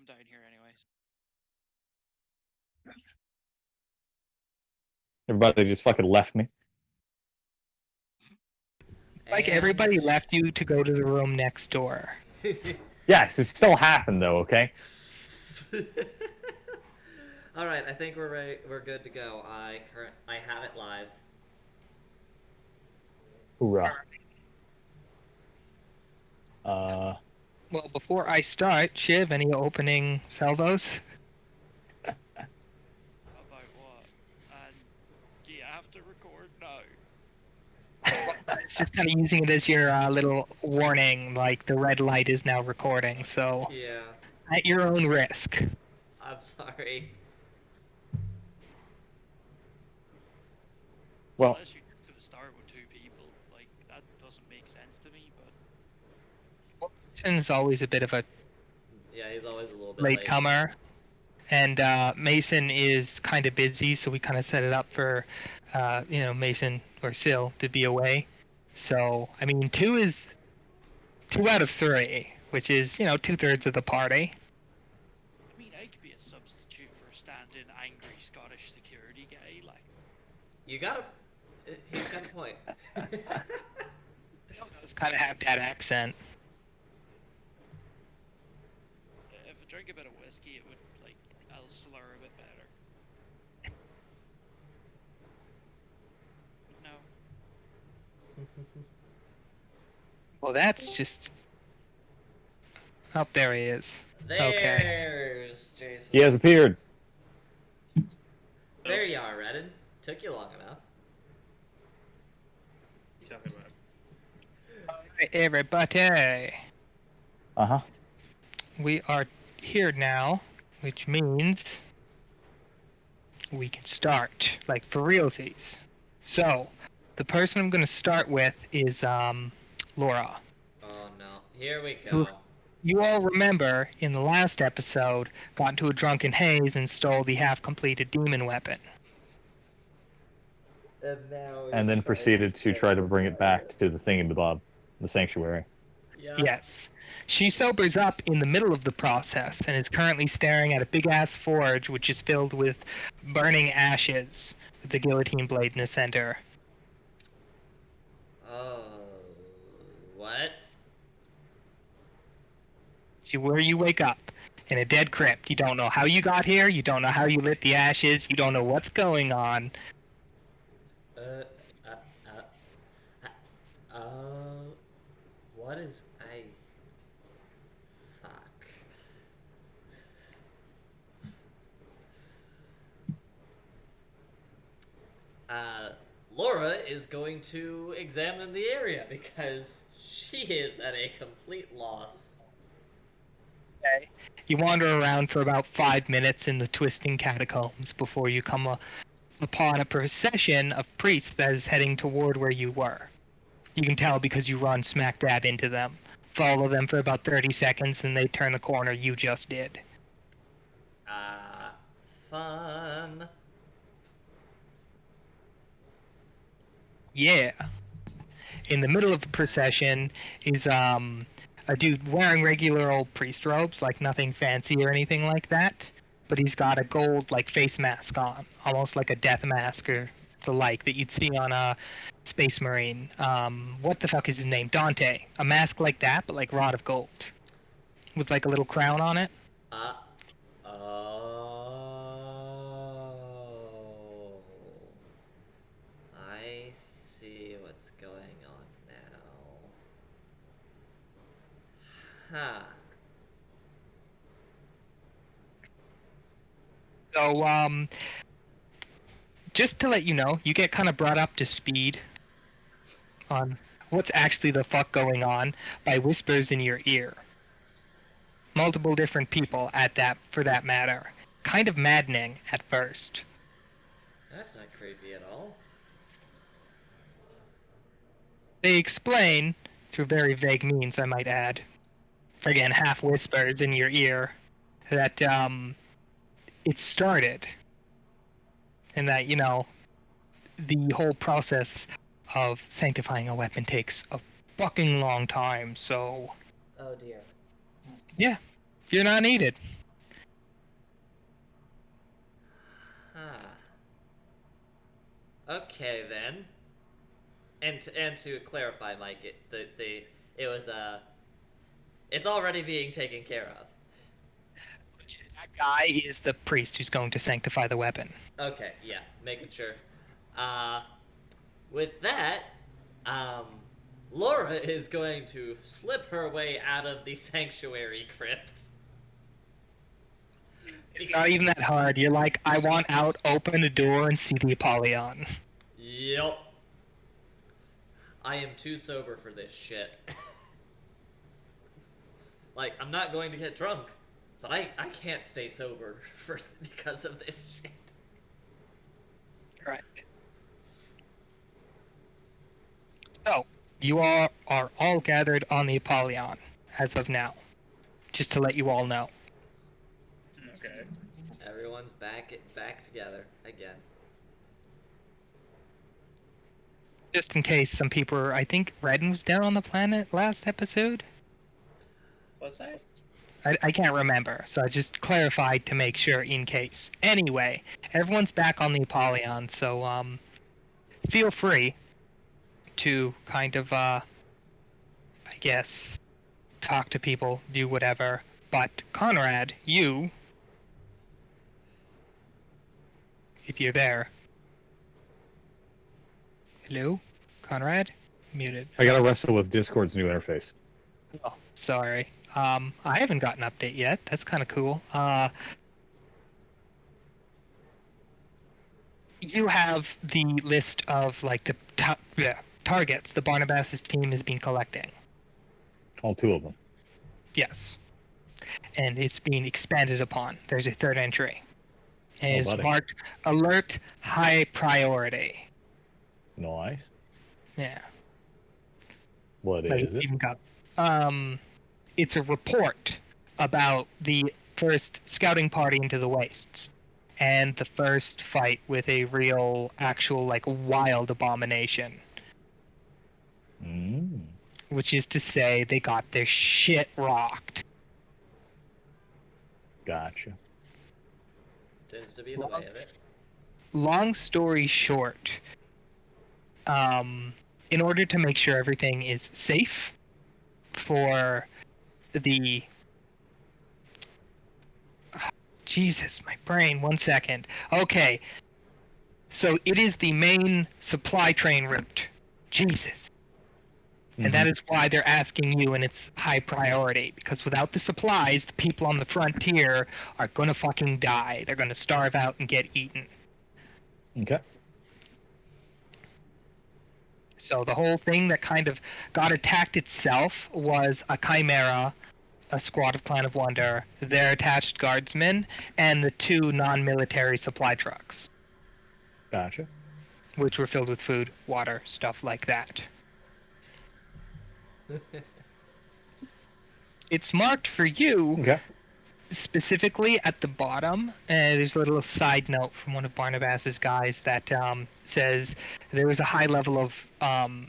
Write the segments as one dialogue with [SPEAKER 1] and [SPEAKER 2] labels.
[SPEAKER 1] down here anyways.
[SPEAKER 2] Everybody just fucking left me.
[SPEAKER 3] Like everybody left you to go to the room next door.
[SPEAKER 2] Yes, it still happened though. Okay.
[SPEAKER 4] All right, I think we're ready. We're good to go. I have it live.
[SPEAKER 2] Hoorah.
[SPEAKER 3] Well, before I start, Shiv, any opening salvos?
[SPEAKER 1] About what? And do you have to record now?
[SPEAKER 3] It's just kind of using it as your little warning, like the red light is now recording, so
[SPEAKER 4] Yeah,
[SPEAKER 3] at your own risk.
[SPEAKER 4] I'm sorry.
[SPEAKER 2] Well,
[SPEAKER 1] Unless you to the start with 2 people, like that doesn't make sense to me. But
[SPEAKER 3] Mason's always a bit of a
[SPEAKER 4] Yeah, he's always a little bit
[SPEAKER 3] late comer, and Mason is kind of busy, so we kind of set it up for, Mason or Sil to be away. So, I mean, 2 is 2 out of 3, which is, 2/3 of the party.
[SPEAKER 1] I mean, I could be a substitute for a stand-in angry Scottish security guy. Like,
[SPEAKER 4] You got a. He's got a point.
[SPEAKER 3] Does kind of have that accent.
[SPEAKER 1] if I drink a bit of whiskey, it would I'll slur a bit better. But no.
[SPEAKER 3] Well, that's just... Oh, there he is.
[SPEAKER 4] There's Jason.
[SPEAKER 2] he has appeared.
[SPEAKER 4] There you are, Redden. Took you long enough.
[SPEAKER 3] Alright, everybody.
[SPEAKER 2] Uh-huh.
[SPEAKER 3] We are here now, which means we can start, like for realsies. So, the person I'm going to start with is Laura.
[SPEAKER 4] Oh no. Here we go.
[SPEAKER 3] You all remember, in the last episode, got into a drunken haze and stole the half-completed demon weapon.
[SPEAKER 2] And then proceeded to try to bring it back to the thingamabob, the sanctuary.
[SPEAKER 4] Yeah.
[SPEAKER 3] Yes. She sobers up in the middle of the process and is currently staring at a big-ass forge which is filled with burning ashes, with the guillotine blade in the center.
[SPEAKER 4] Oh. What?
[SPEAKER 3] Where you wake up, in a dead crypt. You don't know how you got here, you don't know how you lit the ashes, you don't know what's going on.
[SPEAKER 4] What is fuck. Laura is going to examine the area because she is at a complete loss.
[SPEAKER 3] Okay. You wander around for about 5 minutes in the twisting catacombs before you come upon a procession of priests that is heading toward where you were. You can tell because you run smack dab into them. Follow them for about 30 seconds and they turn the corner you just did.
[SPEAKER 4] Fun.
[SPEAKER 3] Yeah. In the middle of the procession is a dude wearing regular old priest robes, like nothing fancy or anything like that. But he's got a gold face mask on, almost like a death mask or the like that you'd see on a Space Marine. What the fuck is his name? Dante. A mask like that, but like rod of gold, with like a little crown on it.
[SPEAKER 4] I see what's going on now. Huh.
[SPEAKER 3] So, just to let you know, you get kind of brought up to speed on what's actually the fuck going on by whispers in your ear. Multiple different people for that matter. Kind of maddening at first.
[SPEAKER 4] That's not creepy at all.
[SPEAKER 3] They explain, through very vague means I might add, again half whispers in your ear, that it started. And that, the whole process of sanctifying a weapon takes a fucking long time, so...
[SPEAKER 4] Oh dear.
[SPEAKER 3] Yeah, you're not needed.
[SPEAKER 4] Okay then. And to clarify, Mike, it's already being taken care of.
[SPEAKER 3] That guy is the priest who's going to sanctify the weapon.
[SPEAKER 4] Okay, yeah, making sure. Uh, with that, um, Laura is going to slip her way out of the sanctuary crypt.
[SPEAKER 3] It's not even that hard. You're like, I want out, open a door, and see the Apollyon.
[SPEAKER 4] Yup. I am too sober for this shit. Like, I'm not going to get drunk, but I can't stay sober because of this shit.
[SPEAKER 3] Right. So, you are all gathered on the Apollyon, as of now. Just to let you all know.
[SPEAKER 5] Okay.
[SPEAKER 4] Everyone's back together again.
[SPEAKER 3] Just in case some people were, I think Redden was down on the planet last episode?
[SPEAKER 5] What's that?
[SPEAKER 3] I can't remember, so I just clarified to make sure in case. Anyway, everyone's back on the Apollyon, so feel free to kind of I guess talk to people, do whatever. But Conrad, you, if you're there. Hello? Conrad? Muted.
[SPEAKER 2] I gotta wrestle with Discord's new interface.
[SPEAKER 3] Oh, sorry. I haven't got an update yet. That's kind of cool. You have the list of like the targets the Barnabas's team has been collecting.
[SPEAKER 2] All two of them.
[SPEAKER 3] Yes. And it's being expanded upon. There's a third entry. And
[SPEAKER 2] Oh,
[SPEAKER 3] it's
[SPEAKER 2] buddy.
[SPEAKER 3] marked Alert High Priority.
[SPEAKER 2] Nice.
[SPEAKER 3] Yeah.
[SPEAKER 2] What
[SPEAKER 3] Like,
[SPEAKER 2] is it?
[SPEAKER 3] even got, it's a report about the first scouting party into the wastes. And the first fight with a real, actual, like, wild abomination.
[SPEAKER 2] Mm.
[SPEAKER 3] Which is to say, they got their shit rocked.
[SPEAKER 2] Gotcha.
[SPEAKER 4] Tends to be the way of it.
[SPEAKER 3] Long story short, in order to make sure everything is safe for the... Jesus, my brain, 1 second. Okay, so it is the main supply train route. Jesus. And that is why they're asking you, and it's high priority, because without the supplies, the people on the frontier are gonna fucking die. They're gonna starve out and get eaten.
[SPEAKER 2] Okay.
[SPEAKER 3] So the whole thing that kind of got attacked itself was a chimera, a squad of Clan of Wonder, their attached guardsmen, and the 2 non-military supply trucks,
[SPEAKER 2] Gotcha.
[SPEAKER 3] which were filled with food, water, stuff like that. It's marked for you
[SPEAKER 2] Okay.
[SPEAKER 3] specifically at the bottom. There's a little side note from one of Barnabas's guys that says there was a high level of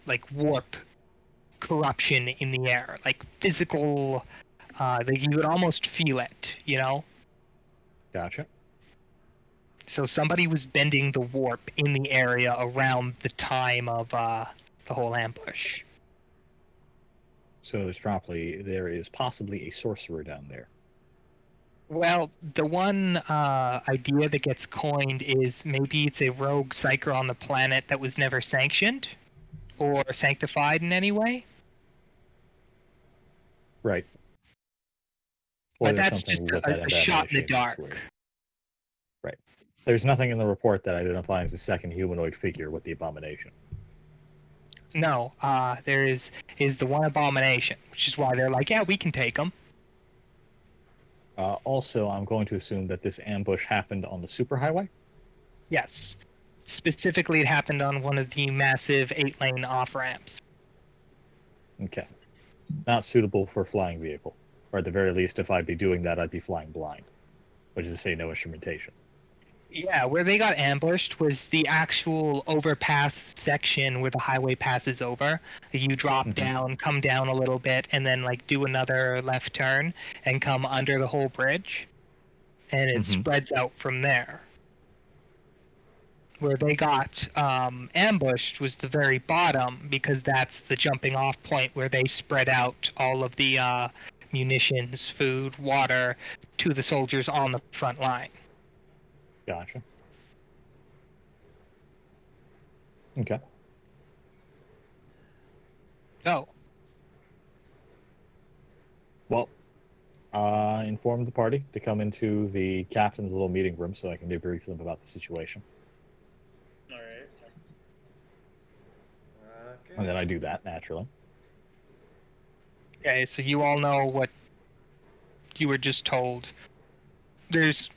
[SPEAKER 3] like warp corruption in the air, like physical. Like you would almost feel it, you know.
[SPEAKER 2] Gotcha.
[SPEAKER 3] So somebody was bending the warp in the area around the time of the whole ambush.
[SPEAKER 2] So there is possibly a sorcerer down there.
[SPEAKER 3] Well, the one idea that gets coined is maybe it's a rogue psyker on the planet that was never sanctioned or sanctified in any way.
[SPEAKER 2] Right.
[SPEAKER 3] But
[SPEAKER 2] there's
[SPEAKER 3] that's
[SPEAKER 2] something
[SPEAKER 3] just
[SPEAKER 2] with that
[SPEAKER 3] a shot in the
[SPEAKER 2] abomination that's
[SPEAKER 3] dark.
[SPEAKER 2] weird. Right. There's nothing in the report that identifies the second humanoid figure with the abomination.
[SPEAKER 3] No, there is the one abomination, which is why they're like, yeah, we can take them.
[SPEAKER 2] Also, I'm going to assume that this ambush happened on the superhighway?
[SPEAKER 3] Yes. Specifically, it happened on one of the massive 8-lane off-ramps.
[SPEAKER 2] Okay. Not suitable for a flying vehicle. Or at the very least, if I'd be doing that, I'd be flying blind. Which is to say, no instrumentation.
[SPEAKER 3] Yeah, where they got ambushed was the actual overpass section where the highway passes over. You drop down, come down a little bit, and then like do another left turn and come under the whole bridge. And it spreads out from there. where they got ambushed was the very bottom, because that's the jumping off point where they spread out all of the munitions, food, water to the soldiers on the front line.
[SPEAKER 2] Gotcha. Okay.
[SPEAKER 3] So,
[SPEAKER 2] Well, inform the party to come into the captain's little meeting room so I can debrief them about the situation.
[SPEAKER 5] Alright.
[SPEAKER 2] And then I do that, naturally.
[SPEAKER 3] okay, so you all know what you were just told. There's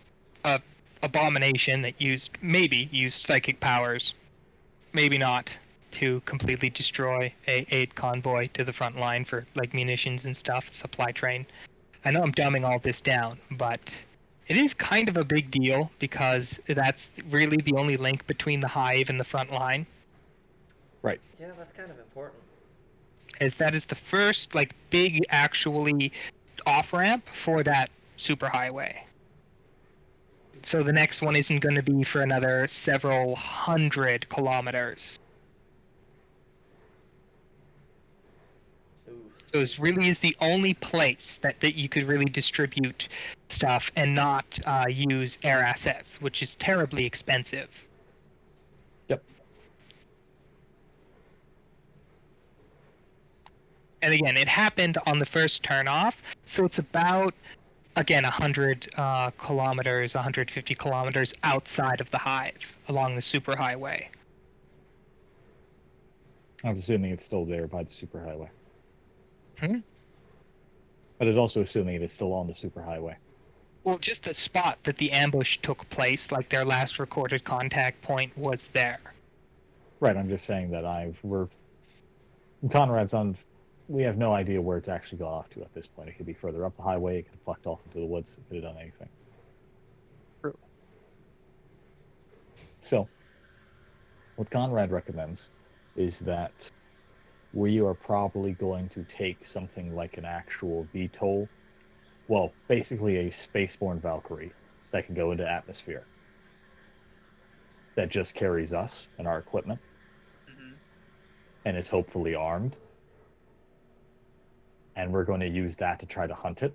[SPEAKER 3] a abomination that maybe used psychic powers, maybe not, to completely destroy a aid convoy to the front line for like munitions and stuff, supply train. I know I'm dumbing all this down, but it is kind of a big deal because that's really the only link between the hive and the front line.
[SPEAKER 2] Right.
[SPEAKER 4] Yeah, that's kind of important.
[SPEAKER 3] As that is the first like big actually off ramp for that superhighway. So the next one isn't going to be for another several hundred kilometers.
[SPEAKER 4] Oof.
[SPEAKER 3] So it really is the only place that you could really distribute stuff and not use air assets, which is terribly expensive.
[SPEAKER 2] Yep.
[SPEAKER 3] And again, it happened on the first turnoff, so it's about, again, 100 kilometers, 150 kilometers outside of the hive along the superhighway.
[SPEAKER 2] I was assuming it's still there by the superhighway.
[SPEAKER 3] Hmm?
[SPEAKER 2] But it's also assuming it is still on the superhighway.
[SPEAKER 3] Well, just the spot that the ambush took place, like their last recorded contact point was there.
[SPEAKER 2] Right, I'm just saying that Conrad's on. We have no idea where it's actually gone off to at this point. It could be further up the highway, it could have fucked off into the woods, it could have done anything.
[SPEAKER 3] True.
[SPEAKER 2] So, what Conrad recommends is that we are probably going to take something like an actual VTOL, well, basically a spaceborne Valkyrie that can go into atmosphere. That just carries us and our equipment, and is hopefully armed. And we're going to use that to try to hunt it,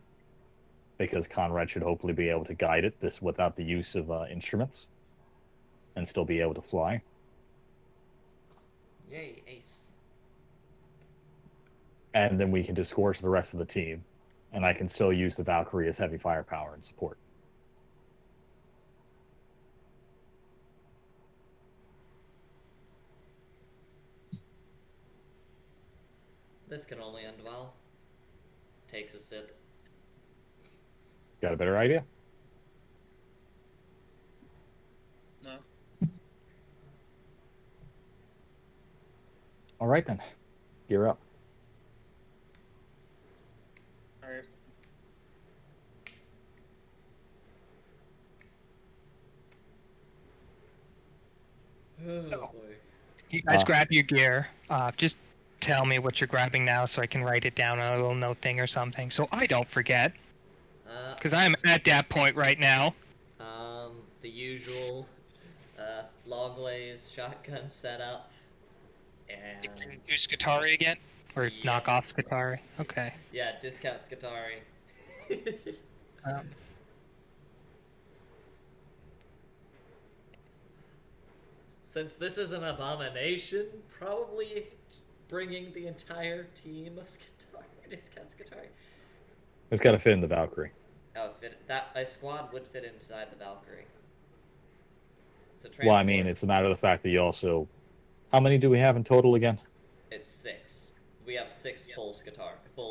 [SPEAKER 2] because Conrad should hopefully be able to guide it this without the use of instruments, and still be able to fly.
[SPEAKER 4] Yay, ace.
[SPEAKER 2] And then we can discourse the rest of the team, and I can still use the Valkyrie as heavy firepower and support.
[SPEAKER 4] This can only end well. Takes a sip.
[SPEAKER 2] Got a better idea?
[SPEAKER 5] No.
[SPEAKER 2] All right then, gear up.
[SPEAKER 5] Alright.
[SPEAKER 4] Oh
[SPEAKER 3] So-
[SPEAKER 4] boy.
[SPEAKER 3] You guys grab your gear. Just tell me what you're grabbing now so I can write it down on a little note thing or something, so I don't forget. Because I'm at that point right now.
[SPEAKER 4] The usual long lays shotgun setup, and
[SPEAKER 3] Use Skatari again? Or
[SPEAKER 4] Yeah.
[SPEAKER 3] knock off Skatari? Okay.
[SPEAKER 4] yeah, discount Skatari. Since this is an abomination, probably bringing the entire team of Skatari, discount Skatari.
[SPEAKER 2] It's got to fit in the Valkyrie.
[SPEAKER 4] Oh, a squad would fit inside the Valkyrie. It's a
[SPEAKER 2] Well, I
[SPEAKER 4] transport.
[SPEAKER 2] mean, it's a matter of the fact that you also... How many do we have in total again?
[SPEAKER 4] It's 6. We have 6 full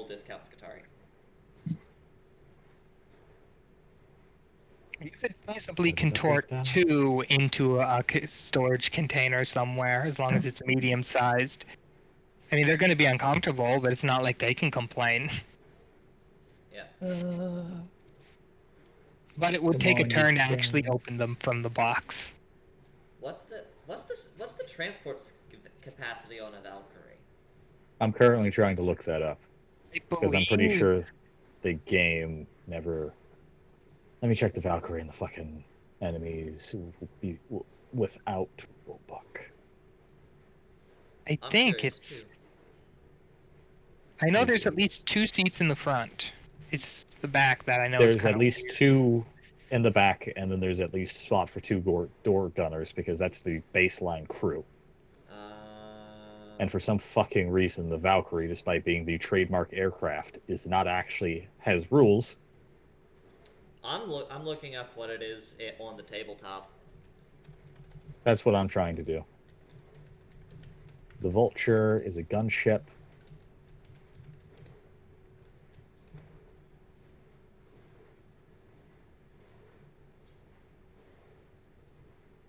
[SPEAKER 4] discount Skatari.
[SPEAKER 3] You could possibly
[SPEAKER 2] Put that
[SPEAKER 3] contort
[SPEAKER 2] down.
[SPEAKER 3] 2 into a storage container somewhere, as long as it's medium-sized. I mean, they're going to be uncomfortable, but it's not like they can complain.
[SPEAKER 4] Yeah.
[SPEAKER 3] But it would
[SPEAKER 2] Come
[SPEAKER 3] take a
[SPEAKER 2] on,
[SPEAKER 3] turn to
[SPEAKER 2] you
[SPEAKER 3] actually
[SPEAKER 2] can.
[SPEAKER 3] open them from the box.
[SPEAKER 4] What's the transport capacity on a Valkyrie?
[SPEAKER 2] I'm currently trying to look that up,
[SPEAKER 3] I
[SPEAKER 2] because I'm pretty
[SPEAKER 3] believe-
[SPEAKER 2] sure the game never... Let me check the Valkyrie and the fucking enemies. without rulebook?
[SPEAKER 3] I
[SPEAKER 4] I'm
[SPEAKER 3] think
[SPEAKER 4] curious,
[SPEAKER 3] it's.
[SPEAKER 4] too.
[SPEAKER 3] I know
[SPEAKER 2] Is
[SPEAKER 3] there's
[SPEAKER 2] it-
[SPEAKER 3] at least 2 seats in the front. It's the back that I know is
[SPEAKER 2] There's
[SPEAKER 3] kind
[SPEAKER 2] at
[SPEAKER 3] of
[SPEAKER 2] least
[SPEAKER 3] weird.
[SPEAKER 2] 2 in the back, and then there's at least spot for 2 door gunners because that's the baseline crew. And for some fucking reason, the Valkyrie, despite being the trademark aircraft, is not actually has rules.
[SPEAKER 4] I'm looking up what it is on the tabletop.
[SPEAKER 2] That's what I'm trying to do. The Vulture is a gunship.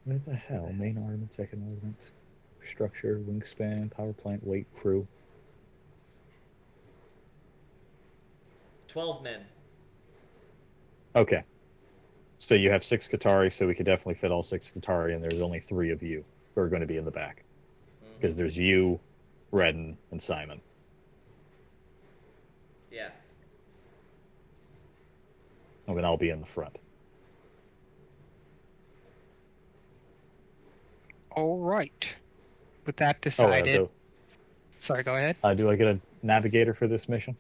[SPEAKER 2] What the hell? Main armament, second armament, structure, wingspan, power plant, weight, crew.
[SPEAKER 4] 12 men.
[SPEAKER 2] Okay. So you have 6 Qatari, so we could definitely fit all 6 Qatari, and there's only 3 of you who are going to be in the back. Because there's you, Redden, and Simon.
[SPEAKER 4] Yeah.
[SPEAKER 2] And then I'll be in the front.
[SPEAKER 3] All right. With that
[SPEAKER 2] Oh,
[SPEAKER 3] decided. Sorry, go ahead.
[SPEAKER 2] do I get a navigator for this mission?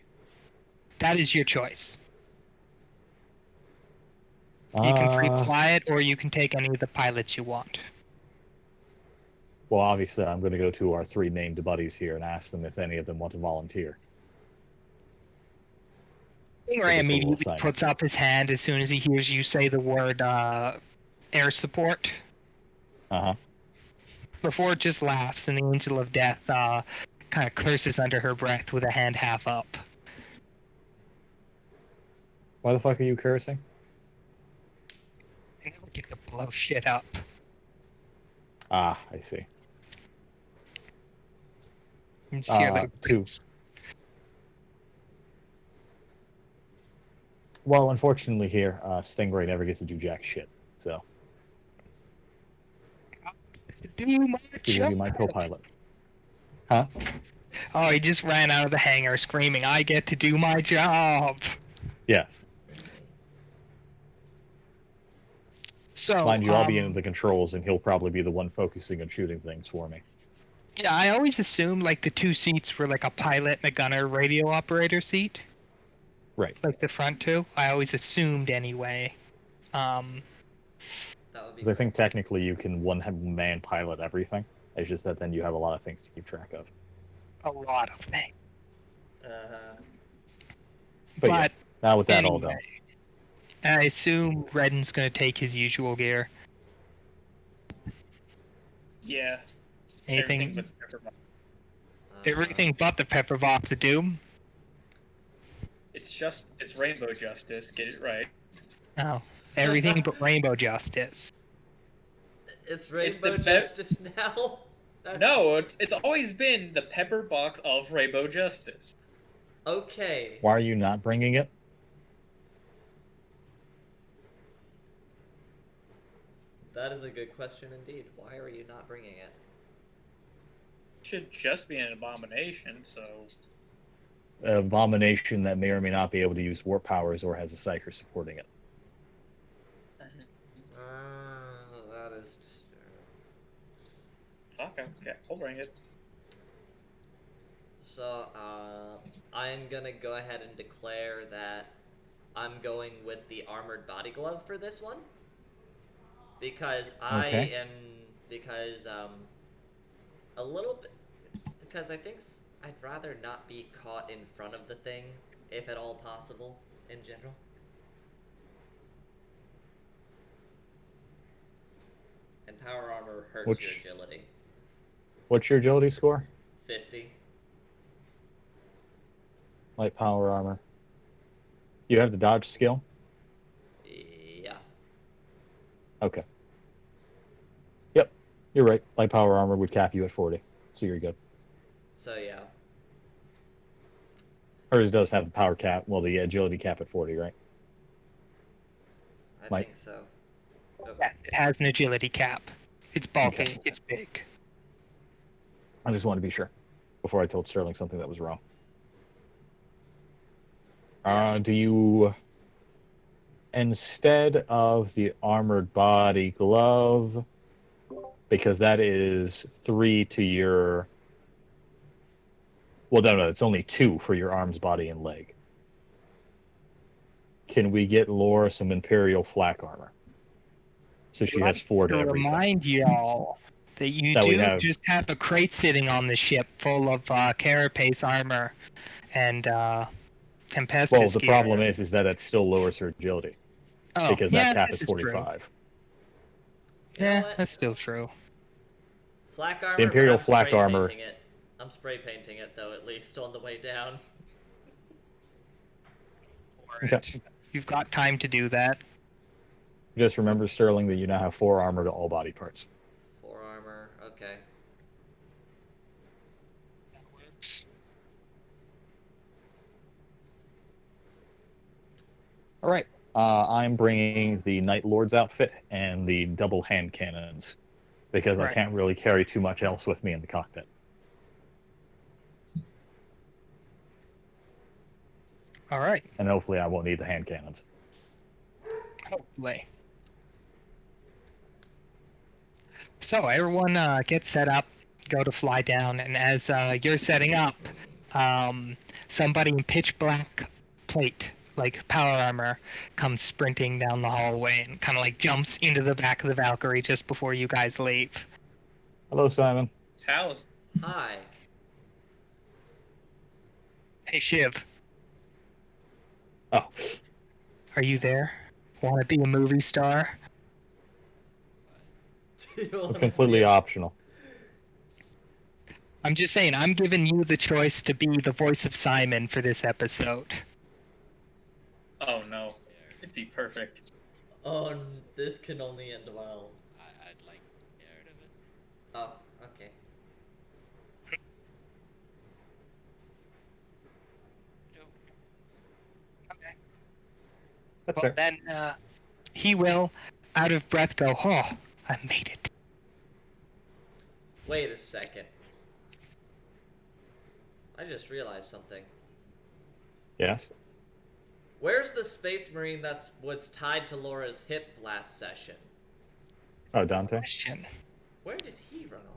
[SPEAKER 3] That is your choice. You can free fly it, or you can take any of the pilots you want.
[SPEAKER 2] Well, obviously, I'm going to go to our 3 named buddies here and ask them if any of them want to volunteer.
[SPEAKER 3] Stingray
[SPEAKER 2] this little
[SPEAKER 3] immediately
[SPEAKER 2] assignment.
[SPEAKER 3] puts up his hand as soon as he hears you say the word air support.
[SPEAKER 2] Uh-huh.
[SPEAKER 3] Before it just laughs, and the Angel of Death kind of curses under her breath with a hand half up.
[SPEAKER 2] Why the fuck are you cursing?
[SPEAKER 3] I never get to blow shit up.
[SPEAKER 2] Ah, I see.
[SPEAKER 3] You see her little
[SPEAKER 2] 2. Well, unfortunately here, Stingray never gets to do jack shit, so
[SPEAKER 3] Do my
[SPEAKER 2] he will be my
[SPEAKER 3] job.
[SPEAKER 2] co-pilot. Huh?
[SPEAKER 3] Oh, he just ran out of the hangar screaming, "I get to do my job!"
[SPEAKER 2] Yes.
[SPEAKER 3] So,
[SPEAKER 2] Mind you, I'll be in the controls, and he'll probably be the one focusing on shooting things for me.
[SPEAKER 3] yeah, I always assumed like the 2 seats were like a pilot and a gunner radio operator seat.
[SPEAKER 2] Right.
[SPEAKER 3] Like the front 2. I always assumed anyway.
[SPEAKER 4] That would be
[SPEAKER 2] Because I think technically you can one-man pilot everything. It's just that then you have a lot of things to keep track of.
[SPEAKER 3] A lot of things.
[SPEAKER 2] But yeah, now with that all done.
[SPEAKER 3] I assume Redden's going to take his usual gear.
[SPEAKER 5] Yeah.
[SPEAKER 3] Anything,
[SPEAKER 5] Everything but pepper.
[SPEAKER 3] everything but the Pepper Box of Doom.
[SPEAKER 5] It's Rainbow Justice. Get it right.
[SPEAKER 3] Oh, everything but Rainbow Justice.
[SPEAKER 4] It's Rainbow
[SPEAKER 5] the
[SPEAKER 4] Justice now?
[SPEAKER 5] No, it's always been the Pepper Box of Rainbow Justice.
[SPEAKER 4] Okay.
[SPEAKER 2] Why are you not bringing it?
[SPEAKER 4] That is a good question indeed. Why are you not bringing it?
[SPEAKER 5] Should just be an abomination, so.
[SPEAKER 2] Abomination that may or may not be able to use warp powers or has a psyker supporting it.
[SPEAKER 4] That is disturbing.
[SPEAKER 5] Okay, I'll bring it.
[SPEAKER 4] So, I'm gonna go ahead and declare that I'm going with the armored body glove for this one. Because
[SPEAKER 2] Okay.
[SPEAKER 4] a little bit, because I think I'd rather not be caught in front of the thing, if at all possible, in general. And power armor hurts your agility.
[SPEAKER 2] What's your agility score?
[SPEAKER 4] 50.
[SPEAKER 2] Light power armor. You have the dodge skill?
[SPEAKER 4] Yeah.
[SPEAKER 2] Okay. Yep, you're right. Light power armor would cap you at 40, so you're good.
[SPEAKER 4] So yeah.
[SPEAKER 2] Hers does have the power cap, well, the agility cap at 40, right?
[SPEAKER 4] I
[SPEAKER 2] Mike?
[SPEAKER 4] think so. Oh,
[SPEAKER 3] Yeah, it has an agility cap. It's bulky.
[SPEAKER 2] Okay.
[SPEAKER 3] It's big.
[SPEAKER 2] I just wanted to be sure before I told Sterling something that was wrong. Do you, instead of the armored body glove, because that is 3 to your. Well, no, it's only 2 for your arms, body, and leg. Can we get Laura some Imperial flak armor? So she has 4 to
[SPEAKER 3] To
[SPEAKER 2] everything.
[SPEAKER 3] remind y'all that you
[SPEAKER 2] That we
[SPEAKER 3] do
[SPEAKER 2] have-
[SPEAKER 3] just have a crate sitting on the ship full of carapace armor and Tempestus
[SPEAKER 2] Well, the
[SPEAKER 3] gear.
[SPEAKER 2] problem is that it still lowers her agility
[SPEAKER 3] Oh,
[SPEAKER 2] because
[SPEAKER 3] yeah,
[SPEAKER 2] that cap
[SPEAKER 3] this
[SPEAKER 2] is
[SPEAKER 3] is true.
[SPEAKER 2] 45.
[SPEAKER 4] You know
[SPEAKER 3] Yeah,
[SPEAKER 4] what?
[SPEAKER 3] that's still true.
[SPEAKER 4] Flak armor,
[SPEAKER 2] The Imperial
[SPEAKER 4] but I'm
[SPEAKER 2] flak
[SPEAKER 4] spray
[SPEAKER 2] armor-
[SPEAKER 4] painting it. I'm spray painting it though, at least on the way down.
[SPEAKER 2] Okay.
[SPEAKER 3] You've got time to do that.
[SPEAKER 2] Just remember, Sterling, that you now have 4 armor to all body parts.
[SPEAKER 4] 4 armor, okay.
[SPEAKER 2] All right. I'm bringing the Night Lord's outfit and the double hand cannons because I
[SPEAKER 3] Right.
[SPEAKER 2] can't really carry too much else with me in the cockpit.
[SPEAKER 3] All right.
[SPEAKER 2] And hopefully I won't need the hand cannons.
[SPEAKER 3] Hopefully. So everyone get set up, go to fly down, and as you're setting up, somebody in pitch black plate, like power armor, comes sprinting down the hallway and kind of like jumps into the back of the Valkyrie just before you guys leave.
[SPEAKER 2] Hello, Simon.
[SPEAKER 5] How's
[SPEAKER 4] Hi.
[SPEAKER 3] Hey Shiv,
[SPEAKER 2] Oh,
[SPEAKER 3] are you there? Want to be a movie star?
[SPEAKER 2] it's completely optional.
[SPEAKER 3] I'm just saying, I'm giving you the choice to be the voice of Simon for this episode.
[SPEAKER 5] Oh no. It'd be perfect.
[SPEAKER 4] Oh, this can only end well.
[SPEAKER 1] I'd like scared of it.
[SPEAKER 4] Oh, okay.
[SPEAKER 3] Okay.
[SPEAKER 2] That's
[SPEAKER 3] Well,
[SPEAKER 2] fair.
[SPEAKER 3] then he will, out of breath, go, "Oh, I made it."
[SPEAKER 4] Wait a second. I just realized something.
[SPEAKER 2] Yes.
[SPEAKER 4] Where's the Space Marine that was tied to Laura's hip last session?
[SPEAKER 2] Oh, Dante.
[SPEAKER 3] Question.
[SPEAKER 4] Where did he run off?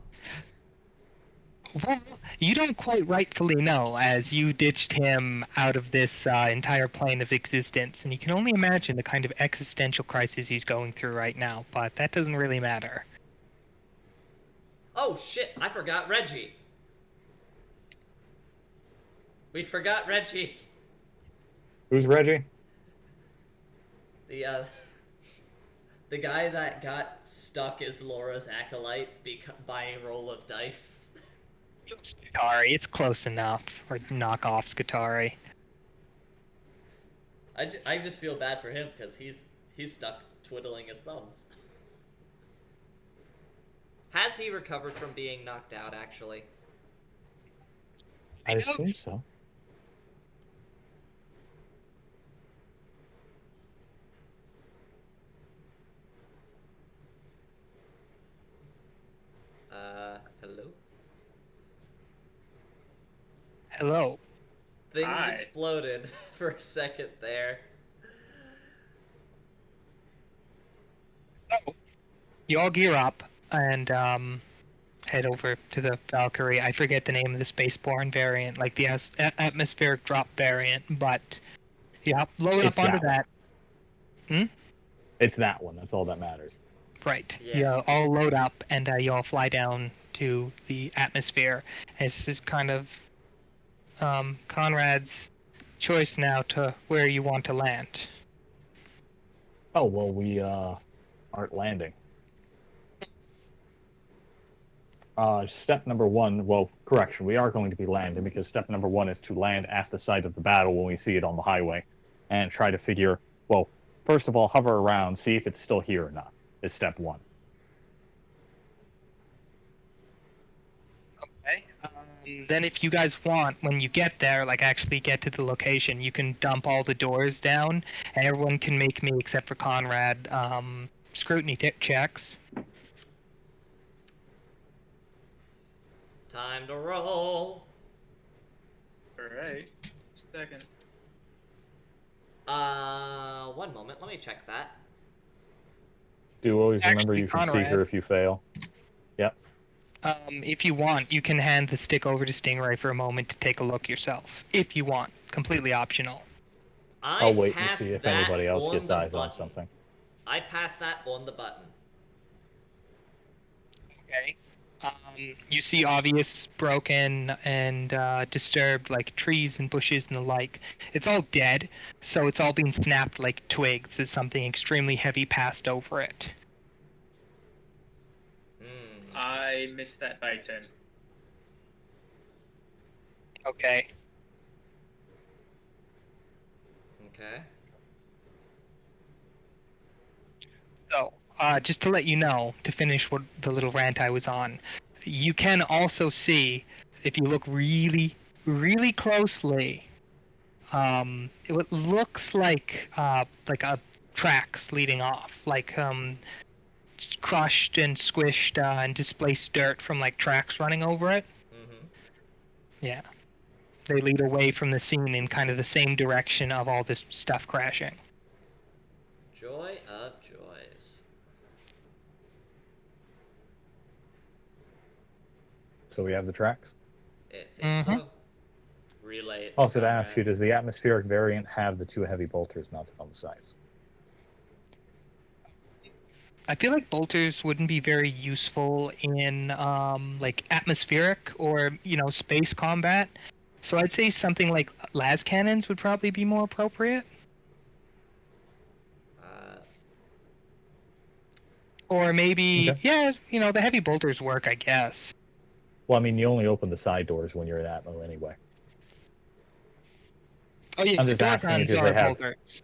[SPEAKER 3] Well, you don't quite rightfully know, as you ditched him out of this entire plane of existence, and you can only imagine the kind of existential crisis he's going through right now, but that doesn't really matter.
[SPEAKER 4] Oh shit, I forgot Reggie. We forgot Reggie.
[SPEAKER 2] Who's Reggie?
[SPEAKER 4] The the guy that got stuck as Laura's acolyte by a roll of dice.
[SPEAKER 3] Scutari, it's close enough. Or knockoff Scutari.
[SPEAKER 4] I just feel bad for him because he's stuck twiddling his thumbs. Has he recovered from being knocked out, actually?
[SPEAKER 2] I assume so.
[SPEAKER 4] Hello?
[SPEAKER 3] Hello.
[SPEAKER 4] Things
[SPEAKER 5] Hi.
[SPEAKER 4] exploded for a second there.
[SPEAKER 3] Oh. You all gear up and head over to the Valkyrie. I forget the name of the Spaceborne variant, like the atmospheric drop variant, but yeah, load
[SPEAKER 2] It's
[SPEAKER 3] up onto
[SPEAKER 2] that
[SPEAKER 3] that.
[SPEAKER 2] It's that one. That's all that matters.
[SPEAKER 3] Right.
[SPEAKER 4] Yeah.
[SPEAKER 3] You all load up and you all fly down to the atmosphere. This is kind of Conrad's choice now to where you want to land.
[SPEAKER 2] Oh, well, we aren't landing. Step number 1, well, correction, we are going to be landing because step number 1 is to land at the site of the battle when we see it on the highway and try to figure, well, first of all, hover around, see if it's still here or not, is step 1.
[SPEAKER 3] Okay. Then if you guys want, when you get there, like actually get to the location, you can dump all the doors down and everyone can make me, except for Conrad, scrutiny checks.
[SPEAKER 4] Time to roll.
[SPEAKER 5] Alright. Second.
[SPEAKER 4] 1 moment, let me check that.
[SPEAKER 2] Do always remember
[SPEAKER 3] Actually,
[SPEAKER 2] you can see
[SPEAKER 3] Conrad.
[SPEAKER 2] her if you fail.
[SPEAKER 3] If you want, you can hand the stick over to Stingray for a moment to take a look yourself. If you want. Completely optional.
[SPEAKER 4] I
[SPEAKER 2] I'll wait and
[SPEAKER 4] pass
[SPEAKER 2] see if
[SPEAKER 4] that
[SPEAKER 2] anybody else
[SPEAKER 4] on
[SPEAKER 2] gets
[SPEAKER 4] the
[SPEAKER 2] eyes on
[SPEAKER 4] button.
[SPEAKER 2] something.
[SPEAKER 4] I pass that on the button.
[SPEAKER 3] Okay. You see obvious broken and disturbed like trees and bushes and the like. It's all dead, so it's all been snapped like twigs as something extremely heavy passed over it.
[SPEAKER 5] I missed that by 10.
[SPEAKER 3] Okay.
[SPEAKER 4] Okay.
[SPEAKER 3] So, just to let you know, to finish what the little rant I was on, you can also see, if you look really, really closely, it looks like a tracks leading off, like crushed and squished and displaced dirt from like tracks running over it.
[SPEAKER 4] Mm-hmm.
[SPEAKER 3] Yeah, they lead away from the scene in kind of the same direction of all this stuff crashing.
[SPEAKER 4] Joy of joys.
[SPEAKER 2] So we have the tracks.
[SPEAKER 4] It seems
[SPEAKER 3] Mhm.
[SPEAKER 4] so. Relay it to
[SPEAKER 2] Also, to ask you,
[SPEAKER 4] Conrad.
[SPEAKER 2] does the atmospheric variant have the 2 heavy bolters mounted on the sides?
[SPEAKER 3] I feel like bolters wouldn't be very useful in like atmospheric or space combat. So I'd say something like las cannons would probably be more appropriate.
[SPEAKER 4] Uh,
[SPEAKER 3] Or maybe
[SPEAKER 2] Okay.
[SPEAKER 3] the heavy bolters work, I guess.
[SPEAKER 2] Well, I mean, you only open the side doors when you're in Atmo anyway.
[SPEAKER 3] Oh yeah,
[SPEAKER 2] I'm
[SPEAKER 3] the
[SPEAKER 2] just
[SPEAKER 3] door
[SPEAKER 2] asking
[SPEAKER 3] guns
[SPEAKER 2] because they
[SPEAKER 3] are
[SPEAKER 2] have...
[SPEAKER 3] bolters.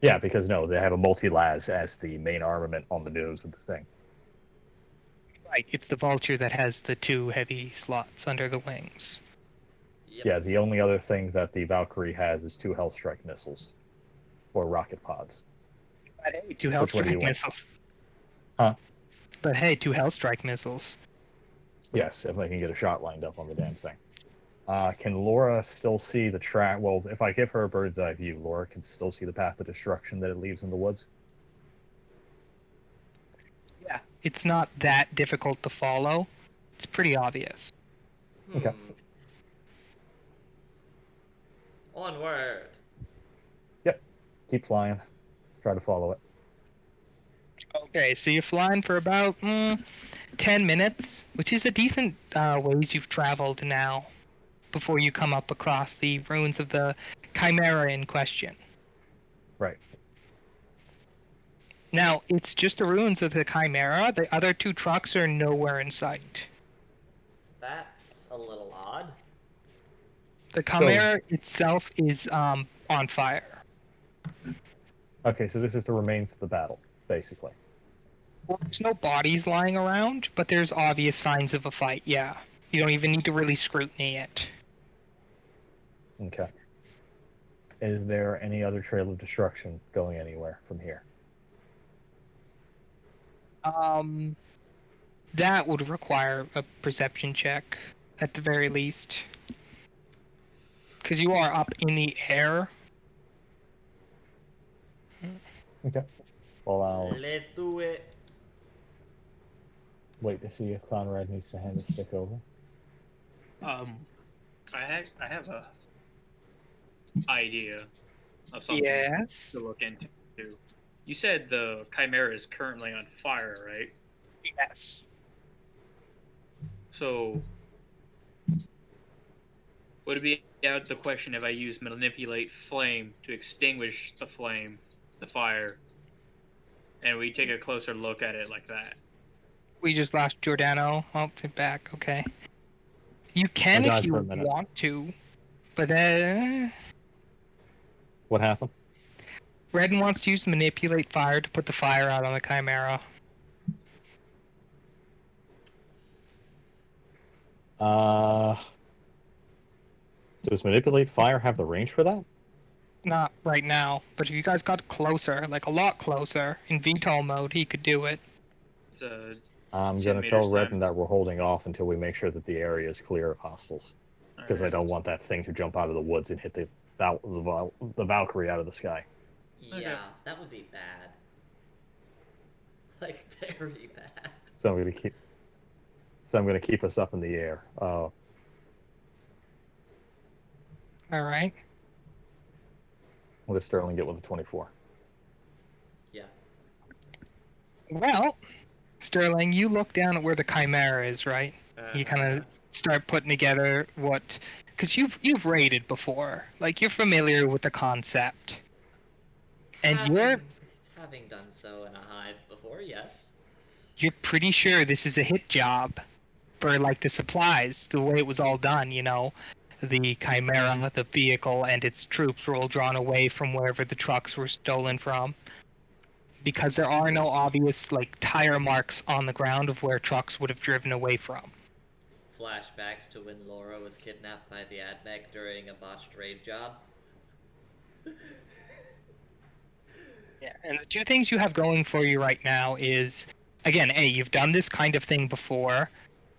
[SPEAKER 2] Yeah, because no, they have a multi-las as the main armament on the nose of the thing.
[SPEAKER 3] Right, it's the vulture that has the 2 heavy slots under the wings.
[SPEAKER 4] yep.
[SPEAKER 2] Yeah, the only other thing that the Valkyrie has is 2 Hellstrike missiles. Or rocket pods.
[SPEAKER 3] But hey, 2
[SPEAKER 2] Which one do you
[SPEAKER 3] Hellstrike
[SPEAKER 2] want?
[SPEAKER 3] missiles.
[SPEAKER 2] Huh?
[SPEAKER 3] But hey, 2 Hellstrike missiles.
[SPEAKER 2] Yes, if I can get a shot lined up on the damn thing. Can Laura still see the track? Well, if I give her a bird's eye view, Laura can still see the path of destruction that it leaves in the woods.
[SPEAKER 3] Yeah, it's not that difficult to follow. It's pretty obvious.
[SPEAKER 2] Okay.
[SPEAKER 4] Onward.
[SPEAKER 2] Yep. Keep flying. Try to follow it.
[SPEAKER 3] Okay, so you're flying for about 10 minutes, which is a decent ways you've traveled now before you come up across the ruins of the Chimera in question.
[SPEAKER 2] Right.
[SPEAKER 3] Now, it's just the ruins of the Chimera. The other 2 trucks are nowhere in sight.
[SPEAKER 4] That's a little odd.
[SPEAKER 3] The Chimera itself is on fire.
[SPEAKER 2] Okay, so this is the remains of the battle, basically.
[SPEAKER 3] Well, there's no bodies lying around, but there's obvious signs of a fight, yeah. You don't even need to really scrutiny it.
[SPEAKER 2] Okay. Is there any other trail of destruction going anywhere from here?
[SPEAKER 3] That would require a perception check, at the very least. Because you are up in the air.
[SPEAKER 2] Okay. Well, I'll
[SPEAKER 4] Let's do it.
[SPEAKER 2] wait to see if Conrad needs to hand the stick over.
[SPEAKER 5] I have a idea of something
[SPEAKER 3] Yes.
[SPEAKER 5] to look into. You said the Chimera is currently on fire, right?
[SPEAKER 3] Yes.
[SPEAKER 5] So, would it be out the question if I use manipulate flame to extinguish the flame, the fire, and we take a closer look at it like that?
[SPEAKER 3] We just lost Giordano. Oh, it's back. Okay. You can
[SPEAKER 2] I
[SPEAKER 3] if
[SPEAKER 2] died
[SPEAKER 3] you
[SPEAKER 2] for a minute.
[SPEAKER 3] want to, but
[SPEAKER 2] What happened?
[SPEAKER 3] Redden wants to use manipulate fire to put the fire out on the Chimera.
[SPEAKER 2] Does manipulate fire have the range for that?
[SPEAKER 3] Not right now, but if you guys got closer, like a lot closer, in VTOL mode, he could do it.
[SPEAKER 5] It's a
[SPEAKER 2] I'm
[SPEAKER 5] 10
[SPEAKER 2] going to tell
[SPEAKER 5] meters
[SPEAKER 2] Redden
[SPEAKER 5] times.
[SPEAKER 2] that we're holding off until we make sure that the area is clear of hostiles. Because I
[SPEAKER 5] Alright.
[SPEAKER 2] don't want that thing to jump out of the woods and hit the Valkyrie out of the sky.
[SPEAKER 4] Yeah,
[SPEAKER 5] Okay.
[SPEAKER 4] that would be bad. Like, very bad.
[SPEAKER 2] So I'm going to So I'm going to keep us up in the air.
[SPEAKER 3] All right.
[SPEAKER 2] What does Sterling get with a 24?
[SPEAKER 4] Yeah.
[SPEAKER 3] Well, Sterling, you look down at where the Chimera is, right? You kind of start putting together what, because you've raided before, like you're familiar with the concept, and
[SPEAKER 4] having done so in a hive before, yes.
[SPEAKER 3] you're pretty sure this is a hit job for like the supplies, the way it was all done. You know, the Chimera, the vehicle, and its troops were all drawn away from wherever the trucks were stolen from. Because there are no obvious like tire marks on the ground of where trucks would have driven away from.
[SPEAKER 4] Flashbacks to when Laura was kidnapped by the AdMech during a botched raid job.
[SPEAKER 3] Yeah, and the two things you have going for you right now is, again, A, you've done this kind of thing before,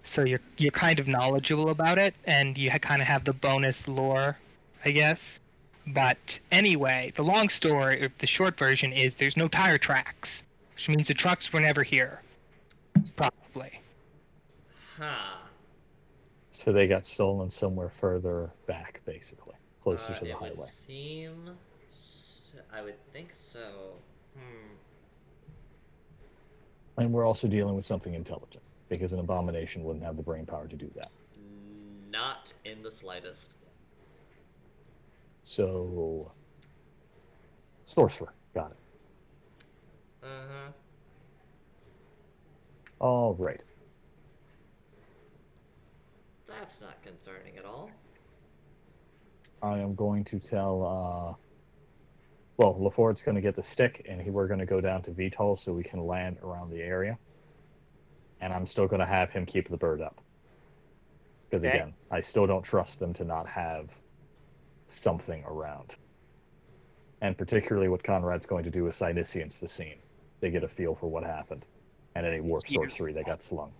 [SPEAKER 3] so you're kind of knowledgeable about it, and you kind of have the bonus lore, I guess. But anyway, the long story, or the short version is there's no tire tracks, which means the trucks were never here. Probably.
[SPEAKER 4] Huh.
[SPEAKER 2] So they got stolen somewhere further back, basically, closer to the
[SPEAKER 4] It
[SPEAKER 2] highway.
[SPEAKER 4] would seem... I would think so.
[SPEAKER 2] And we're also dealing with something intelligent, because an abomination wouldn't have the brain power to do that.
[SPEAKER 4] Not in the slightest.
[SPEAKER 2] So, sorcerer, got it.
[SPEAKER 4] Uh-huh.
[SPEAKER 2] All right.
[SPEAKER 4] That's not concerning at all.
[SPEAKER 2] I am going to tell, well, LaFort's going to get the stick, and we're going to go down to VTOL so we can land around the area. And I'm still going to have him keep the bird up. Because,
[SPEAKER 3] Okay.
[SPEAKER 2] again, I still don't trust them to not have something around. And particularly what Conrad's going to do is Sinisience the scene. They get a feel for what happened. And any warp sorcery they got slung.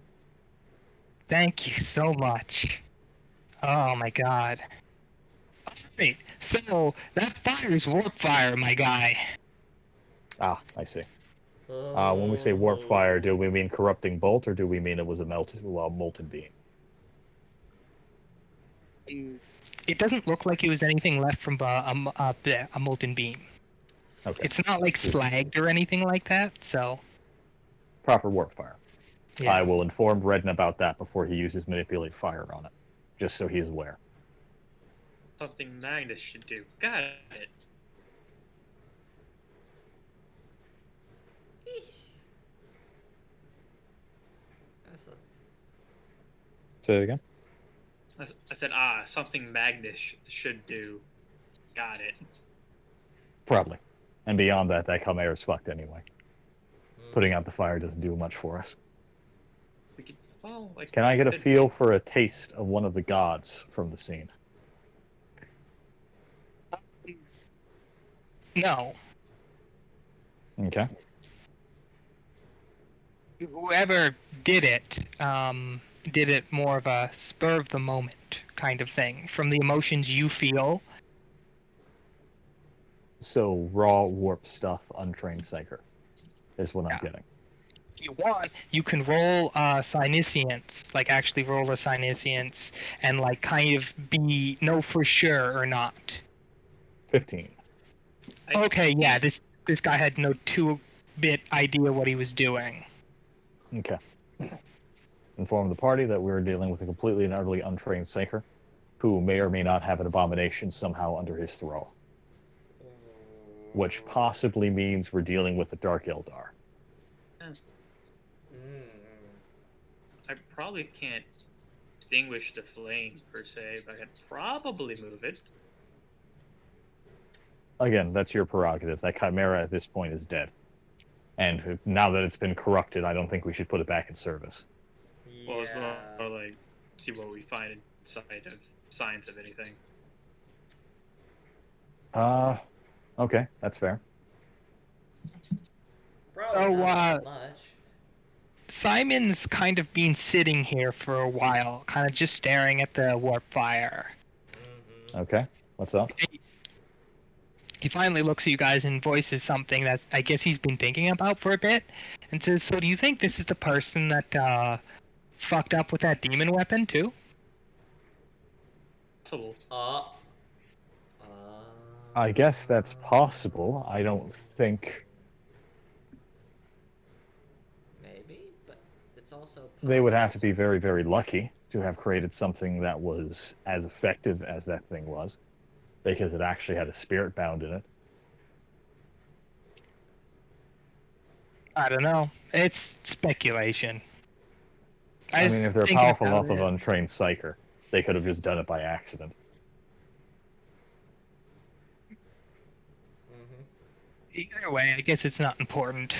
[SPEAKER 3] Thank you so much. Oh my god. Alright, so that fire is warp fire, my guy.
[SPEAKER 2] Ah, I see. When we say warp fire, do we mean corrupting bolt, or do we mean it was a molten beam?
[SPEAKER 3] It doesn't look like it was anything left from a molten beam.
[SPEAKER 2] Okay.
[SPEAKER 3] It's not like slagged or anything like that, so
[SPEAKER 2] Proper warp fire.
[SPEAKER 3] yeah.
[SPEAKER 2] I will inform Redden about that before he uses manipulate fire on it, just so he's aware.
[SPEAKER 5] Something Magnus should do. Got it.
[SPEAKER 4] That's a...
[SPEAKER 2] Say it again?
[SPEAKER 5] I said, something Magnus should do. Got it.
[SPEAKER 2] Probably. And beyond that, that Chimera's fucked anyway. Putting out the fire doesn't do much for us.
[SPEAKER 5] We could, well, like,
[SPEAKER 2] Can I get a feel for a taste of one of the gods from the scene?
[SPEAKER 3] No.
[SPEAKER 2] Okay.
[SPEAKER 3] Whoever did it more of a spur of the moment kind of thing. From the emotions you feel.
[SPEAKER 2] So, raw warp stuff, untrained psyker, is what I'm
[SPEAKER 3] Yeah.
[SPEAKER 2] getting.
[SPEAKER 3] If you want, you can roll Sinisience, like actually roll a Sinisience, and like kind of know for sure or not.
[SPEAKER 2] 15.
[SPEAKER 3] Okay, yeah, this guy had no 2-bit idea what he was doing.
[SPEAKER 2] Okay. Inform the party that we're dealing with a completely and utterly untrained psyker, who may or may not have an abomination somehow under his thrall. Which possibly means we're dealing with a Dark Eldar.
[SPEAKER 5] I probably can't extinguish the flame, per se, but I could probably move it.
[SPEAKER 2] Again, that's your prerogative. That Chimera at this point is dead. And now that it's been corrupted, I don't think we should put it back in service.
[SPEAKER 5] Well, it's more like, see what we find inside of signs of anything.
[SPEAKER 2] Okay, that's fair.
[SPEAKER 4] Probably not much.
[SPEAKER 3] Simon's kind of been sitting here for a while, kind of just staring at the warp fire.
[SPEAKER 2] Okay, what's up?
[SPEAKER 3] He finally looks at you guys and voices something that I guess he's been thinking about for a bit, and says, "So do you think this is the person that fucked up with that demon weapon too?
[SPEAKER 5] Possible.
[SPEAKER 2] I guess that's possible. I don't think
[SPEAKER 4] Maybe, but it's also
[SPEAKER 2] they would have to
[SPEAKER 4] possible
[SPEAKER 2] be very, very lucky to have created something that was as effective as that thing was, because it actually had a spirit bound in it.
[SPEAKER 3] I don't know. It's speculation.
[SPEAKER 2] I mean,
[SPEAKER 3] was
[SPEAKER 2] if they're
[SPEAKER 3] thinking
[SPEAKER 2] powerful
[SPEAKER 3] about
[SPEAKER 2] enough of
[SPEAKER 3] it.
[SPEAKER 2] untrained psyker, they could have just done it by accident.
[SPEAKER 3] Either way, I guess it's not important.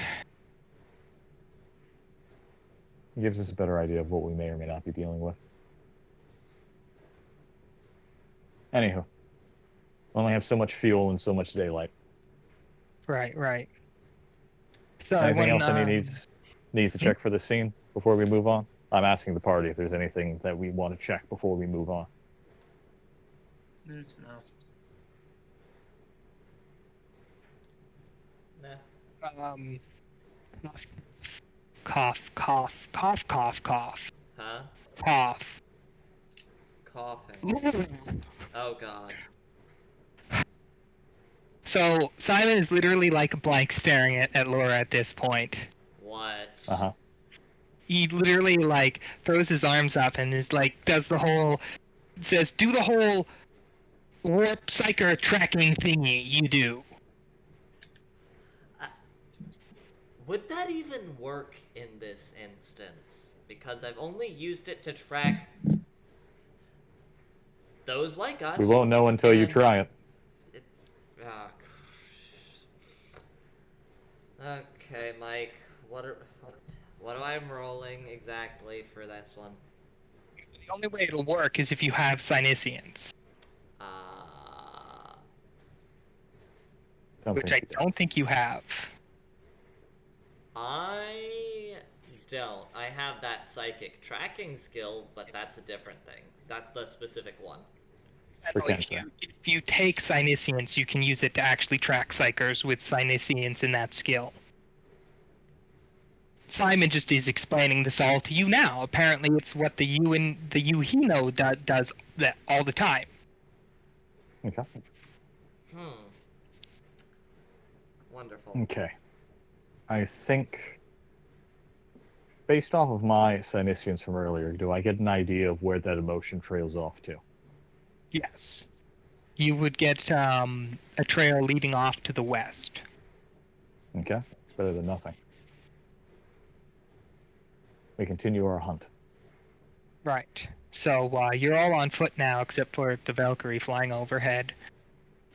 [SPEAKER 2] It gives us a better idea of what we may or may not be dealing with. Anywho, we only have so much fuel and so much daylight.
[SPEAKER 3] Right. So
[SPEAKER 2] Anything
[SPEAKER 3] when,
[SPEAKER 2] else any needs to check for this scene before we move on? I'm asking the party if there's anything that we want to check before we move on.
[SPEAKER 5] No.
[SPEAKER 4] Nah.
[SPEAKER 3] Cough.
[SPEAKER 4] Huh?
[SPEAKER 3] Cough.
[SPEAKER 4] Coughing. Oh god.
[SPEAKER 3] So Simon is literally like a blank staring at Laura at this point.
[SPEAKER 4] What?
[SPEAKER 2] Uh huh.
[SPEAKER 3] He literally like throws his arms up and is like does the whole says do the whole warp psyker tracking thingy you do.
[SPEAKER 4] Would that even work in this instance? Because I've only used it to track those like us.
[SPEAKER 2] We won't know until you
[SPEAKER 4] and
[SPEAKER 2] try it.
[SPEAKER 4] ah, okay, Mike. What am I rolling exactly for this one?
[SPEAKER 3] The only way it'll work is if you have Cynesians, which I don't think you have.
[SPEAKER 4] I don't. I have that psychic tracking skill, but that's a different thing. That's the specific one.
[SPEAKER 3] If you take Cynesians, you can use it to actually track psychers with Cynesians in that skill. Simon just is explaining this all to you now. Apparently, it's what the you he know does that all the time.
[SPEAKER 2] Okay.
[SPEAKER 4] Wonderful.
[SPEAKER 2] Okay. I think, based off of my Cynesians from earlier, do I get an idea of where that emotion trails off to?
[SPEAKER 3] Yes. You would get a trail leading off to the west.
[SPEAKER 2] Okay. It's better than nothing. We continue our hunt.
[SPEAKER 3] Right. So you're all on foot now, except for the Valkyrie flying overhead.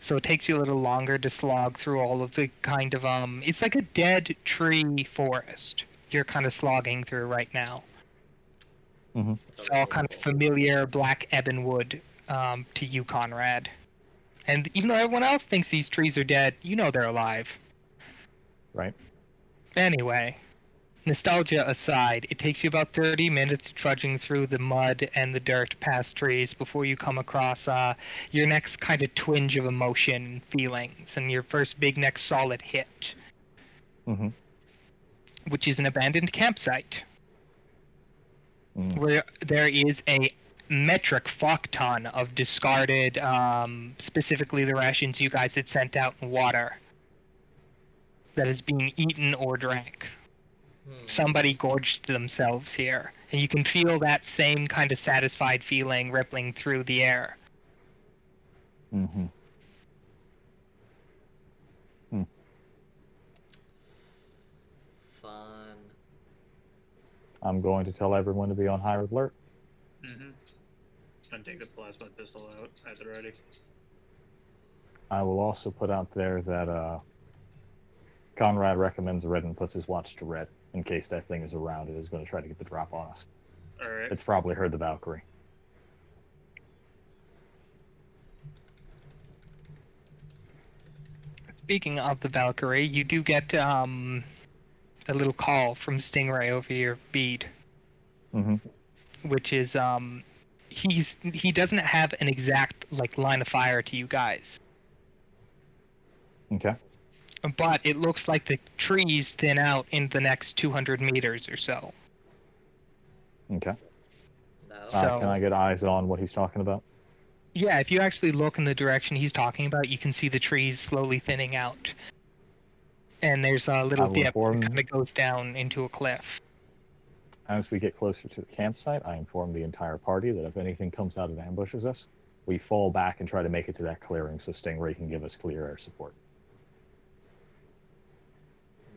[SPEAKER 3] So it takes you a little longer to slog through all of the kind of it's like a dead tree forest you're kind of slogging through right now.
[SPEAKER 2] Mm-hmm.
[SPEAKER 3] It's all kind of familiar black ebonwood to you, Conrad. And even though everyone else thinks these trees are dead, you know they're alive.
[SPEAKER 2] Right.
[SPEAKER 3] Anyway, nostalgia aside, it takes you about 30 minutes trudging through the mud and the dirt past trees before you come across your next kind of twinge of emotion and feelings and your first big next solid hit, which is an abandoned campsite where there is a metric fuck ton of discarded, specifically the rations you guys had sent out in water that is being eaten or drank. Somebody gorged themselves here, and you can feel that same kind of satisfied feeling rippling through the air.
[SPEAKER 4] Fun.
[SPEAKER 2] I'm going to tell everyone to be on high alert.
[SPEAKER 5] And take the plasma pistol out at the ready.
[SPEAKER 2] I will also put out there that Conrad recommends red and puts his watch to red in case that thing is around. It is going to try to get the drop on us.
[SPEAKER 5] Alright.
[SPEAKER 2] It's probably heard the Valkyrie.
[SPEAKER 3] Speaking of the Valkyrie, you do get a little call from Stingray over your bead, which is he doesn't have an exact line of fire to you guys.
[SPEAKER 2] Okay.
[SPEAKER 3] But it looks like the trees thin out in the next 200 meters or so.
[SPEAKER 2] Okay.
[SPEAKER 4] No.
[SPEAKER 3] So-
[SPEAKER 2] Can I get eyes on what he's talking about?
[SPEAKER 3] Yeah, if you actually look in the direction he's talking about, you can see the trees slowly thinning out. And there's a little
[SPEAKER 2] I will
[SPEAKER 3] dip
[SPEAKER 2] inform-
[SPEAKER 3] that kind of goes down into a cliff.
[SPEAKER 2] As we get closer to the campsite, I inform the entire party that if anything comes out and ambushes us, we fall back and try to make it to that clearing so Stingray can give us clear air support.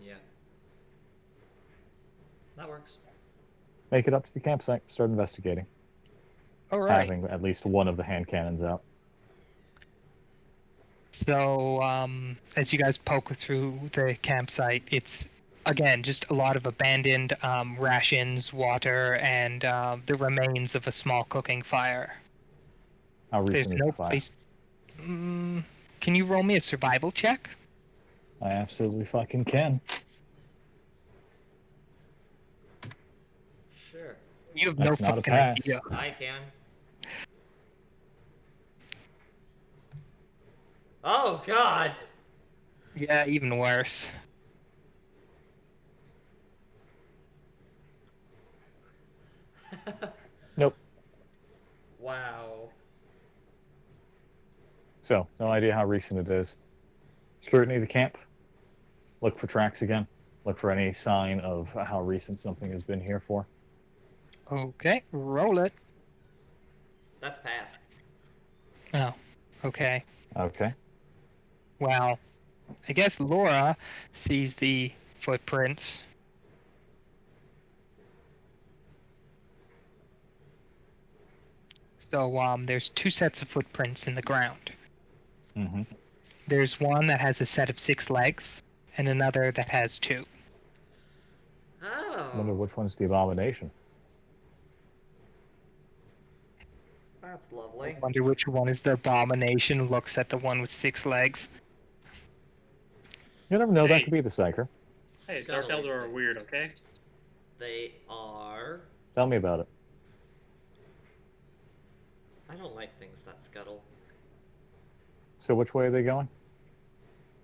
[SPEAKER 4] Yeah. That works.
[SPEAKER 2] Make it up to the campsite, start investigating.
[SPEAKER 3] All right.
[SPEAKER 2] Having at least one of the hand cannons out.
[SPEAKER 3] So, as you guys poke through the campsite, it's again just a lot of abandoned rations, water, and the remains of a small cooking fire.
[SPEAKER 2] How
[SPEAKER 3] There's
[SPEAKER 2] recent is
[SPEAKER 3] no
[SPEAKER 2] the fire?
[SPEAKER 3] place. Can you roll me a survival check?
[SPEAKER 2] I absolutely fucking can.
[SPEAKER 4] Sure.
[SPEAKER 3] You have
[SPEAKER 2] That's
[SPEAKER 3] no
[SPEAKER 2] not a
[SPEAKER 3] fucking
[SPEAKER 2] pass.
[SPEAKER 3] idea.
[SPEAKER 4] I can. Oh god!
[SPEAKER 3] Yeah, even worse.
[SPEAKER 2] Nope.
[SPEAKER 4] Wow.
[SPEAKER 2] So, no idea how recent it is. Scrutiny of the camp. Look for tracks again. Look for any sign of how recent something has been here for.
[SPEAKER 3] Okay, roll it.
[SPEAKER 4] That's pass.
[SPEAKER 3] Oh, okay.
[SPEAKER 2] Okay.
[SPEAKER 3] Well, I guess Laura sees the footprints. So, there's two sets of footprints in the ground.
[SPEAKER 2] Mm-hmm.
[SPEAKER 3] There's one that has a set of 6 legs, and another that has 2.
[SPEAKER 2] I wonder
[SPEAKER 4] Oh.
[SPEAKER 2] which one's the abomination.
[SPEAKER 4] That's
[SPEAKER 3] I
[SPEAKER 4] lovely.
[SPEAKER 3] wonder which one is the abomination. Looks at the one with 6 legs.
[SPEAKER 2] You never know, that
[SPEAKER 5] Hey.
[SPEAKER 2] could be the Psyker.
[SPEAKER 5] Hey, Dark
[SPEAKER 4] Cuddly
[SPEAKER 5] Elder are
[SPEAKER 4] stick.
[SPEAKER 5] weird, okay?
[SPEAKER 4] They are.
[SPEAKER 2] Tell me about it.
[SPEAKER 4] I don't like things that scuttle.
[SPEAKER 2] So which way are they going?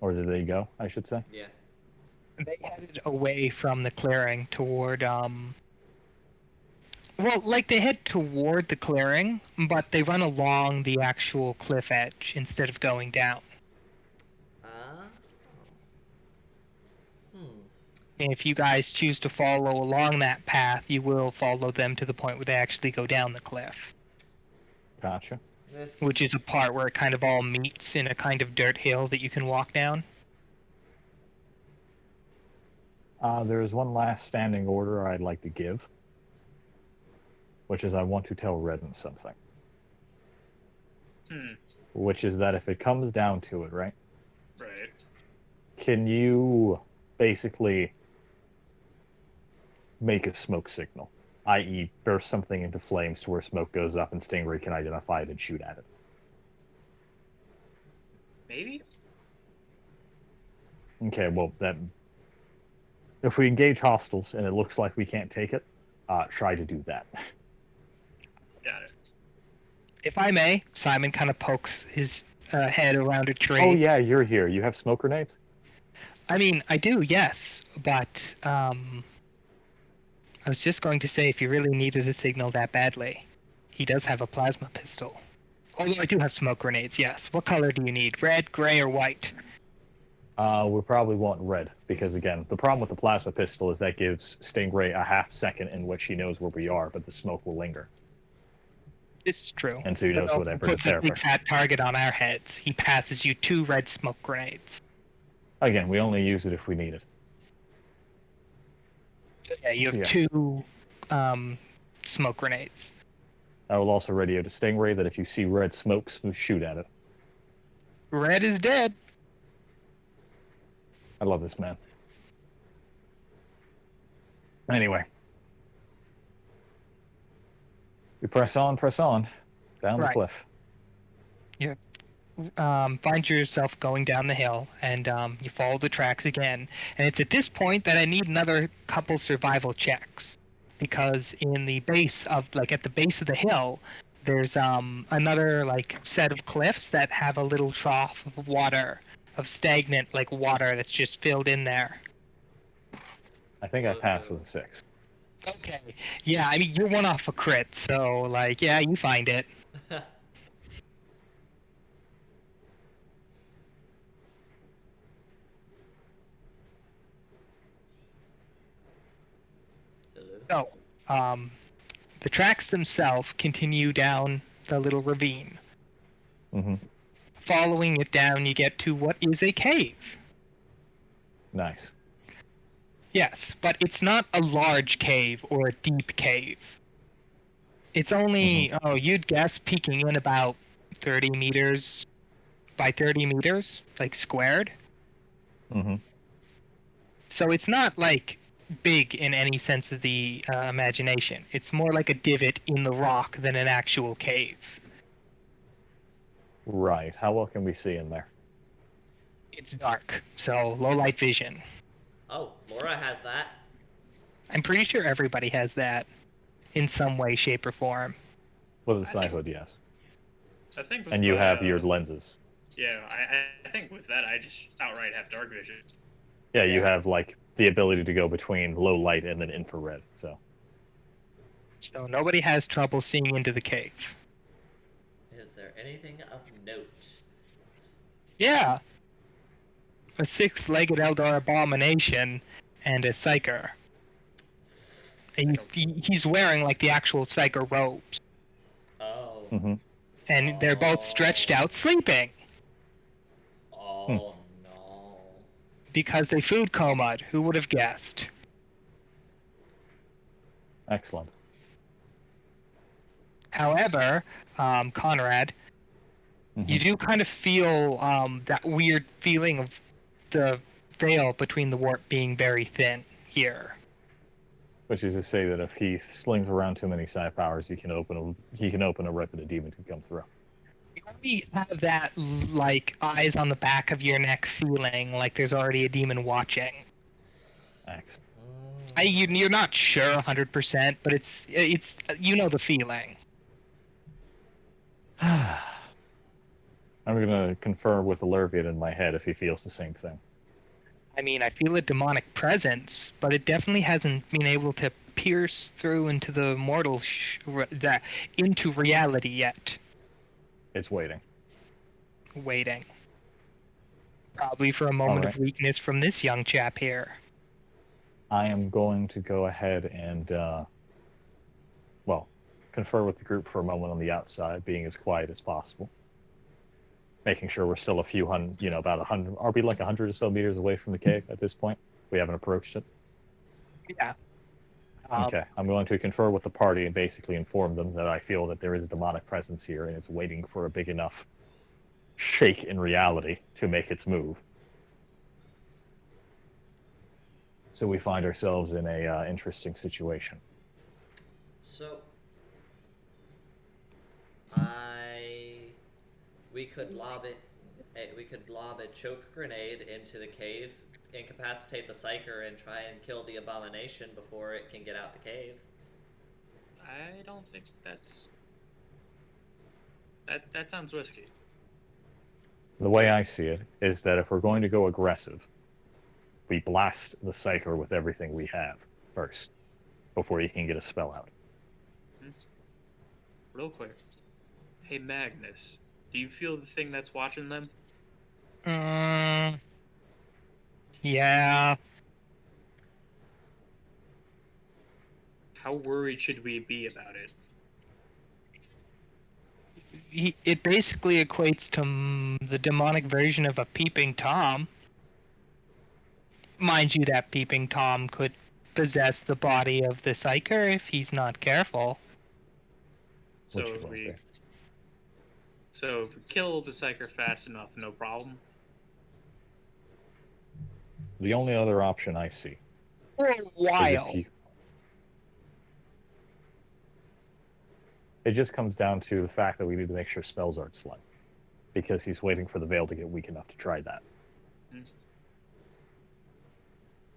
[SPEAKER 2] Or did they go, I should say?
[SPEAKER 4] Yeah.
[SPEAKER 3] They headed away from the clearing toward, well, like they head toward the clearing, but they run along the actual cliff edge instead of going down.
[SPEAKER 4] Hmm.
[SPEAKER 3] And if you guys choose to follow along that path, you will follow them to the point where they actually go down the cliff,
[SPEAKER 2] Gotcha.
[SPEAKER 4] This.
[SPEAKER 3] which is a part where it kind of all meets in a kind of dirt hill that you can walk down.
[SPEAKER 2] There is one last standing order I'd like to give, which is I want to tell Redden something.
[SPEAKER 5] Hmm.
[SPEAKER 2] Which is that if it comes down to it, right?
[SPEAKER 5] Right.
[SPEAKER 2] Can you basically make a smoke signal? I.e., burst something into flames to where smoke goes up and Stingray can identify it and shoot at it.
[SPEAKER 5] Maybe?
[SPEAKER 2] Okay, well, then... If we engage hostiles and it looks like we can't take it, try to do that.
[SPEAKER 5] Got it.
[SPEAKER 3] If I may, Simon kind of pokes his head around a tree.
[SPEAKER 2] Oh yeah, you're here. You have smoke grenades?
[SPEAKER 3] I mean, I do, yes, but I was just going to say if you really needed a signal that badly, he does have a plasma pistol. Although I do have smoke grenades, yes. What color do you need? Red, gray, or white?
[SPEAKER 2] We probably want red, because again, the problem with the plasma pistol is that gives Stingray a half second in which he knows where we are, but the smoke will linger.
[SPEAKER 3] This is true.
[SPEAKER 2] And so he knows
[SPEAKER 3] But
[SPEAKER 2] whatever
[SPEAKER 3] puts
[SPEAKER 2] it's
[SPEAKER 3] a
[SPEAKER 2] there
[SPEAKER 3] big
[SPEAKER 2] for.
[SPEAKER 3] fat target on our heads. He passes you 2 red smoke grenades.
[SPEAKER 2] Again, we only use it if we need it.
[SPEAKER 3] Yeah, you have
[SPEAKER 2] Yes.
[SPEAKER 3] 2 smoke grenades.
[SPEAKER 2] I will also radio to Stingray that if you see red smoke, shoot at it.
[SPEAKER 3] Red is dead.
[SPEAKER 2] I love this man. Anyway. We press on, down the
[SPEAKER 3] Right.
[SPEAKER 2] cliff.
[SPEAKER 3] Find yourself going down the hill, and you follow the tracks again. And it's at this point that I need another couple survival checks, because in the base of, like, at the base of the hill, there's another like set of cliffs that have a little trough of water, of stagnant like water that's just filled in there.
[SPEAKER 2] I think I passed with a 6.
[SPEAKER 3] Okay. Yeah, I mean, you're one off a crit, so, like, yeah, you find it.
[SPEAKER 4] Hello?
[SPEAKER 3] So, the tracks themselves continue down the little ravine.
[SPEAKER 2] Mm-hmm.
[SPEAKER 3] Following it down, you get to what is a cave.
[SPEAKER 2] Nice.
[SPEAKER 3] Yes, but it's not a large cave or a deep cave. It's only, you'd guess, peeking in about 30 meters by 30 meters, like squared.
[SPEAKER 2] Mm-hmm.
[SPEAKER 3] So it's not like big in any sense of the imagination. It's more like a divot in the rock than an actual cave.
[SPEAKER 2] Right. How well can we see in there?
[SPEAKER 3] It's dark, so low light vision.
[SPEAKER 4] Oh, Laura has that.
[SPEAKER 3] I'm pretty sure everybody has that in some way, shape, or form.
[SPEAKER 2] With a
[SPEAKER 5] I
[SPEAKER 2] snipe
[SPEAKER 5] think-
[SPEAKER 2] hood, yes.
[SPEAKER 5] I think. With,
[SPEAKER 2] And you have your lenses.
[SPEAKER 5] Yeah, I think with that I just outright have dark vision.
[SPEAKER 2] Yeah, you
[SPEAKER 4] Yeah.
[SPEAKER 2] have like the ability to go between low light and then infrared. So
[SPEAKER 3] So nobody has trouble seeing into the cave.
[SPEAKER 4] Is there anything of note?
[SPEAKER 3] Yeah. A six-legged Eldar abomination and a psyker. And he's wearing like the actual psyker robes.
[SPEAKER 4] Oh.
[SPEAKER 2] mm-hmm.
[SPEAKER 3] And they're both stretched out sleeping
[SPEAKER 4] Oh no.
[SPEAKER 3] because they food comaed. Who would have guessed?
[SPEAKER 2] Excellent.
[SPEAKER 3] However, Conrad,
[SPEAKER 2] Mhm.
[SPEAKER 3] you do kind of feel that weird feeling of the veil between the warp being very thin here.
[SPEAKER 2] Which is to say that if he slings around too many psi powers, he can open a rip and a demon can come through.
[SPEAKER 3] You already have that like eyes on the back of your neck feeling like there's already a demon watching.
[SPEAKER 2] Excellent.
[SPEAKER 3] You're not sure 100%, but it's you know the feeling.
[SPEAKER 2] I'm gonna confer with Alervian in my head if he feels the same thing.
[SPEAKER 3] I mean, I feel a demonic presence, but it definitely hasn't been able to pierce through into the mortal into reality yet.
[SPEAKER 2] It's waiting.
[SPEAKER 3] Waiting. Probably for a moment
[SPEAKER 2] Alright.
[SPEAKER 3] of weakness from this young chap here.
[SPEAKER 2] I am going to go ahead and, confer with the group for a moment on the outside, being as quiet as possible. Making sure we're still a few hundred, about 100, are we like 100 or so meters away from the cave at this point? We haven't approached it?
[SPEAKER 3] Yeah.
[SPEAKER 2] Okay, I'm going to confer with the party and basically inform them that I feel that there is a demonic presence here and it's waiting for a big enough shake in reality to make its move. So we find ourselves in a interesting situation.
[SPEAKER 4] So we could lob a choke grenade into the cave, incapacitate the psyker, and try and kill the abomination before it can get out the cave.
[SPEAKER 5] I don't think that sounds risky.
[SPEAKER 2] The way I see it is that if we're going to go aggressive, we blast the psyker with everything we have first, before he can get a spell out.
[SPEAKER 5] Real quick. Hey Magnus, do you feel the thing that's watching them?
[SPEAKER 3] Yeah.
[SPEAKER 5] How worried should we be about it?
[SPEAKER 3] It basically equates to the demonic version of a peeping Tom. Mind you, that peeping Tom could possess the body of the psyker if he's not careful.
[SPEAKER 5] So
[SPEAKER 2] Which
[SPEAKER 5] if
[SPEAKER 2] will
[SPEAKER 5] we
[SPEAKER 2] be.
[SPEAKER 5] kill the psyker fast enough, no problem.
[SPEAKER 2] The only other option I see
[SPEAKER 3] For a
[SPEAKER 2] is
[SPEAKER 3] while.
[SPEAKER 2] if you... It just comes down to the fact that we need to make sure spells aren't slight. Because he's waiting for the veil to get weak enough to try that.
[SPEAKER 5] Hmm.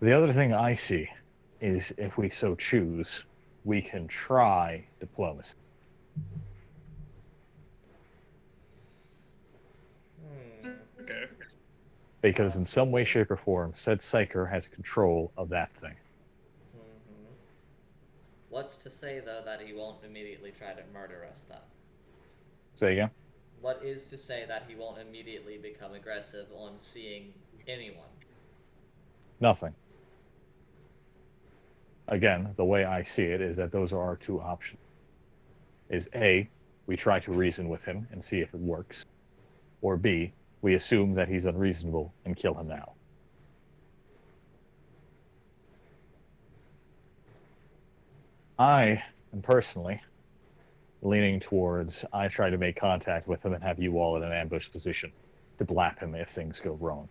[SPEAKER 2] The other thing I see is if we so choose, we can try diplomacy.
[SPEAKER 5] Okay.
[SPEAKER 2] Because in some way, shape, or form, said psyker has control of that thing.
[SPEAKER 4] What's to say, though, that he won't immediately try to murder us, though?
[SPEAKER 2] Say again?
[SPEAKER 4] What is to say that he won't immediately become aggressive on seeing anyone?
[SPEAKER 2] Nothing. Again, the way I see it is that those are our two options. Is A, we try to reason with him and see if it works. Or B, we assume that he's unreasonable and kill him now. I am personally leaning towards I try to make contact with him and have you all in an ambush position to blap him if things go wrong.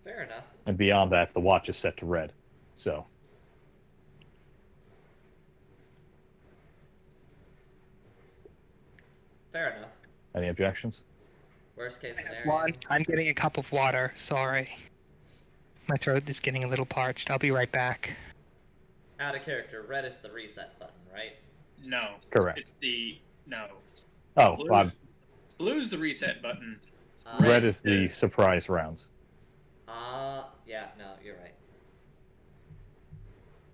[SPEAKER 4] Fair enough.
[SPEAKER 2] And beyond that, the watch is set to red. So,
[SPEAKER 4] Fair enough.
[SPEAKER 2] any objections?
[SPEAKER 4] Worst case scenario.
[SPEAKER 3] One, I'm getting a cup of water. Sorry. My throat is getting a little parched. I'll be right back.
[SPEAKER 4] Out of character, red is the reset button, right?
[SPEAKER 5] No.
[SPEAKER 2] Correct.
[SPEAKER 5] It's the no.
[SPEAKER 2] Oh,
[SPEAKER 5] Blue's the reset button.
[SPEAKER 2] red is the surprise rounds.
[SPEAKER 4] Yeah, no, you're right.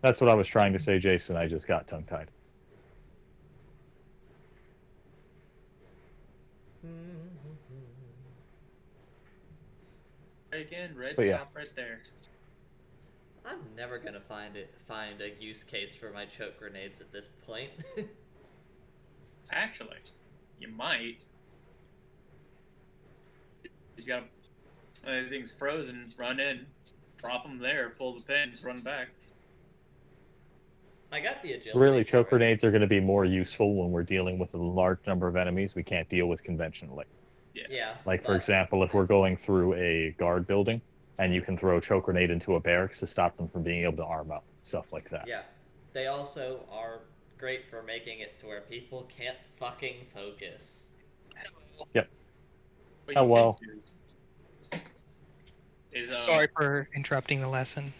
[SPEAKER 2] That's what I was trying to say, Jason. I just got tongue-tied.
[SPEAKER 5] Again, red
[SPEAKER 2] But yeah.
[SPEAKER 5] stop right there.
[SPEAKER 4] I'm never gonna find a use case for my choke grenades at this point.
[SPEAKER 5] Actually, you might. He's got everything's frozen. Run in, drop them there, pull the pins, run back.
[SPEAKER 4] I got the agility.
[SPEAKER 2] Really,
[SPEAKER 4] for
[SPEAKER 2] choke
[SPEAKER 4] it.
[SPEAKER 2] grenades are going to be more useful when we're dealing with a large number of enemies we can't deal with conventionally.
[SPEAKER 4] Yeah.
[SPEAKER 2] Like, for
[SPEAKER 4] but-
[SPEAKER 2] example, if we're going through a guard building, and you can throw a choke grenade into a barracks to stop them from being able to arm up, stuff like that.
[SPEAKER 4] Yeah. They also are great for making it to where people can't fucking focus.
[SPEAKER 5] What
[SPEAKER 2] Oh,
[SPEAKER 5] you
[SPEAKER 2] well.
[SPEAKER 5] can do Is
[SPEAKER 3] Sorry for interrupting the lesson.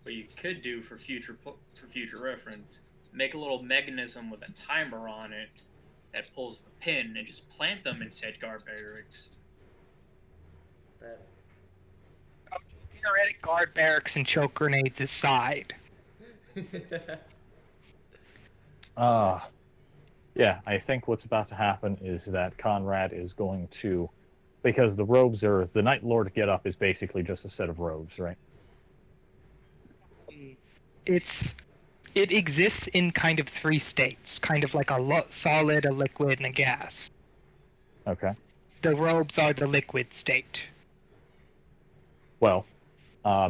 [SPEAKER 5] What you could do for future reference, make a little mechanism with a timer on it that pulls the pin and just plant them in said guard barracks.
[SPEAKER 4] That
[SPEAKER 3] Theoretic guard barracks and choke grenades aside.
[SPEAKER 2] Yeah, I think what's about to happen is that Conrad is going to, because the robes are, the Night Lord get-up is basically just a set of robes, right?
[SPEAKER 3] It exists in kind of three states, kind of like a solid, a liquid, and a gas.
[SPEAKER 2] Okay.
[SPEAKER 3] The robes are the liquid state.
[SPEAKER 2] Well,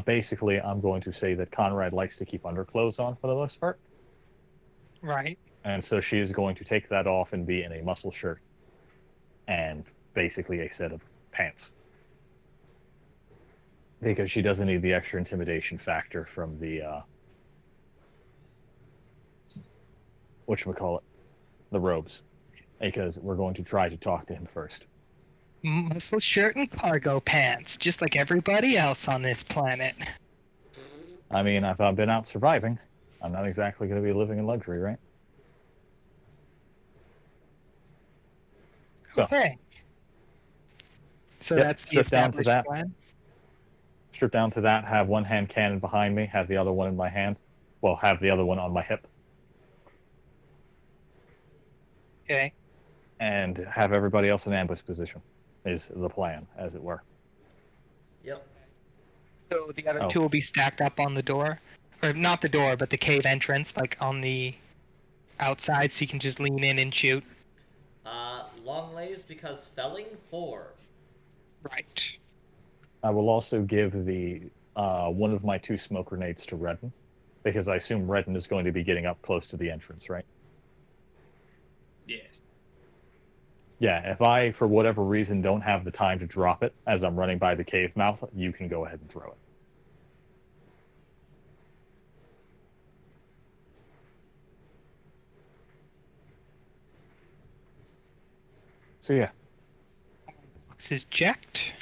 [SPEAKER 2] basically, I'm going to say that Conrad likes to keep underclothes on for the most part,
[SPEAKER 3] Right.
[SPEAKER 2] and so she is going to take that off and be in a muscle shirt and basically a set of pants. Because she doesn't need the extra intimidation factor from the, whatchamacallit, the robes. Because we're going to try to talk to him first.
[SPEAKER 3] Muscle shirt and cargo pants, just like everybody else on this planet.
[SPEAKER 2] I mean, if I've been out surviving, I'm not exactly going to be living in luxury, right? So,
[SPEAKER 3] Okay. So
[SPEAKER 2] Yep,
[SPEAKER 3] that's the
[SPEAKER 2] strip down to
[SPEAKER 3] established
[SPEAKER 2] that.
[SPEAKER 3] plan.
[SPEAKER 2] strip down to that, have one hand cannon behind me, have the other one in my hand. Well, have the other one on my hip.
[SPEAKER 3] Okay.
[SPEAKER 2] And have everybody else in ambush position, is the plan, as it were.
[SPEAKER 4] Yep.
[SPEAKER 3] So the other
[SPEAKER 2] Oh.
[SPEAKER 3] two will be stacked up on the door, or not the door, but the cave entrance, like on the outside, so you can just lean in and shoot.
[SPEAKER 4] Long ways because felling 4.
[SPEAKER 3] Right.
[SPEAKER 2] I will also give the one of my 2 smoke grenades to Redden, because I assume Redden is going to be getting up close to the entrance, right?
[SPEAKER 5] Yeah.
[SPEAKER 2] Yeah, if I, for whatever reason, don't have the time to drop it as I'm running by the cave mouth, you can go ahead and throw it. So yeah,
[SPEAKER 3] This is checked.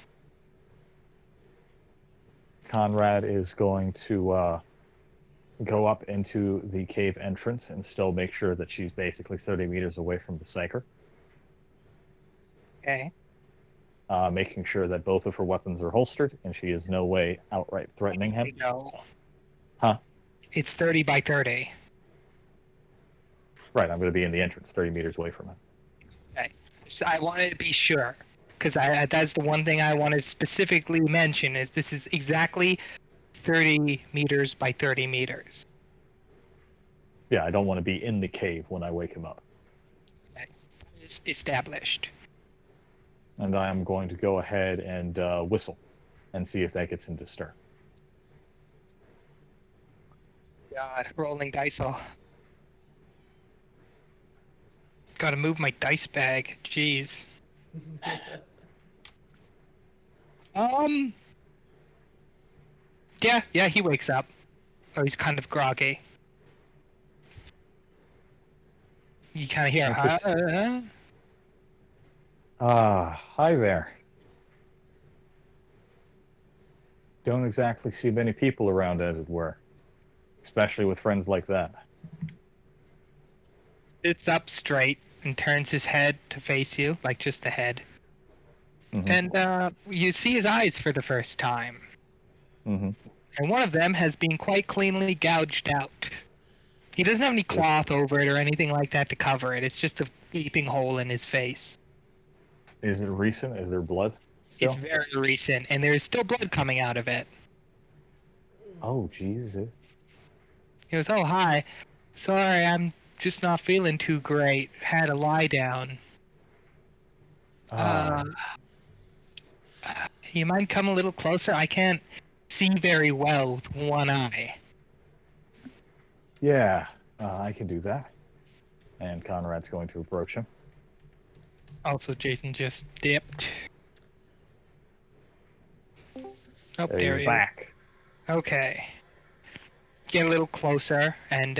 [SPEAKER 2] Conrad is going to go up into the cave entrance and still make sure that she's basically 30 meters away from the psyker.
[SPEAKER 3] Okay.
[SPEAKER 2] making sure that both of her weapons are holstered, and she is no way outright threatening him.
[SPEAKER 3] No.
[SPEAKER 2] Huh?
[SPEAKER 3] It's 30 by 30.
[SPEAKER 2] Right, I'm going to be in the entrance, 30 meters away from him.
[SPEAKER 3] Okay. So I wanted to be sure, because that's the one thing I want to specifically mention is this is exactly 30 meters by 30 meters.
[SPEAKER 2] Yeah, I don't want to be in the cave when I wake him up.
[SPEAKER 3] Okay. It's established.
[SPEAKER 2] And I am going to go ahead and whistle and see if that gets him to stir.
[SPEAKER 3] God, rolling dice all. Gotta move my dice bag. Jeez. Yeah, he wakes up. Oh, he's kind of groggy. You kind of hear,
[SPEAKER 2] Hi there. Don't exactly see many people around, as it were. Especially with friends like that.
[SPEAKER 3] sits up straight and turns his head to face you, like just the head.
[SPEAKER 2] Mm-hmm.
[SPEAKER 3] And you see his eyes for the first time.
[SPEAKER 2] Mm-hmm.
[SPEAKER 3] And one of them has been quite cleanly gouged out. He doesn't have any cloth over it or anything like that to cover it. It's just a gaping hole in his face.
[SPEAKER 2] Is it recent? Is there blood still?
[SPEAKER 3] It's very recent, and there's still blood coming out of it.
[SPEAKER 2] Oh, Jesus.
[SPEAKER 3] He goes, "Oh, hi. Sorry, I'm just not feeling too great. Had a lie down. You mind come a little closer? I can't see very well with one eye."
[SPEAKER 2] Yeah, I can do that. And Conrad's going to approach him.
[SPEAKER 3] Also, Jason just dipped. Oh,
[SPEAKER 2] There
[SPEAKER 3] there
[SPEAKER 2] you're
[SPEAKER 3] he is.
[SPEAKER 2] back.
[SPEAKER 3] Okay. Get a little closer, and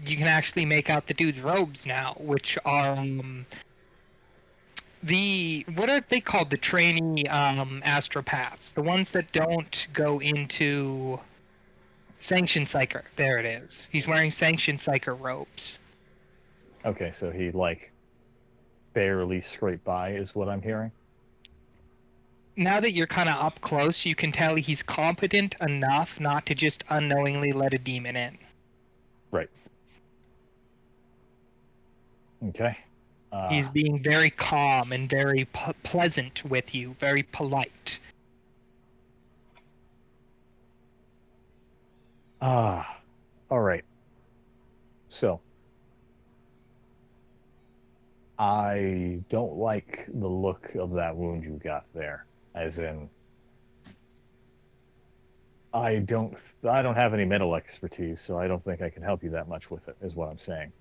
[SPEAKER 3] you can actually make out the dude's robes now, which are what are they called? The trainee astropaths, the ones that don't go into Sanction Psyker. There it is. He's wearing Sanction Psyker robes.
[SPEAKER 2] Okay, so he, barely scraped by, is what I'm hearing.
[SPEAKER 3] Now that you're kind of up close, you can tell he's competent enough not to just unknowingly let a demon in.
[SPEAKER 2] Right. Okay.
[SPEAKER 3] He's being very calm and very pleasant with you, very polite.
[SPEAKER 2] All right. So, I don't like the look of that wound you got there. As in, I don't have any medical expertise, so I don't think I can help you that much with it, is what I'm saying.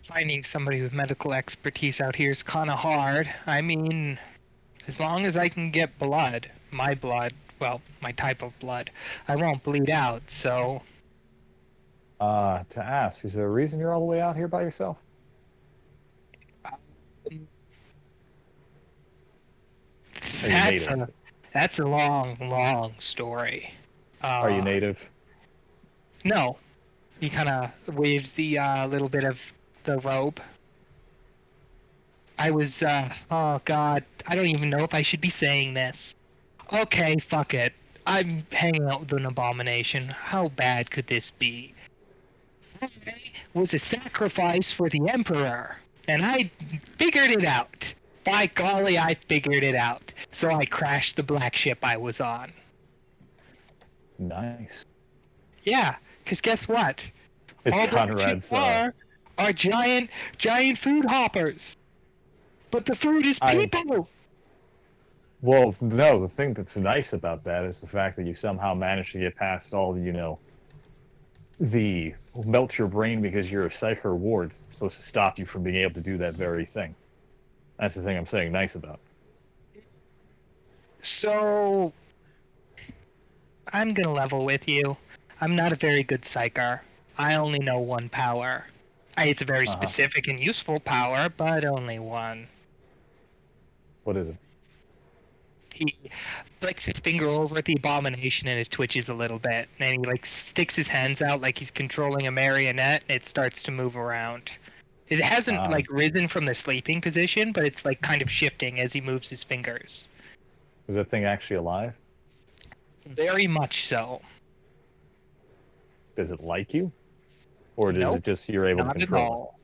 [SPEAKER 3] Finding somebody with medical expertise out here is kind of hard. I mean, as long as I can get blood, my type of blood, I won't bleed out, so...
[SPEAKER 2] To ask, is there a reason you're all the way out here by yourself?
[SPEAKER 3] That's a long story.
[SPEAKER 2] Are you native?
[SPEAKER 3] No. He kind of waves the little bit of the robe. I was, oh god, I don't even know if I should be saying this. Okay, fuck it. I'm hanging out with an abomination. How bad could this be? I was a sacrifice for the Emperor, and I figured it out. By golly, I figured it out. So I crashed the black ship I was on.
[SPEAKER 2] Nice.
[SPEAKER 3] Yeah, because guess what?
[SPEAKER 2] It's
[SPEAKER 3] All
[SPEAKER 2] Conrad's.
[SPEAKER 3] black ships are giant food hoppers. But the food is people.
[SPEAKER 2] Well, no, the thing that's nice about that is the fact that you somehow managed to get past all the melt your brain because you're a psyker ward that's supposed to stop you from being able to do that very thing. That's the thing I'm saying nice about.
[SPEAKER 3] So, I'm gonna level with you. I'm not a very good psyker. I only know one power. It's a very specific and useful power, but only one.
[SPEAKER 2] What is it?
[SPEAKER 3] He flicks his finger over at the abomination and it twitches a little bit. And he sticks his hands out like he's controlling a marionette and it starts to move around. It hasn't
[SPEAKER 2] Ah.
[SPEAKER 3] like risen from the sleeping position, but it's like kind of shifting as he moves his fingers.
[SPEAKER 2] Is that thing actually alive?
[SPEAKER 3] Very much so.
[SPEAKER 2] Does it like you? Or is
[SPEAKER 3] Nope,
[SPEAKER 2] it just you're able to
[SPEAKER 3] not at
[SPEAKER 2] control it?
[SPEAKER 3] all.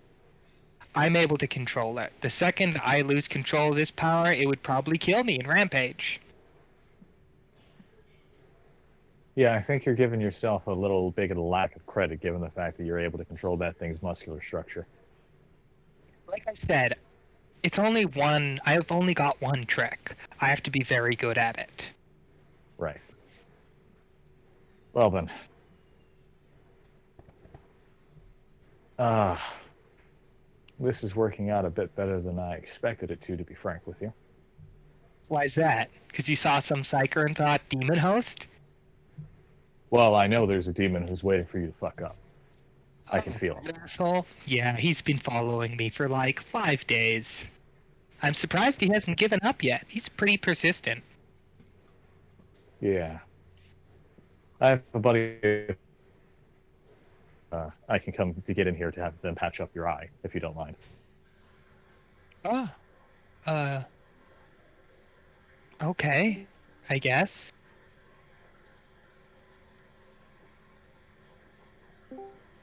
[SPEAKER 3] I'm able to control it. The second I lose control of this power, it would probably kill me in Rampage.
[SPEAKER 2] Yeah, I think you're giving yourself a little bit of a lack of credit given the fact that you're able to control that thing's muscular structure.
[SPEAKER 3] Like I said, it's only one. I've only got one trick. I have to be very good at it.
[SPEAKER 2] Right. Well then. This is working out a bit better than I expected it to be frank with you.
[SPEAKER 3] Why is that? Because you saw some psyker and thought demon host?
[SPEAKER 2] Well, I know there's a demon who's waiting for you to fuck up. I can feel him.
[SPEAKER 3] That asshole? Yeah, he's been following me for like 5 days. I'm surprised he hasn't given up yet. He's pretty persistent.
[SPEAKER 2] Yeah. I have a buddy. I can come to get in here to have them patch up your eye, if you don't mind.
[SPEAKER 3] Oh. Okay. I guess.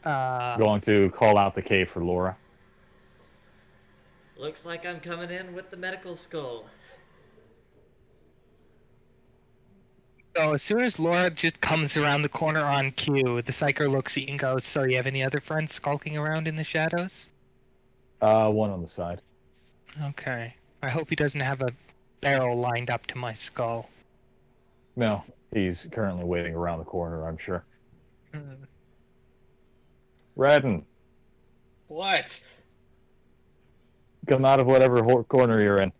[SPEAKER 2] Going to call out the cave for Laura.
[SPEAKER 4] Looks like I'm coming in with the medical skull.
[SPEAKER 3] So as soon as Laura just comes around the corner on cue, the psyker looks at you and goes, "So you have any other friends skulking around in the shadows?"
[SPEAKER 2] One on the side.
[SPEAKER 3] Okay. I hope he doesn't have a barrel lined up to my skull.
[SPEAKER 2] No, he's currently waiting around the corner, I'm sure. Redden,
[SPEAKER 5] What?
[SPEAKER 2] come out of whatever corner you're in.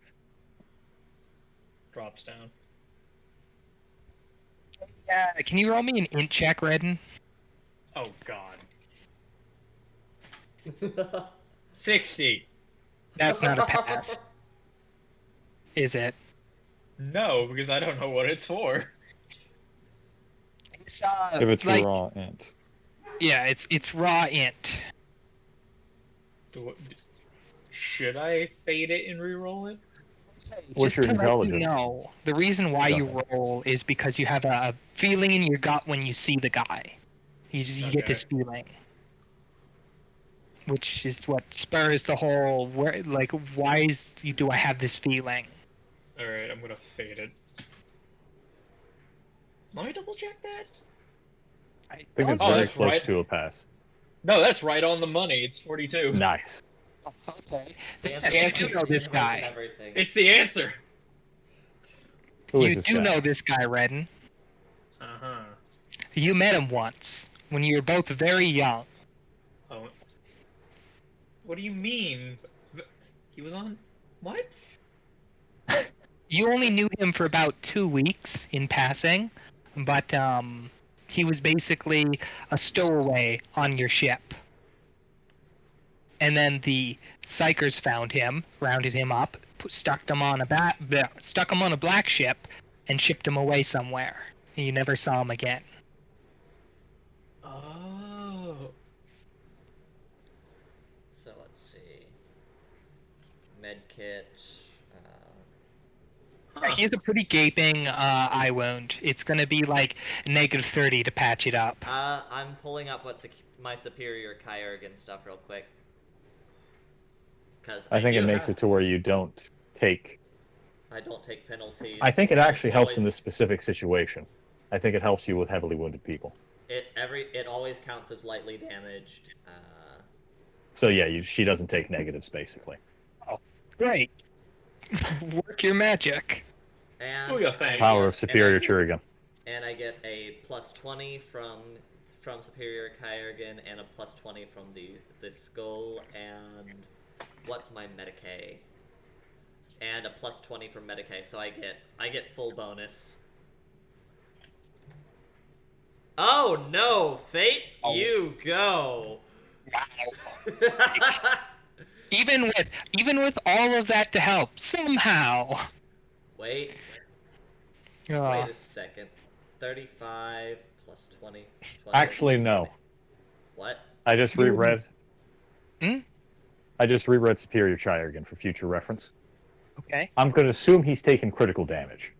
[SPEAKER 5] Drops down.
[SPEAKER 3] Yeah, can you roll me an int check, Redden?
[SPEAKER 5] Oh god. 60.
[SPEAKER 3] That's not a pass. Is it?
[SPEAKER 5] No, because I don't know what it's for.
[SPEAKER 3] It's,
[SPEAKER 2] If it's
[SPEAKER 3] like,
[SPEAKER 2] raw int.
[SPEAKER 3] Yeah, it's raw int.
[SPEAKER 5] Should I fade it and re-roll it?
[SPEAKER 2] What's
[SPEAKER 3] Just
[SPEAKER 2] your
[SPEAKER 3] to let you
[SPEAKER 2] intelligence?
[SPEAKER 3] know, the reason why
[SPEAKER 2] Go
[SPEAKER 3] you
[SPEAKER 2] ahead.
[SPEAKER 3] roll is because you have a feeling in your gut when you see the guy. You get
[SPEAKER 5] Okay.
[SPEAKER 3] this feeling, which is what spurs the whole. Why do I have this feeling?
[SPEAKER 5] Alright, I'm gonna fade it. Let me double check that.
[SPEAKER 2] I think it's
[SPEAKER 5] Oh,
[SPEAKER 2] very
[SPEAKER 5] that's
[SPEAKER 2] close
[SPEAKER 5] right.
[SPEAKER 2] to a pass.
[SPEAKER 5] No, that's right on the money. It's 42.
[SPEAKER 2] Nice.
[SPEAKER 3] Okay.
[SPEAKER 4] The
[SPEAKER 3] Yes,
[SPEAKER 4] answer
[SPEAKER 3] you
[SPEAKER 4] is
[SPEAKER 3] do know this
[SPEAKER 4] universe and
[SPEAKER 3] guy.
[SPEAKER 4] everything.
[SPEAKER 5] It's the answer.
[SPEAKER 2] Who is
[SPEAKER 3] You
[SPEAKER 2] this
[SPEAKER 3] do
[SPEAKER 2] guy?
[SPEAKER 3] know this guy, Redden.
[SPEAKER 5] Uh-huh.
[SPEAKER 3] You met him once when you were both very young.
[SPEAKER 5] Oh. What do you mean? He was on... What?
[SPEAKER 3] You only knew him for about 2 weeks in passing, but he was basically a stowaway on your ship. And then the psychers found him, rounded him up, stuck him on a black ship, and shipped him away somewhere. And you never saw him again.
[SPEAKER 5] Oh.
[SPEAKER 4] So let's see. Medkit.
[SPEAKER 3] Yeah, he has a pretty gaping eye wound. It's going to be like -30 to patch it up.
[SPEAKER 4] I'm pulling up what's my superior Kyurgan stuff real quick. Because
[SPEAKER 2] I think
[SPEAKER 4] do
[SPEAKER 2] it makes
[SPEAKER 4] have-
[SPEAKER 2] it to where you don't take...
[SPEAKER 4] I don't take penalties.
[SPEAKER 2] I think it actually
[SPEAKER 4] It's
[SPEAKER 2] helps in
[SPEAKER 4] always-
[SPEAKER 2] this specific situation. I think it helps you with heavily wounded people.
[SPEAKER 4] It always counts as lightly damaged.
[SPEAKER 2] So yeah, she doesn't take negatives, basically.
[SPEAKER 3] Great. Work your magic.
[SPEAKER 4] And
[SPEAKER 5] Oh, yeah,
[SPEAKER 4] I
[SPEAKER 5] thanks.
[SPEAKER 2] Power
[SPEAKER 4] get-
[SPEAKER 2] of superior Churigan.
[SPEAKER 4] And I get a +20 from superior Kyurgan and a +20 from the skull and what's my Medicae? And a +20 from Medicae, so I get full bonus. Oh no, Fate, you go.
[SPEAKER 3] Wow. Even with all of that to help, somehow.
[SPEAKER 4] Wait
[SPEAKER 3] Uh,
[SPEAKER 4] a second. 35 plus 20. 20
[SPEAKER 2] Actually,
[SPEAKER 4] plus
[SPEAKER 2] no.
[SPEAKER 4] 20. What?
[SPEAKER 2] I just reread.
[SPEAKER 3] Hmm?
[SPEAKER 2] I just reread Superior Chirurgeon for future reference.
[SPEAKER 3] Okay.
[SPEAKER 2] I'm going to assume he's taken critical damage.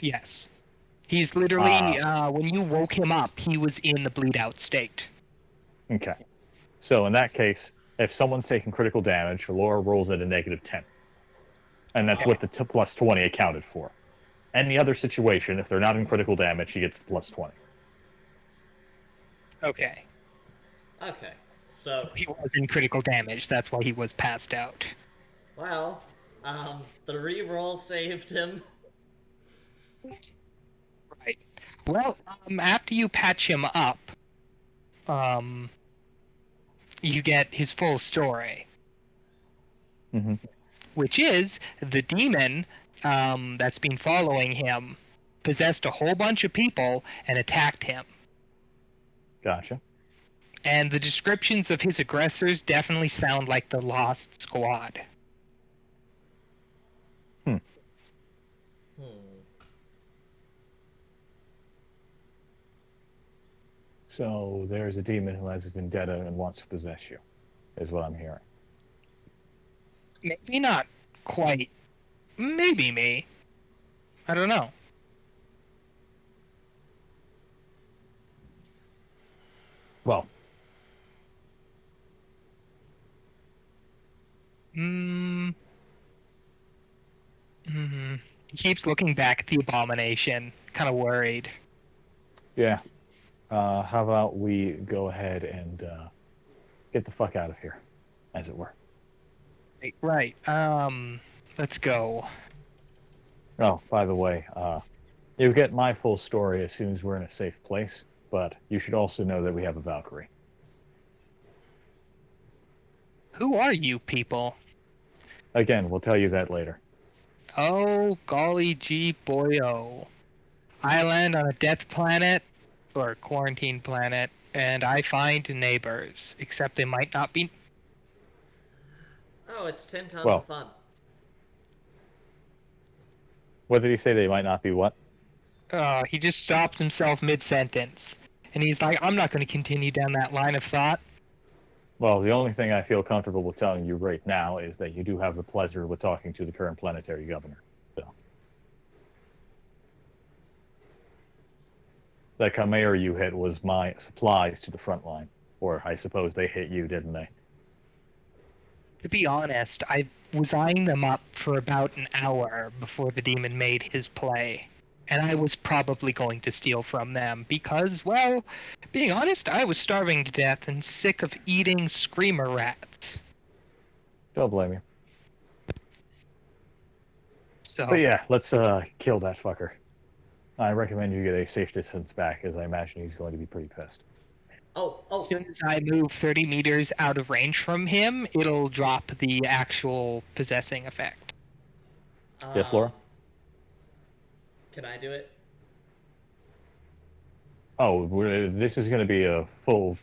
[SPEAKER 3] Yes. He's literally, when you woke him up, he was in the bleed out state.
[SPEAKER 2] Okay. So in that case, if someone's taking critical damage, Laura rolls at a -10. And that's what the plus 20 accounted for. Any other situation, if they're not in critical damage, he gets the plus 20.
[SPEAKER 3] Okay.
[SPEAKER 4] Okay, so
[SPEAKER 3] He was in critical damage, that's why he was passed out.
[SPEAKER 4] well, the reroll saved him.
[SPEAKER 3] Right. Well, after you patch him up, you get his full story.
[SPEAKER 2] Mm-hmm.
[SPEAKER 3] Which is the demon that's been following him possessed a whole bunch of people and attacked him.
[SPEAKER 2] Gotcha.
[SPEAKER 3] And the descriptions of his aggressors definitely sound like the Lost Squad.
[SPEAKER 2] So there's a demon who has a vendetta and wants to possess you, is what I'm hearing.
[SPEAKER 3] Maybe not quite. Maybe me. I don't know.
[SPEAKER 2] Well,
[SPEAKER 3] He keeps looking back at the abomination, kind of worried.
[SPEAKER 2] yeah. How about we go ahead and get the fuck out of here, as it were.
[SPEAKER 3] Right. Let's go.
[SPEAKER 2] Oh, by the way, you'll get my full story as soon as we're in a safe place, but you should also know that we have a Valkyrie.
[SPEAKER 3] Who are you people?
[SPEAKER 2] Again, we'll tell you that later.
[SPEAKER 3] Oh, golly gee boyo. I land on a death planet, or quarantine planet, and I find neighbors, except they might not be...
[SPEAKER 4] Oh, it's 10 tons
[SPEAKER 2] Well.
[SPEAKER 4] of fun.
[SPEAKER 2] What did he say? They might not be what?
[SPEAKER 3] He just stopped himself mid-sentence. And he's like, I'm not going to continue down that line of thought.
[SPEAKER 2] Well, the only thing I feel comfortable with telling you right now is that you do have the pleasure with talking to the current planetary governor. So. That Chimera you hit was my supplies to the front line. Or I suppose they hit you, didn't they?
[SPEAKER 3] To be honest, I was eyeing them up for about an hour before the demon made his play. And I was probably going to steal from them because, well, being honest, I was starving to death and sick of eating screamer rats.
[SPEAKER 2] Don't blame you.
[SPEAKER 3] So,
[SPEAKER 2] But yeah, let's kill that fucker. I recommend you get a safe distance back, as I imagine he's going to be pretty pissed.
[SPEAKER 4] Oh,
[SPEAKER 3] as soon as I move 30 meters out of range from him, it'll drop the actual possessing effect.
[SPEAKER 2] Yes, Laura?
[SPEAKER 4] Can I do it?
[SPEAKER 2] Oh, this is going to be a full...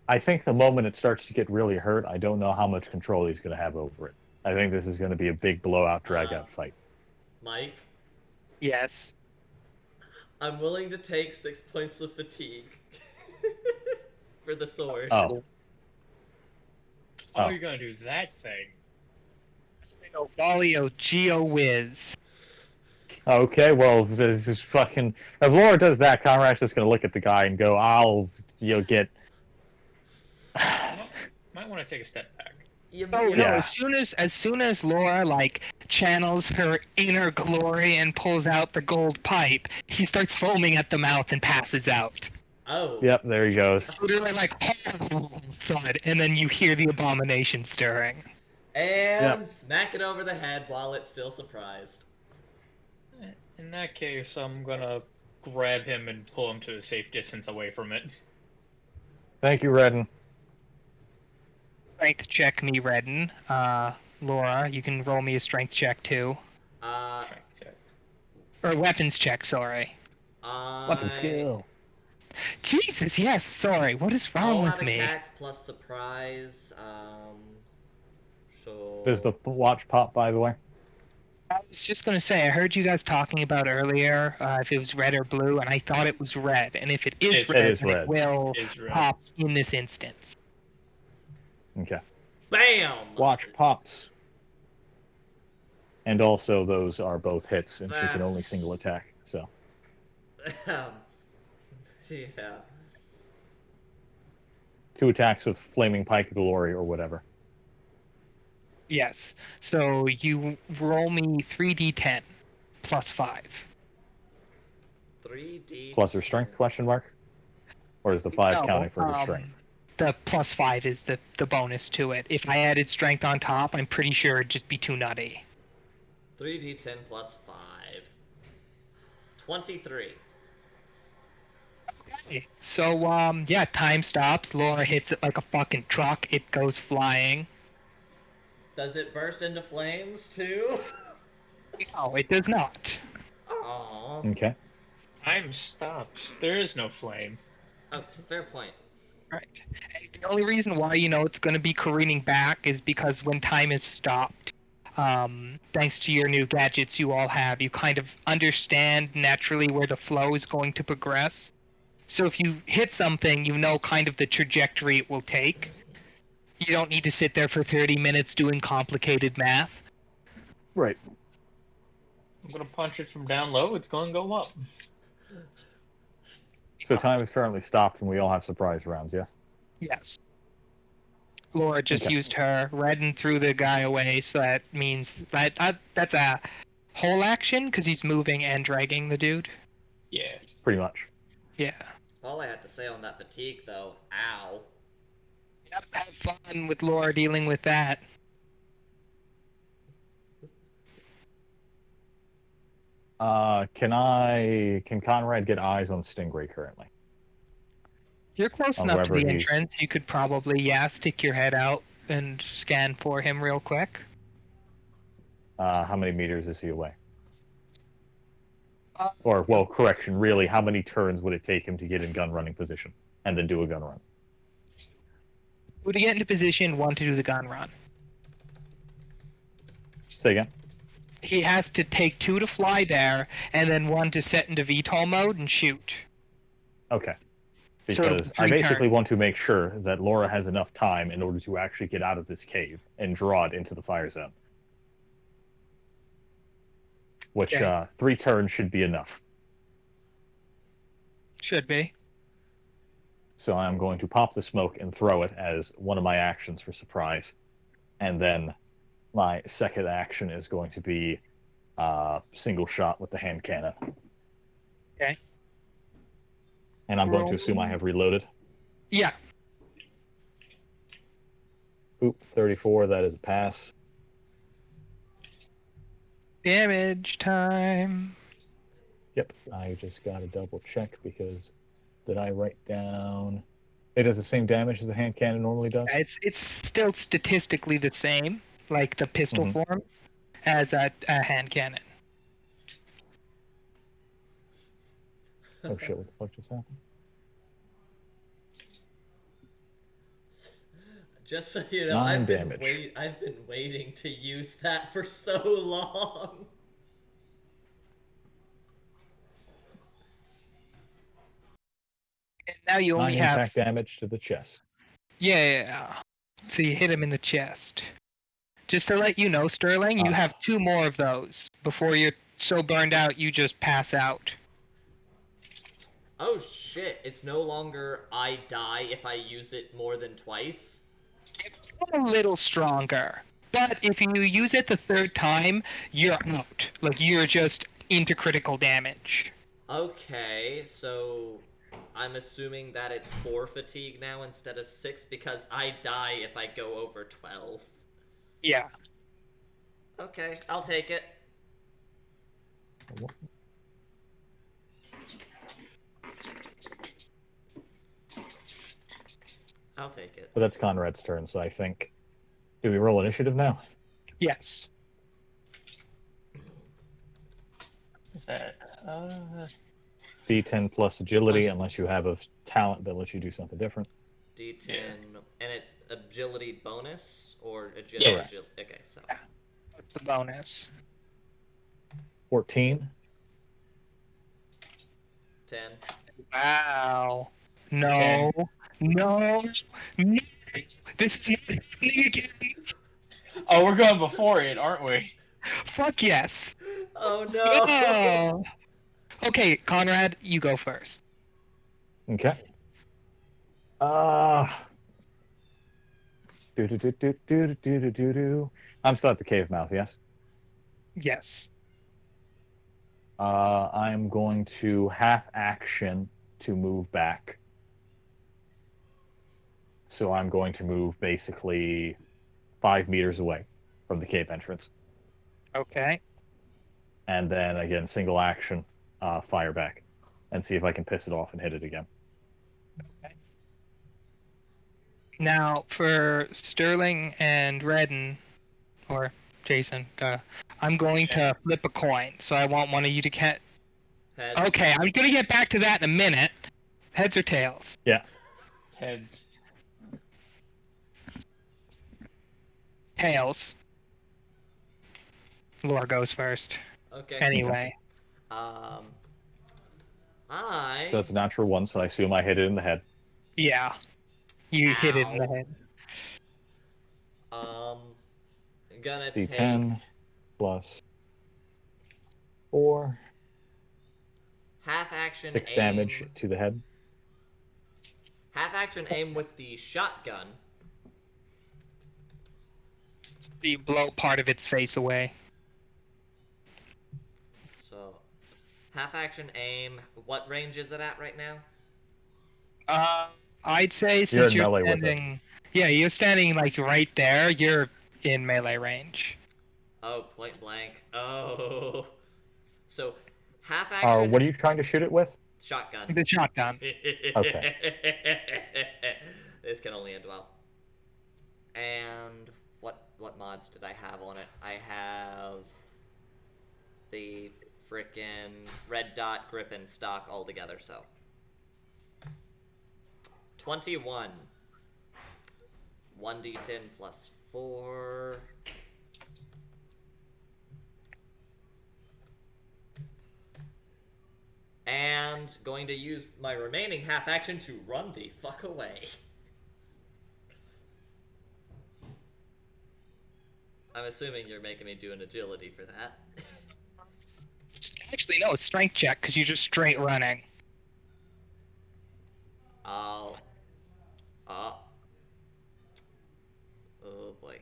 [SPEAKER 2] I think the moment it starts to get really hurt, I don't know how much control he's going to have over it. I think this is going to be a big blowout, drag-out fight.
[SPEAKER 4] Mike?
[SPEAKER 3] Yes.
[SPEAKER 4] I'm willing to take 6 points of fatigue. For the sword.
[SPEAKER 2] Oh.
[SPEAKER 5] How are you gonna do that thing?
[SPEAKER 3] Volio Geo Whiz.
[SPEAKER 2] Okay, well, this is fucking... If Laura does that, Conrad's just going to look at the guy and go, get...
[SPEAKER 5] Might want to take a step back.
[SPEAKER 3] No,
[SPEAKER 2] Yeah.
[SPEAKER 3] as soon as Laura channels her inner glory and pulls out the gold pipe, he starts foaming at the mouth and passes out.
[SPEAKER 4] Oh.
[SPEAKER 2] Yep, there he goes.
[SPEAKER 3] Literally thud, and then you hear the abomination stirring.
[SPEAKER 4] And smack it over the head while it's still surprised.
[SPEAKER 5] In that case, I'm gonna grab him and pull him to a safe distance away from it.
[SPEAKER 2] Thank you, Redden.
[SPEAKER 3] Strength check me, Redden. Laura, you can roll me a strength check too. Or weapons check, sorry.
[SPEAKER 2] Weapon skill.
[SPEAKER 3] Jesus, yes, sorry. What is wrong with me?
[SPEAKER 4] Attack plus surprise. So.
[SPEAKER 2] Does the watch pop, by the way?
[SPEAKER 3] I was just gonna say, I heard you guys talking about earlier if it was red or blue, and I thought it was red. And if it is red, then it will pop in this instance.
[SPEAKER 2] Okay.
[SPEAKER 4] Bam!
[SPEAKER 2] Watch pops. And also, those are both hits, and she can only
[SPEAKER 4] That's-
[SPEAKER 2] single attack. So
[SPEAKER 4] Yeah.
[SPEAKER 2] 2 attacks with flaming pike, glory, or whatever.
[SPEAKER 3] Yes. So you roll me 3d10 plus 5.
[SPEAKER 4] 3D.
[SPEAKER 2] Plus her strength? Question mark. Or is the 5
[SPEAKER 3] No,
[SPEAKER 2] counting for her strength?
[SPEAKER 3] The plus 5 is the bonus to it. If I added strength on top, I'm pretty sure it'd just be too nutty.
[SPEAKER 4] 3d10 plus 5. 23.
[SPEAKER 3] Okay. So yeah, time stops. Laura hits it like a fucking truck. It goes flying.
[SPEAKER 4] Does it burst into flames too?
[SPEAKER 3] No, it does not.
[SPEAKER 4] Aww.
[SPEAKER 2] Okay.
[SPEAKER 5] Time stops. There is no flame.
[SPEAKER 4] Oh, fair point.
[SPEAKER 3] Right. And the only reason why you know it's going to be careening back is because when time is stopped, thanks to your new gadgets you all have, you kind of understand naturally where the flow is going to progress. So if you hit something, you know kind of the trajectory it will take. You don't need to sit there for 30 minutes doing complicated math.
[SPEAKER 2] Right.
[SPEAKER 5] I'm gonna punch it from down low. It's gonna go up.
[SPEAKER 2] So time is currently stopped, and we all have surprise rounds, yes?
[SPEAKER 3] Yes. Laura just
[SPEAKER 2] Okay.
[SPEAKER 3] used her red and threw the guy away, so that means that's a whole action because he's moving and dragging the dude.
[SPEAKER 5] Yeah.
[SPEAKER 2] Pretty much.
[SPEAKER 3] Yeah.
[SPEAKER 4] All I had to say on that fatigue, though, ow.
[SPEAKER 3] Yep, have fun with Laura dealing with that.
[SPEAKER 2] Can Conrad get eyes on Stingray currently?
[SPEAKER 3] You're close
[SPEAKER 2] On
[SPEAKER 3] enough to
[SPEAKER 2] whoever
[SPEAKER 3] the
[SPEAKER 2] he's-
[SPEAKER 3] entrance. You could probably, stick your head out and scan for him real quick.
[SPEAKER 2] How many meters is he away?
[SPEAKER 3] Uh,
[SPEAKER 2] Or, well, correction, really, how many turns would it take him to get in gun running position and then do a gun run?
[SPEAKER 3] To get into position, 1 to do the gun run.
[SPEAKER 2] Say again?
[SPEAKER 3] He has to take 2 to fly there, and then 1 to set into VTOL mode and shoot.
[SPEAKER 2] Okay.
[SPEAKER 3] So it'll be
[SPEAKER 2] Because I
[SPEAKER 3] 3
[SPEAKER 2] basically
[SPEAKER 3] turns.
[SPEAKER 2] want to make sure that Laura has enough time in order to actually get out of this cave and draw it into the fire zone. Which,
[SPEAKER 3] Okay.
[SPEAKER 2] 3 turns should be enough.
[SPEAKER 3] Should be.
[SPEAKER 2] So I'm going to pop the smoke and throw it as one of my actions for surprise. And then my second action is going to be single shot with the hand cannon.
[SPEAKER 3] Okay.
[SPEAKER 2] And I'm going to assume I have reloaded.
[SPEAKER 3] Yeah.
[SPEAKER 2] Oop, 34, that is a pass.
[SPEAKER 3] Damage time.
[SPEAKER 2] Yep, I just got to double check because did I write down... It does the same damage as the hand cannon normally does?
[SPEAKER 3] It's still statistically the same, like the pistol
[SPEAKER 2] Mhm.
[SPEAKER 3] form, as a hand cannon.
[SPEAKER 2] Oh shit, what the fuck just happened?
[SPEAKER 4] Just so you know,
[SPEAKER 2] 9
[SPEAKER 4] I've
[SPEAKER 2] damage.
[SPEAKER 4] been waiting to use that for so long.
[SPEAKER 3] And now you
[SPEAKER 2] 9
[SPEAKER 3] only have
[SPEAKER 2] impact damage to the chest.
[SPEAKER 3] Yeah. So you hit him in the chest. Just to let you know, Sterling, you
[SPEAKER 2] Ah.
[SPEAKER 3] have 2 more of those before you're so burned out you just pass out.
[SPEAKER 4] Oh shit, it's no longer I die if I use it more than twice.
[SPEAKER 3] A little stronger. But if you use it the 3rd time, you're out. Like, you're just into critical damage.
[SPEAKER 4] Okay, so I'm assuming that it's 4 fatigue now instead of 6 because I die if I go over 12.
[SPEAKER 3] Yeah.
[SPEAKER 4] Okay, I'll take it. I'll take it.
[SPEAKER 2] But that's Conrad's turn, so I think... Do we roll initiative now?
[SPEAKER 3] Yes.
[SPEAKER 5] Is that
[SPEAKER 2] D10 plus agility, unless you have a talent that lets you do something different.
[SPEAKER 4] D10,
[SPEAKER 5] Yeah.
[SPEAKER 4] and it's agility bonus or agility?
[SPEAKER 5] Yes.
[SPEAKER 4] Okay, so
[SPEAKER 3] What's the bonus?
[SPEAKER 2] 14.
[SPEAKER 4] 10.
[SPEAKER 3] Wow. No. No. No. This is not happening again.
[SPEAKER 6] Oh, we're going before it, aren't we?
[SPEAKER 3] Fuck yes.
[SPEAKER 4] Oh no!
[SPEAKER 3] Oh. Okay, Conrad, you go first.
[SPEAKER 2] Okay. I'm still at the cave mouth, yes?
[SPEAKER 3] Yes.
[SPEAKER 2] I'm going to half action to move back. So I'm going to move basically 5 meters away from the cave entrance.
[SPEAKER 3] Okay.
[SPEAKER 2] And then again, single action, fire back. And see if I can piss it off and hit it again.
[SPEAKER 3] Now, for Sterling and Redden, or Jason, I'm going to flip a coin. So I want one of you to get.
[SPEAKER 4] Heads.
[SPEAKER 3] Okay, I'm gonna get back to that in a minute. Heads or tails?
[SPEAKER 2] Yeah.
[SPEAKER 6] Heads.
[SPEAKER 3] Tails. Laura goes first.
[SPEAKER 4] Okay.
[SPEAKER 3] Anyway.
[SPEAKER 2] So it's a natural one, so I assume I hit it in the head.
[SPEAKER 3] Yeah. You hit it in the
[SPEAKER 4] Ow.
[SPEAKER 3] head.
[SPEAKER 4] Gonna
[SPEAKER 2] D10
[SPEAKER 4] take
[SPEAKER 2] plus 4.
[SPEAKER 4] half action
[SPEAKER 2] 6
[SPEAKER 4] aim.
[SPEAKER 2] damage to the head.
[SPEAKER 4] Half action aim with the shotgun.
[SPEAKER 3] You blow part of its face away.
[SPEAKER 4] So, half action aim. What range is it at right now?
[SPEAKER 3] I'd say
[SPEAKER 2] You're
[SPEAKER 3] since
[SPEAKER 2] in
[SPEAKER 3] you're
[SPEAKER 2] melee with it.
[SPEAKER 3] standing, yeah, you're standing like right there. You're in melee range.
[SPEAKER 4] Oh, point blank. Oh. So, half action.
[SPEAKER 2] What are you trying to shoot it with?
[SPEAKER 4] Shotgun.
[SPEAKER 3] The shotgun.
[SPEAKER 2] Okay.
[SPEAKER 4] This can only end well. And what mods did I have on it? I have the frickin' red dot, grip, and stock all together, so 21. 1d10 plus 4. And going to use my remaining half action to run the fuck away. I'm assuming you're making me do an agility for that.
[SPEAKER 3] Actually, no, it's strength check because you're just straight running.
[SPEAKER 4] Oh boy.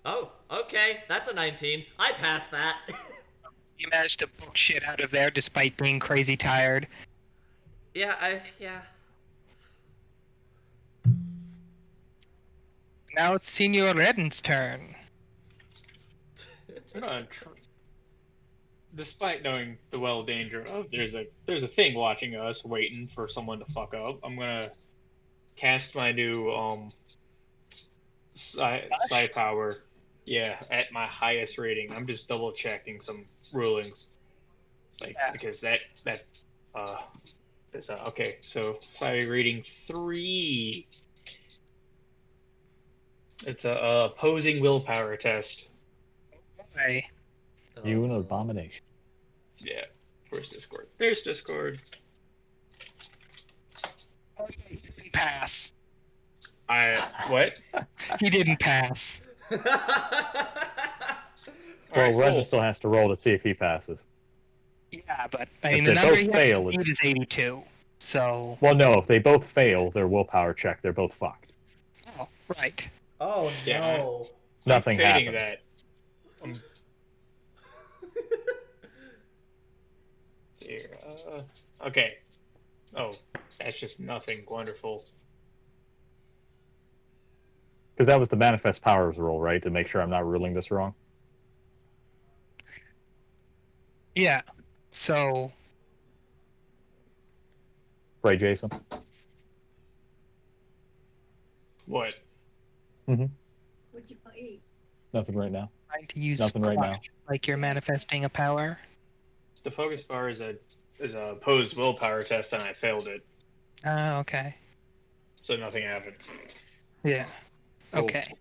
[SPEAKER 4] Oh, okay, that's a 19. I passed that.
[SPEAKER 3] You managed to book shit out of there despite being crazy tired.
[SPEAKER 4] Yeah.
[SPEAKER 3] Now it's Senior Redden's turn.
[SPEAKER 6] I'm gonna despite knowing the well danger of there's a thing watching us, waiting for someone to fuck up. I'm gonna cast my new psi power. Yeah, at my highest rating. I'm just double checking some rulings, because that is okay. So psi rating 3. It's a opposing willpower test.
[SPEAKER 3] Okay.
[SPEAKER 2] You an abomination.
[SPEAKER 6] Yeah. Where's Discord? There's Discord.
[SPEAKER 3] He didn't pass.
[SPEAKER 6] What?
[SPEAKER 3] He didn't pass.
[SPEAKER 2] Well,
[SPEAKER 6] Alright,
[SPEAKER 2] Red
[SPEAKER 6] cool.
[SPEAKER 2] still has to roll to see if he passes.
[SPEAKER 3] Yeah, but I
[SPEAKER 2] If
[SPEAKER 3] mean
[SPEAKER 2] they
[SPEAKER 3] the number
[SPEAKER 2] both
[SPEAKER 3] he has
[SPEAKER 2] fail,
[SPEAKER 3] to beat
[SPEAKER 2] it's-
[SPEAKER 3] is 82. So.
[SPEAKER 2] Well, no, if they both fail their willpower check, they're both fucked.
[SPEAKER 3] Oh, right.
[SPEAKER 4] Oh
[SPEAKER 6] Yeah.
[SPEAKER 4] no.
[SPEAKER 2] Nothing
[SPEAKER 6] I'm fading
[SPEAKER 2] happens.
[SPEAKER 6] that. Here, okay. Oh, that's just nothing. Wonderful.
[SPEAKER 2] Because that was the manifest powers roll, right? To make sure I'm not ruling this wrong.
[SPEAKER 3] Yeah. So.
[SPEAKER 2] Right, Jason?
[SPEAKER 6] What?
[SPEAKER 2] Mm-hmm.
[SPEAKER 7] What'd you eat?
[SPEAKER 2] Nothing right now.
[SPEAKER 3] Trying to use
[SPEAKER 2] Nothing right now.
[SPEAKER 3] crush, like you're manifesting a power.
[SPEAKER 6] The focus bar is a opposed willpower test, and I failed it,
[SPEAKER 3] Oh, okay.
[SPEAKER 6] so nothing happens.
[SPEAKER 3] Yeah.
[SPEAKER 6] Cool.
[SPEAKER 3] Okay.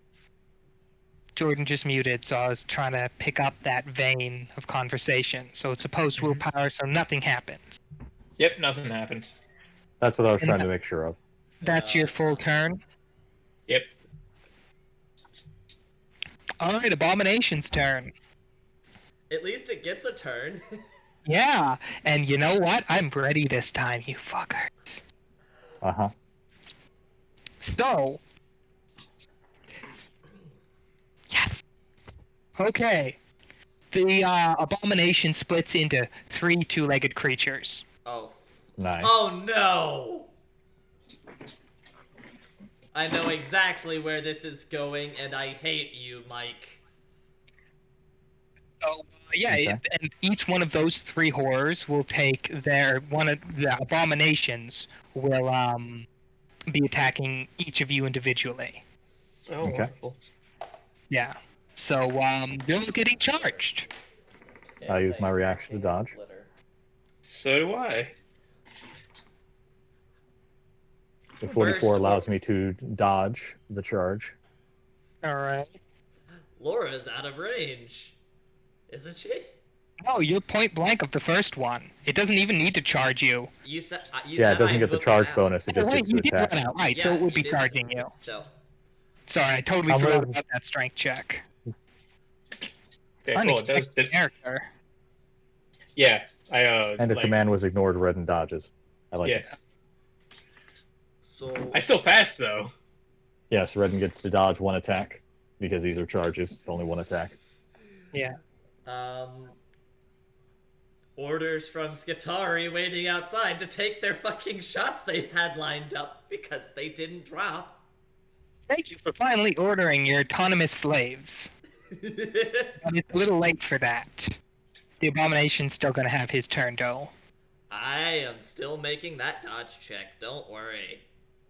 [SPEAKER 3] Jordan just muted, so I was trying to pick up that vein of conversation. So it's opposed willpower, so nothing happens.
[SPEAKER 6] Yep, nothing happens.
[SPEAKER 2] That's what I was
[SPEAKER 3] And
[SPEAKER 2] trying
[SPEAKER 3] that-
[SPEAKER 2] to make sure of.
[SPEAKER 3] That's your full turn.
[SPEAKER 6] Yep.
[SPEAKER 3] All right, Abomination's turn.
[SPEAKER 4] At least it gets a turn.
[SPEAKER 3] Yeah, and you know what? I'm ready this time, you fuckers.
[SPEAKER 2] Uh-huh.
[SPEAKER 3] So, yes. Okay. The Abomination splits into 3 two-legged creatures.
[SPEAKER 4] Oh.
[SPEAKER 2] Nice.
[SPEAKER 4] Oh no! I know exactly where this is going, and I hate you, Mike.
[SPEAKER 3] So, yeah,
[SPEAKER 2] Okay.
[SPEAKER 3] and each one of those 3 horrors will take one of the Abominations will be attacking each of you individually.
[SPEAKER 6] Oh,
[SPEAKER 2] Okay.
[SPEAKER 6] wonderful.
[SPEAKER 3] Yeah. So you're getting charged.
[SPEAKER 2] I use my
[SPEAKER 4] Insane
[SPEAKER 2] reaction to
[SPEAKER 4] fucking
[SPEAKER 2] dodge.
[SPEAKER 4] splitter.
[SPEAKER 6] So do I.
[SPEAKER 2] The 44
[SPEAKER 4] Burst
[SPEAKER 2] allows
[SPEAKER 4] orb.
[SPEAKER 2] me to dodge the charge.
[SPEAKER 3] All right.
[SPEAKER 4] Laura's out of range, isn't she?
[SPEAKER 3] No, you're point blank of the first one. It doesn't even need to charge you.
[SPEAKER 4] You said.
[SPEAKER 2] Yeah, it doesn't get the charge bonus. It just
[SPEAKER 3] Wait,
[SPEAKER 2] gets to
[SPEAKER 3] you did
[SPEAKER 2] attack.
[SPEAKER 3] run out, right? So
[SPEAKER 4] Yeah,
[SPEAKER 3] it would
[SPEAKER 4] you
[SPEAKER 3] be
[SPEAKER 4] did.
[SPEAKER 3] charging you.
[SPEAKER 4] So.
[SPEAKER 3] Sorry, I totally
[SPEAKER 2] I'm
[SPEAKER 3] forgot
[SPEAKER 2] ready.
[SPEAKER 3] about that strength check.
[SPEAKER 6] Okay, cool.
[SPEAKER 3] Unexpected character.
[SPEAKER 6] Yeah, I
[SPEAKER 2] And the
[SPEAKER 6] like,
[SPEAKER 2] command was ignored, red and dodges. I like
[SPEAKER 6] yeah.
[SPEAKER 2] it.
[SPEAKER 4] So.
[SPEAKER 6] I still passed though.
[SPEAKER 2] Yes, Redden gets to dodge 1 attack because these are charges. It's only 1 attack.
[SPEAKER 3] Yeah.
[SPEAKER 4] Orders from Skitari waiting outside to take their fucking shots they've had lined up because they didn't drop.
[SPEAKER 3] Thank you for finally ordering your autonomous slaves. But it's a little late for that. The Abomination's still gonna have his turn, though.
[SPEAKER 4] I am still making that dodge check, don't worry.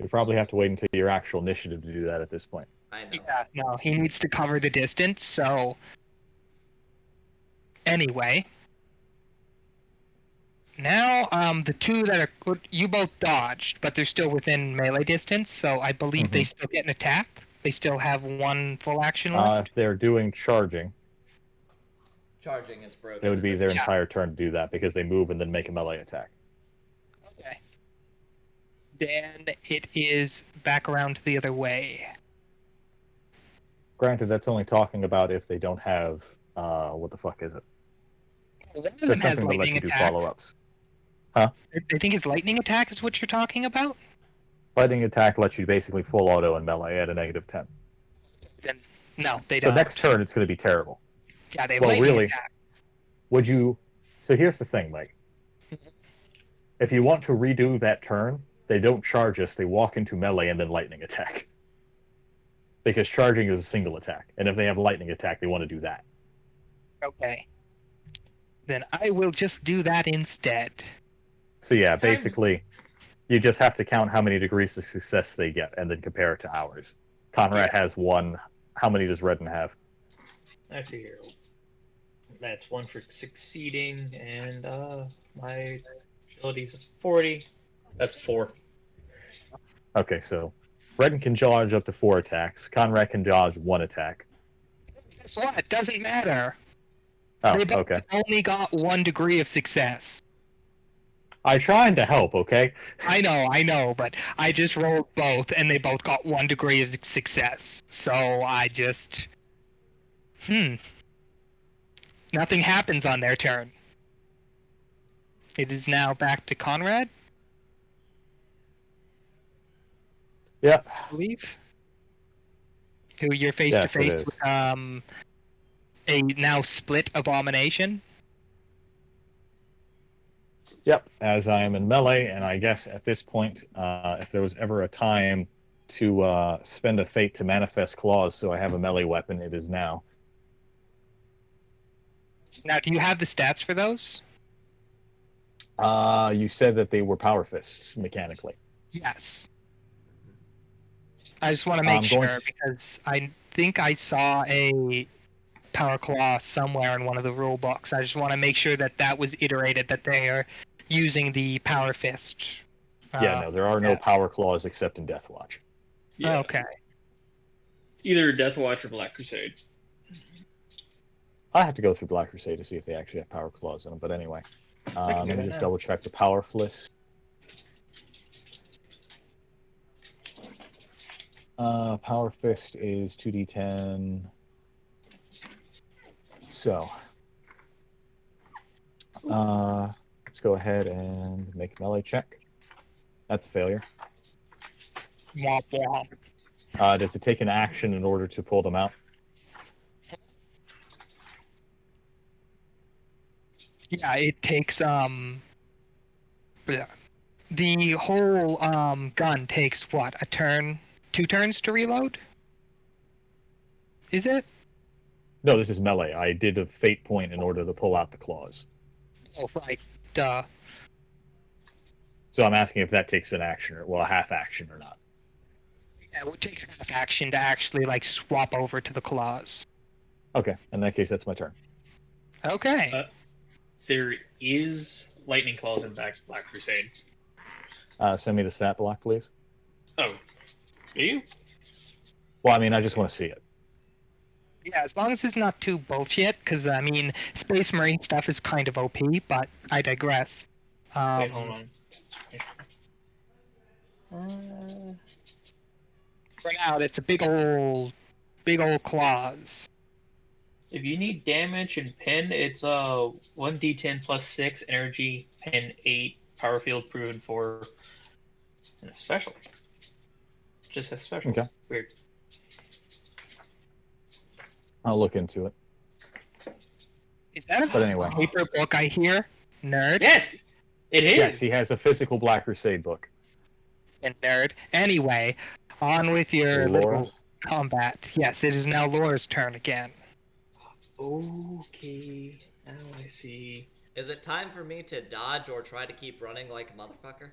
[SPEAKER 2] You probably have to wait until your actual initiative to do that at this point.
[SPEAKER 4] I know.
[SPEAKER 3] Yeah, no, he needs to cover the distance, so... Anyway. Now, the 2 that are... You both dodged, but they're still within melee distance, so I believe they still get an attack. They still have 1 full action left.
[SPEAKER 2] If they're doing charging,
[SPEAKER 4] Charging is broken.
[SPEAKER 2] it would
[SPEAKER 4] in
[SPEAKER 2] be
[SPEAKER 4] this
[SPEAKER 2] their
[SPEAKER 4] game.
[SPEAKER 2] entire turn to do that because they move and then make a melee attack.
[SPEAKER 3] Okay. Then it is back around the other way.
[SPEAKER 2] Granted, that's only talking about if they don't have, what the fuck is it?
[SPEAKER 3] One of them
[SPEAKER 2] There's
[SPEAKER 3] has
[SPEAKER 2] something that lets you
[SPEAKER 3] lightning
[SPEAKER 2] do
[SPEAKER 3] attack.
[SPEAKER 2] follow-ups.
[SPEAKER 3] I think his lightning attack is what you're talking about?
[SPEAKER 2] Fighting attack lets you basically full auto and melee at a -10.
[SPEAKER 3] Then no, they
[SPEAKER 2] So
[SPEAKER 3] don't.
[SPEAKER 2] next turn, it's going to be terrible.
[SPEAKER 3] Yeah, they have
[SPEAKER 2] Well,
[SPEAKER 3] lightning
[SPEAKER 2] really,
[SPEAKER 3] attack.
[SPEAKER 2] would you... So here's the thing, Mike. If you want to redo that turn, they don't charge us, they walk into melee and then lightning attack. Because charging is a single attack, and if they have lightning attack, they want to do that.
[SPEAKER 3] Okay. Then I will just do that instead.
[SPEAKER 2] So yeah, basically, you just have to count how many degrees of success they get, and then compare it to ours. Conrad has 1. How many does Redden have?
[SPEAKER 6] I see here. That's 1 for succeeding, and my ability's 40. That's 4.
[SPEAKER 2] Okay, so Redden can dodge up to 4 attacks. Conrad can dodge 1 attack.
[SPEAKER 3] Guess what? It doesn't matter.
[SPEAKER 2] Oh,
[SPEAKER 3] They both
[SPEAKER 2] okay.
[SPEAKER 3] only got 1 degree of success.
[SPEAKER 2] I tried to help, okay?
[SPEAKER 3] I know, but I just rolled both, and they both got 1 degree of success. So I just... Nothing happens on their turn. It is now back to Conrad,
[SPEAKER 2] Yep.
[SPEAKER 3] I believe. Who you're face to
[SPEAKER 2] Yes, it
[SPEAKER 3] face
[SPEAKER 2] is.
[SPEAKER 3] with a now split Abomination.
[SPEAKER 2] Yep, as I am in melee, and I guess at this point, if there was ever a time to spend a fate to manifest claws so I have a melee weapon, it is now.
[SPEAKER 3] Now, do you have the stats for those?
[SPEAKER 2] You said that they were power fists, mechanically.
[SPEAKER 3] Yes. I just want to make sure, because I think I saw a Power Claw somewhere in one of the rule books. I just want to make sure that that was iterated, that they are using the Power Fist.
[SPEAKER 2] Yeah, no, there are no power claws except in Deathwatch.
[SPEAKER 6] Yeah.
[SPEAKER 3] Okay.
[SPEAKER 6] Either Deathwatch or Black Crusade.
[SPEAKER 2] I have to go through Black Crusade to see if they actually have power claws in them, but anyway. Let me just double check the power fist. Power Fist is 2d10. So, let's go ahead and make a melee check. That's a failure.
[SPEAKER 3] Womp womp.
[SPEAKER 2] Does it take an action in order to pull them out?
[SPEAKER 3] Yeah, it takes yeah. The whole gun takes what, a turn, 2 turns to reload? Is it?
[SPEAKER 2] No, this is melee. I did a fate point in order to pull out the claws.
[SPEAKER 3] Oh, right. Duh.
[SPEAKER 2] So I'm asking if that takes an action, or a half action or not.
[SPEAKER 3] Yeah, it would take half action to actually like swap over to the claws.
[SPEAKER 2] Okay, in that case, that's my turn.
[SPEAKER 3] Okay.
[SPEAKER 6] There is lightning claws in Black Crusade.
[SPEAKER 2] Send me the stat block, please.
[SPEAKER 6] Oh, do you?
[SPEAKER 2] Well, I mean, I just want to see it.
[SPEAKER 3] Yeah, as long as it's not too bullshit, because I mean, Space Marine stuff is kind of OP, but I digress.
[SPEAKER 6] Wait, hold on.
[SPEAKER 3] For now, it's a big old claws.
[SPEAKER 6] If you need damage and pin, it's 1d10 plus 6 energy, pin 8, power field proven 4, and a special. Just a special.
[SPEAKER 2] Okay.
[SPEAKER 6] Weird.
[SPEAKER 2] I'll look into it.
[SPEAKER 3] Is that a
[SPEAKER 2] But anyway.
[SPEAKER 3] paper book I hear? Nerd?
[SPEAKER 6] Yes, it is.
[SPEAKER 2] Yes, he has a physical Black Crusade book.
[SPEAKER 3] And nerd. Anyway, on with your
[SPEAKER 2] Laura?
[SPEAKER 3] little combat. Yes, it is now Laura's turn again.
[SPEAKER 6] Okay, now I see.
[SPEAKER 4] Is it time for me to dodge or try to keep running like a motherfucker?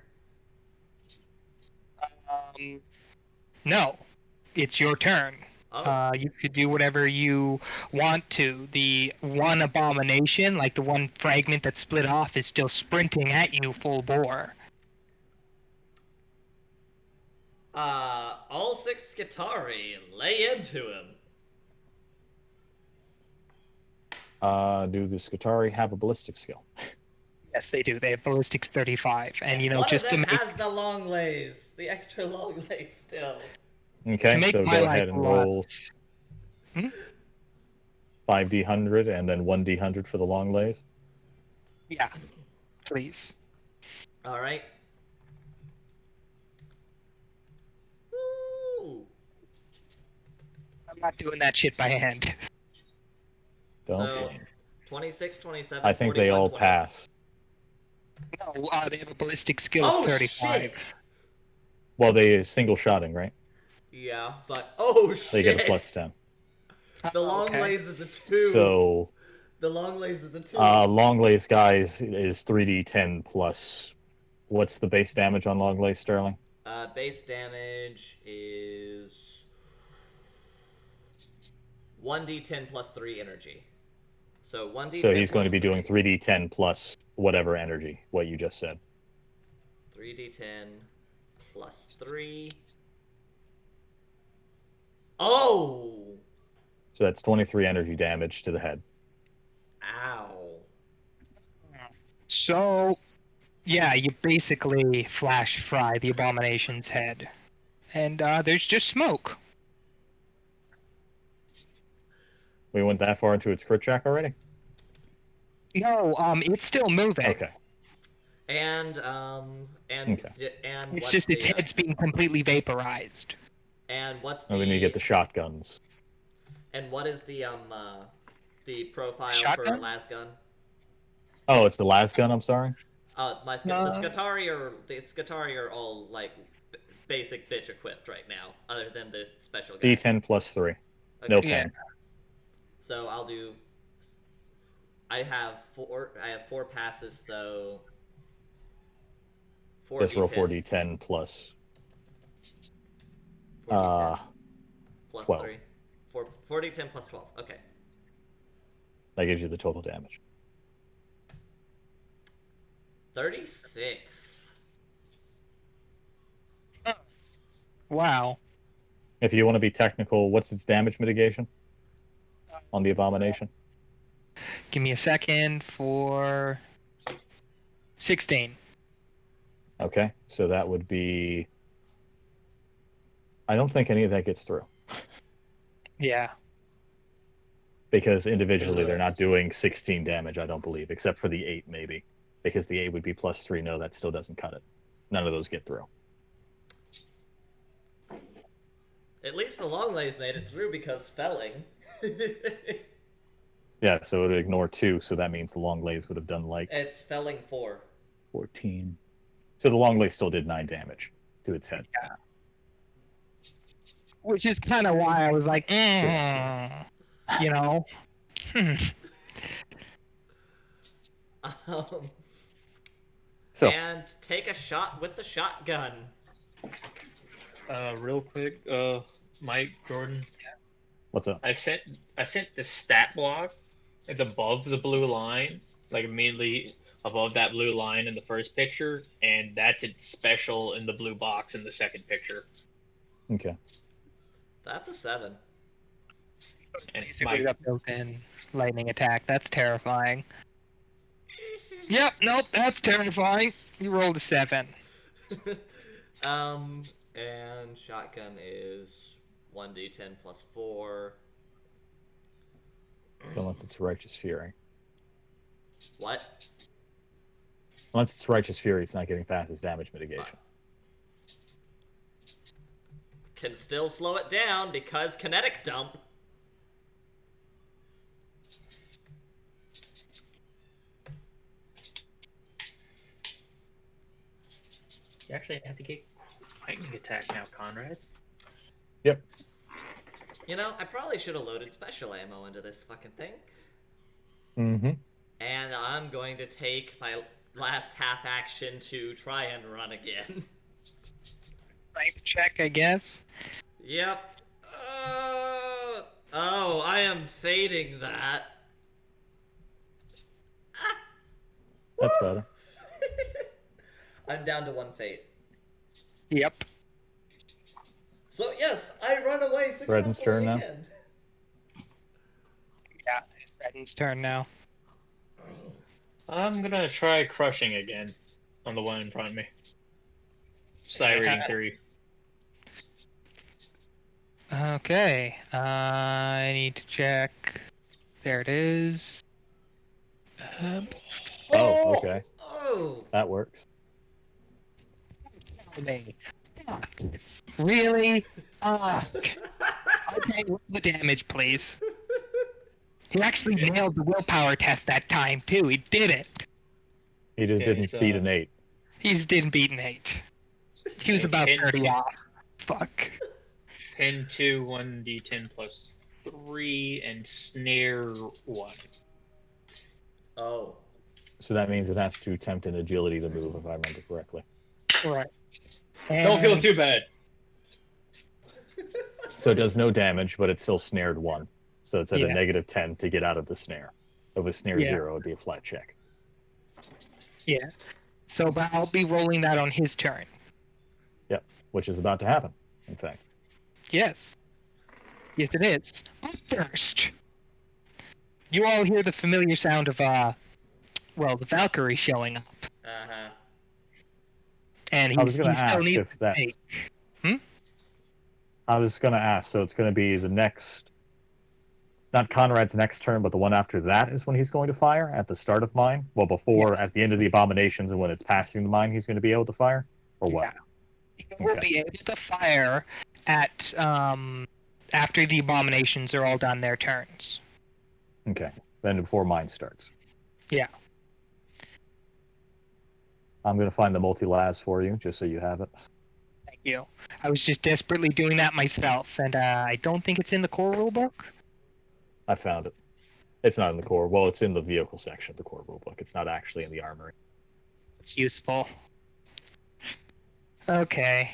[SPEAKER 3] No, it's your turn.
[SPEAKER 4] Oh.
[SPEAKER 3] You could do whatever you want to. The one abomination, like the one fragment that split off, is still sprinting at you full bore.
[SPEAKER 4] All 6 Skitari, lay into him.
[SPEAKER 2] Do the Skitari have a ballistic skill?
[SPEAKER 3] Yes, they do. They have ballistics 35, and you know,
[SPEAKER 4] one
[SPEAKER 3] just
[SPEAKER 4] of
[SPEAKER 3] to
[SPEAKER 4] them
[SPEAKER 3] make
[SPEAKER 4] has the long lays, the extra long lays still.
[SPEAKER 2] Okay,
[SPEAKER 3] make
[SPEAKER 2] so
[SPEAKER 3] my
[SPEAKER 2] go
[SPEAKER 3] life
[SPEAKER 2] ahead and
[SPEAKER 3] a lot-
[SPEAKER 2] roll 5d100 and then 1d100 for the long lays.
[SPEAKER 3] Yeah, please.
[SPEAKER 4] All right. Woo!
[SPEAKER 3] I'm not doing that shit by hand.
[SPEAKER 2] Don't
[SPEAKER 4] So,
[SPEAKER 2] blame.
[SPEAKER 4] 26, 27,
[SPEAKER 2] I think they
[SPEAKER 4] 41,
[SPEAKER 2] all
[SPEAKER 4] 20.
[SPEAKER 2] pass.
[SPEAKER 3] No, they have a ballistic skill
[SPEAKER 4] Oh
[SPEAKER 3] of 35.
[SPEAKER 4] shit!
[SPEAKER 2] Well, they single shotting, right?
[SPEAKER 4] Yeah, but oh shit!
[SPEAKER 2] They get a plus 10.
[SPEAKER 4] The long
[SPEAKER 3] okay.
[SPEAKER 4] lays is a 2.
[SPEAKER 2] So,
[SPEAKER 4] The long lays is a 2.
[SPEAKER 2] long lays guys is 3d10 plus. What's the base damage on long lays, Sterling?
[SPEAKER 4] Base damage is 1d10 plus 3 energy. So 1d10.
[SPEAKER 2] So he's going to
[SPEAKER 4] plus
[SPEAKER 2] be doing
[SPEAKER 4] 3.
[SPEAKER 2] 3d10 plus whatever energy, what you just said.
[SPEAKER 4] 3d10 plus 3. Oh!
[SPEAKER 2] So that's 23 energy damage to the head.
[SPEAKER 4] Ow.
[SPEAKER 3] So, yeah, you basically flash fry the abomination's head. And there's just smoke.
[SPEAKER 2] We went that far into its crit check already?
[SPEAKER 3] No, it's still moving.
[SPEAKER 2] Okay.
[SPEAKER 4] And
[SPEAKER 2] Okay.
[SPEAKER 4] and
[SPEAKER 3] It's
[SPEAKER 4] what's
[SPEAKER 3] just its
[SPEAKER 4] the,
[SPEAKER 3] head's being completely vaporized.
[SPEAKER 4] and what's the
[SPEAKER 2] And then you get the shotguns.
[SPEAKER 4] and what is the profile for
[SPEAKER 3] Shotgun?
[SPEAKER 4] lasgun?
[SPEAKER 2] Oh, it's the last gun, I'm sorry?
[SPEAKER 4] The Skitari are all like basic bitch equipped right now, other than the special guy.
[SPEAKER 2] D10 plus 3. No
[SPEAKER 4] Okay.
[SPEAKER 3] Yeah.
[SPEAKER 2] pain.
[SPEAKER 4] So I'll do. I have 4 passes, so 4
[SPEAKER 2] Just roll
[SPEAKER 4] D10.
[SPEAKER 2] 4d10 plus
[SPEAKER 4] 4d10 plus
[SPEAKER 2] 12.
[SPEAKER 4] 3. 4d10 plus 12. Okay.
[SPEAKER 2] That gives you the total damage.
[SPEAKER 4] 36.
[SPEAKER 3] Wow.
[SPEAKER 2] If you want to be technical, what's its damage mitigation on the abomination?
[SPEAKER 3] Give me a second for 16.
[SPEAKER 2] Okay, so that would be, I don't think any of that gets through.
[SPEAKER 3] Yeah.
[SPEAKER 2] Because individually they're not doing 16 damage, I don't believe, except for the 8 maybe. Because the 8 would be +3. No, that still doesn't cut it. None of those get through.
[SPEAKER 4] At least the long lays made it through because felling.
[SPEAKER 2] Yeah, so it would ignore 2, so that means the long lays would have done like
[SPEAKER 4] It's felling 4.
[SPEAKER 2] 14. So the long lay still did 9 damage to its head.
[SPEAKER 3] Yeah. Which is kind of why I was like, you know.
[SPEAKER 2] So,
[SPEAKER 4] And take a shot with the shotgun.
[SPEAKER 6] Real quick, Mike, Jordan,
[SPEAKER 2] what's up?
[SPEAKER 6] I sent the stat block. It's above the blue line, like immediately above that blue line in the first picture, and that's its special in the blue box in the second picture.
[SPEAKER 2] Okay.
[SPEAKER 4] That's a 7.
[SPEAKER 6] And
[SPEAKER 3] Basically,
[SPEAKER 6] Mike,
[SPEAKER 3] got built-in lightning attack. That's terrifying. Yep, nope, that's terrifying. You rolled a 7.
[SPEAKER 4] And shotgun is 1d10 plus 4.
[SPEAKER 2] Unless it's Righteous Fury.
[SPEAKER 4] What?
[SPEAKER 2] Unless it's Righteous Fury, it's not getting past its damage mitigation.
[SPEAKER 4] Fine. Can still slow it down because kinetic dump.
[SPEAKER 6] you actually have to get lightning attack now, Conrad.
[SPEAKER 2] Yep.
[SPEAKER 4] You know, I probably should have loaded special ammo into this fucking thing.
[SPEAKER 2] Mm-hmm.
[SPEAKER 4] And I'm going to take my last half action to try and run again.
[SPEAKER 3] Strength check, I guess.
[SPEAKER 4] Yep. Oh, I am fading that.
[SPEAKER 2] That's better.
[SPEAKER 4] I'm down to 1 fate.
[SPEAKER 3] Yep.
[SPEAKER 4] So yes, I run away successfully
[SPEAKER 2] Redden's turn now?
[SPEAKER 4] again.
[SPEAKER 3] Yeah, it's Redden's turn now.
[SPEAKER 6] I'm gonna try crushing again on the one in front of me. Side reading 3.
[SPEAKER 3] Okay, I need to check. There it is.
[SPEAKER 2] Oh, okay.
[SPEAKER 4] Oh!
[SPEAKER 2] That works.
[SPEAKER 3] Really? Okay, roll the damage, please. He actually nailed the willpower test that time, too. He did it.
[SPEAKER 2] He just
[SPEAKER 6] Okay,
[SPEAKER 2] didn't
[SPEAKER 6] so-
[SPEAKER 2] beat an 8.
[SPEAKER 3] He just didn't beat an 8. He was about 30 off. Fuck.
[SPEAKER 6] Pin 2, 1d10 plus 3, and snare 1.
[SPEAKER 4] Oh.
[SPEAKER 2] So that means it has to attempt an agility to move, if I remember correctly.
[SPEAKER 3] Right.
[SPEAKER 6] Don't feel too bad.
[SPEAKER 2] So it does no damage, but it's still snared 1. So it's at
[SPEAKER 3] Yeah.
[SPEAKER 2] a -10 to get out of the snare. If it was snare
[SPEAKER 3] Yeah.
[SPEAKER 2] 0, it'd be a flat check.
[SPEAKER 3] Yeah. So, but I'll be rolling that on his turn.
[SPEAKER 2] Yep, which is about to happen, in fact.
[SPEAKER 3] Yes. Yes, it is. But first, you all hear the familiar sound of, the Valkyrie showing up.
[SPEAKER 4] Uh-huh.
[SPEAKER 3] And
[SPEAKER 2] I was
[SPEAKER 3] he
[SPEAKER 2] going to
[SPEAKER 3] still
[SPEAKER 2] ask
[SPEAKER 3] needs
[SPEAKER 2] if that's...
[SPEAKER 3] Hmm?
[SPEAKER 2] I was going to ask, so it's going to be the next... Not Conrad's next turn, but the one after that is when he's going to fire, at the start of mine? Well, before,
[SPEAKER 3] Yes.
[SPEAKER 2] at the end of the Abominations, and when it's passing the mine, he's going to be able to fire? Or what?
[SPEAKER 3] Yeah. He will be able to fire at, after the Abominations are all done their turns.
[SPEAKER 2] Okay, then before mine starts.
[SPEAKER 3] Yeah.
[SPEAKER 2] I'm going to find the multi-las for you, just so you have it.
[SPEAKER 3] Thank you. I was just desperately doing that myself, and I don't think it's in the core rulebook.
[SPEAKER 2] I found it. It's not in the core. Well, it's in the vehicle section of the core rulebook. It's not actually in the armory.
[SPEAKER 3] It's useful. Okay.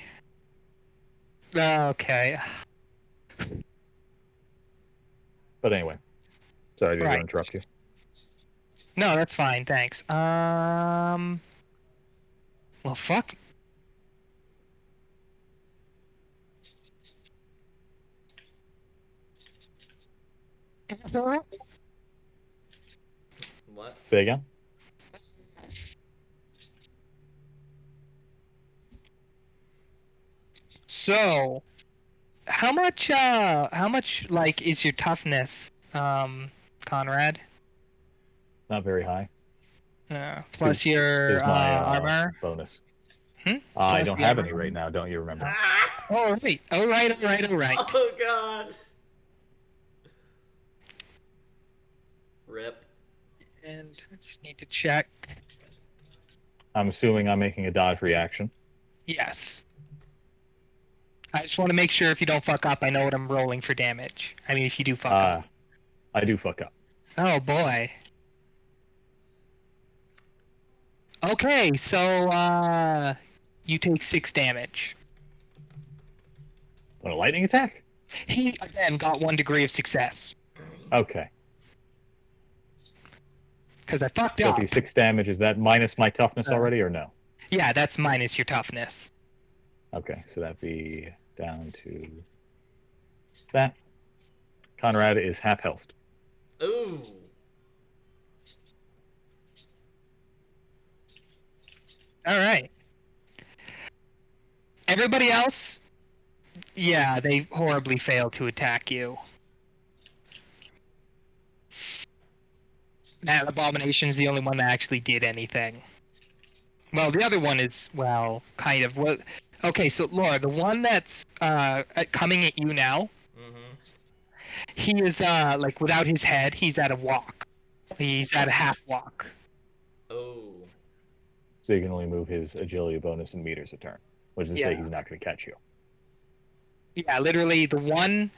[SPEAKER 3] Okay.
[SPEAKER 2] But anyway. Sorry to
[SPEAKER 3] Right.
[SPEAKER 2] interrupt you.
[SPEAKER 3] No, that's fine, thanks. Well, fuck.
[SPEAKER 4] What?
[SPEAKER 2] Say again?
[SPEAKER 3] So, How much like is your toughness, Conrad?
[SPEAKER 2] Not very high.
[SPEAKER 3] Plus
[SPEAKER 2] Two
[SPEAKER 3] your
[SPEAKER 2] is my
[SPEAKER 3] armor.
[SPEAKER 2] bonus.
[SPEAKER 3] Hmm?
[SPEAKER 2] I
[SPEAKER 3] Plus
[SPEAKER 2] don't
[SPEAKER 3] the
[SPEAKER 2] have
[SPEAKER 3] armor?
[SPEAKER 2] any right now. Don't you remember?
[SPEAKER 4] Ah!
[SPEAKER 3] Oh right. All right.
[SPEAKER 4] Oh god. Rip.
[SPEAKER 3] And I just need to check.
[SPEAKER 2] I'm assuming I'm making a dodge reaction.
[SPEAKER 3] Yes. I just want to make sure if you don't fuck up, I know what I'm rolling for damage. I mean, if you do fuck up.
[SPEAKER 2] I do fuck up.
[SPEAKER 3] Oh boy. Okay, so you take 6 damage.
[SPEAKER 2] On a lightning attack?
[SPEAKER 3] He again got 1 degree of success
[SPEAKER 2] Okay.
[SPEAKER 3] because I fucked
[SPEAKER 2] So
[SPEAKER 3] up.
[SPEAKER 2] if he's 6 damage, is that minus my toughness already or no?
[SPEAKER 3] Yeah, that's minus your toughness.
[SPEAKER 2] Okay, so that'd be down to that. Conrad is half health.
[SPEAKER 4] Ooh.
[SPEAKER 3] All right. Everybody else, yeah, they horribly failed to attack you. That Abomination's the only one that actually did anything. Well, the other one is, well, kind of. Well, okay, so Laura, the one that's coming at you now,
[SPEAKER 4] Mm-hmm.
[SPEAKER 3] he is like without his head, he's at a walk. He's at a half walk.
[SPEAKER 4] Oh.
[SPEAKER 2] So you can only move his agility bonus in meters a turn, which is to say
[SPEAKER 3] Yeah.
[SPEAKER 2] he's not going to catch you.
[SPEAKER 3] Yeah, literally the one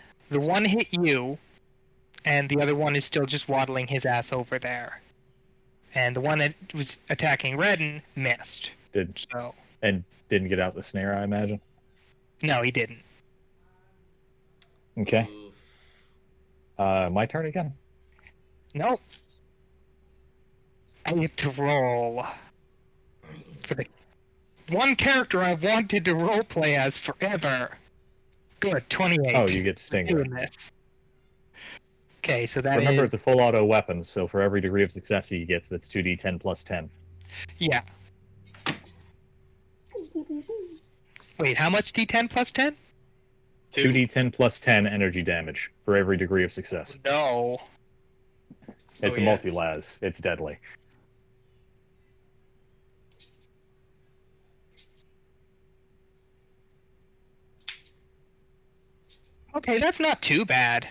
[SPEAKER 3] hit you, and the other one is still just waddling his ass over there. And the one that was attacking Redden missed. So
[SPEAKER 2] And didn't get out the snare, I imagine.
[SPEAKER 3] no, he didn't.
[SPEAKER 2] Okay.
[SPEAKER 4] Oof.
[SPEAKER 2] My turn again.
[SPEAKER 3] Nope. I get to roll for the one character I've wanted to roleplay as forever. Good, 28.
[SPEAKER 2] Oh, you get Stingray.
[SPEAKER 3] Doing this. Okay, so that
[SPEAKER 2] Remember,
[SPEAKER 3] is
[SPEAKER 2] it's a full auto weapon, so for every degree of success he gets, that's 2d10 plus 10.
[SPEAKER 3] yeah. Wait, how much D10 plus 10?
[SPEAKER 2] 2d10 plus 10 energy damage for every degree of success.
[SPEAKER 3] No.
[SPEAKER 2] It's a
[SPEAKER 6] yes.
[SPEAKER 2] multi-las. It's deadly.
[SPEAKER 3] Okay, that's not too bad.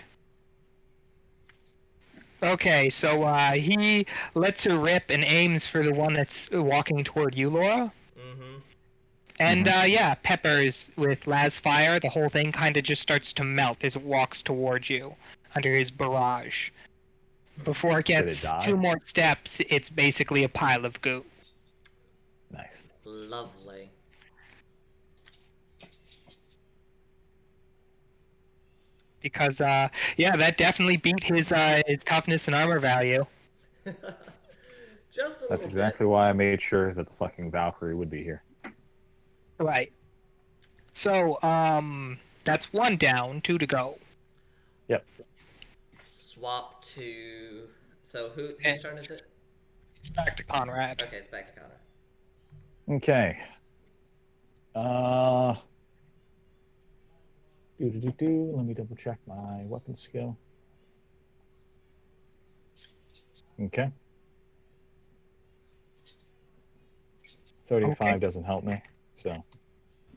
[SPEAKER 3] Okay, so he lets her rip and aims for the one that's walking toward you, Laura.
[SPEAKER 4] Mm-hmm.
[SPEAKER 3] And yeah, peppers with Las fire. The whole thing kind of just starts to melt as it walks towards you under his barrage. Before it
[SPEAKER 2] Did it
[SPEAKER 3] gets
[SPEAKER 2] die?
[SPEAKER 3] 2 more steps, it's basically a pile of goo.
[SPEAKER 2] Nice.
[SPEAKER 4] Lovely.
[SPEAKER 3] Because yeah, that definitely beat his toughness and armor value.
[SPEAKER 4] Just a
[SPEAKER 2] That's
[SPEAKER 4] little
[SPEAKER 2] exactly why I made sure that the fucking Valkyrie would be here.
[SPEAKER 3] Right. So that's 1 down, 2 to go.
[SPEAKER 2] Yep.
[SPEAKER 4] bit. Swap to. So whose
[SPEAKER 3] And-
[SPEAKER 4] turn is it?
[SPEAKER 3] It's back to Conrad.
[SPEAKER 4] Okay, it's back to Connor.
[SPEAKER 2] Okay. Let me double check my weapon skill. Okay. 35
[SPEAKER 3] Okay.
[SPEAKER 2] doesn't help me, so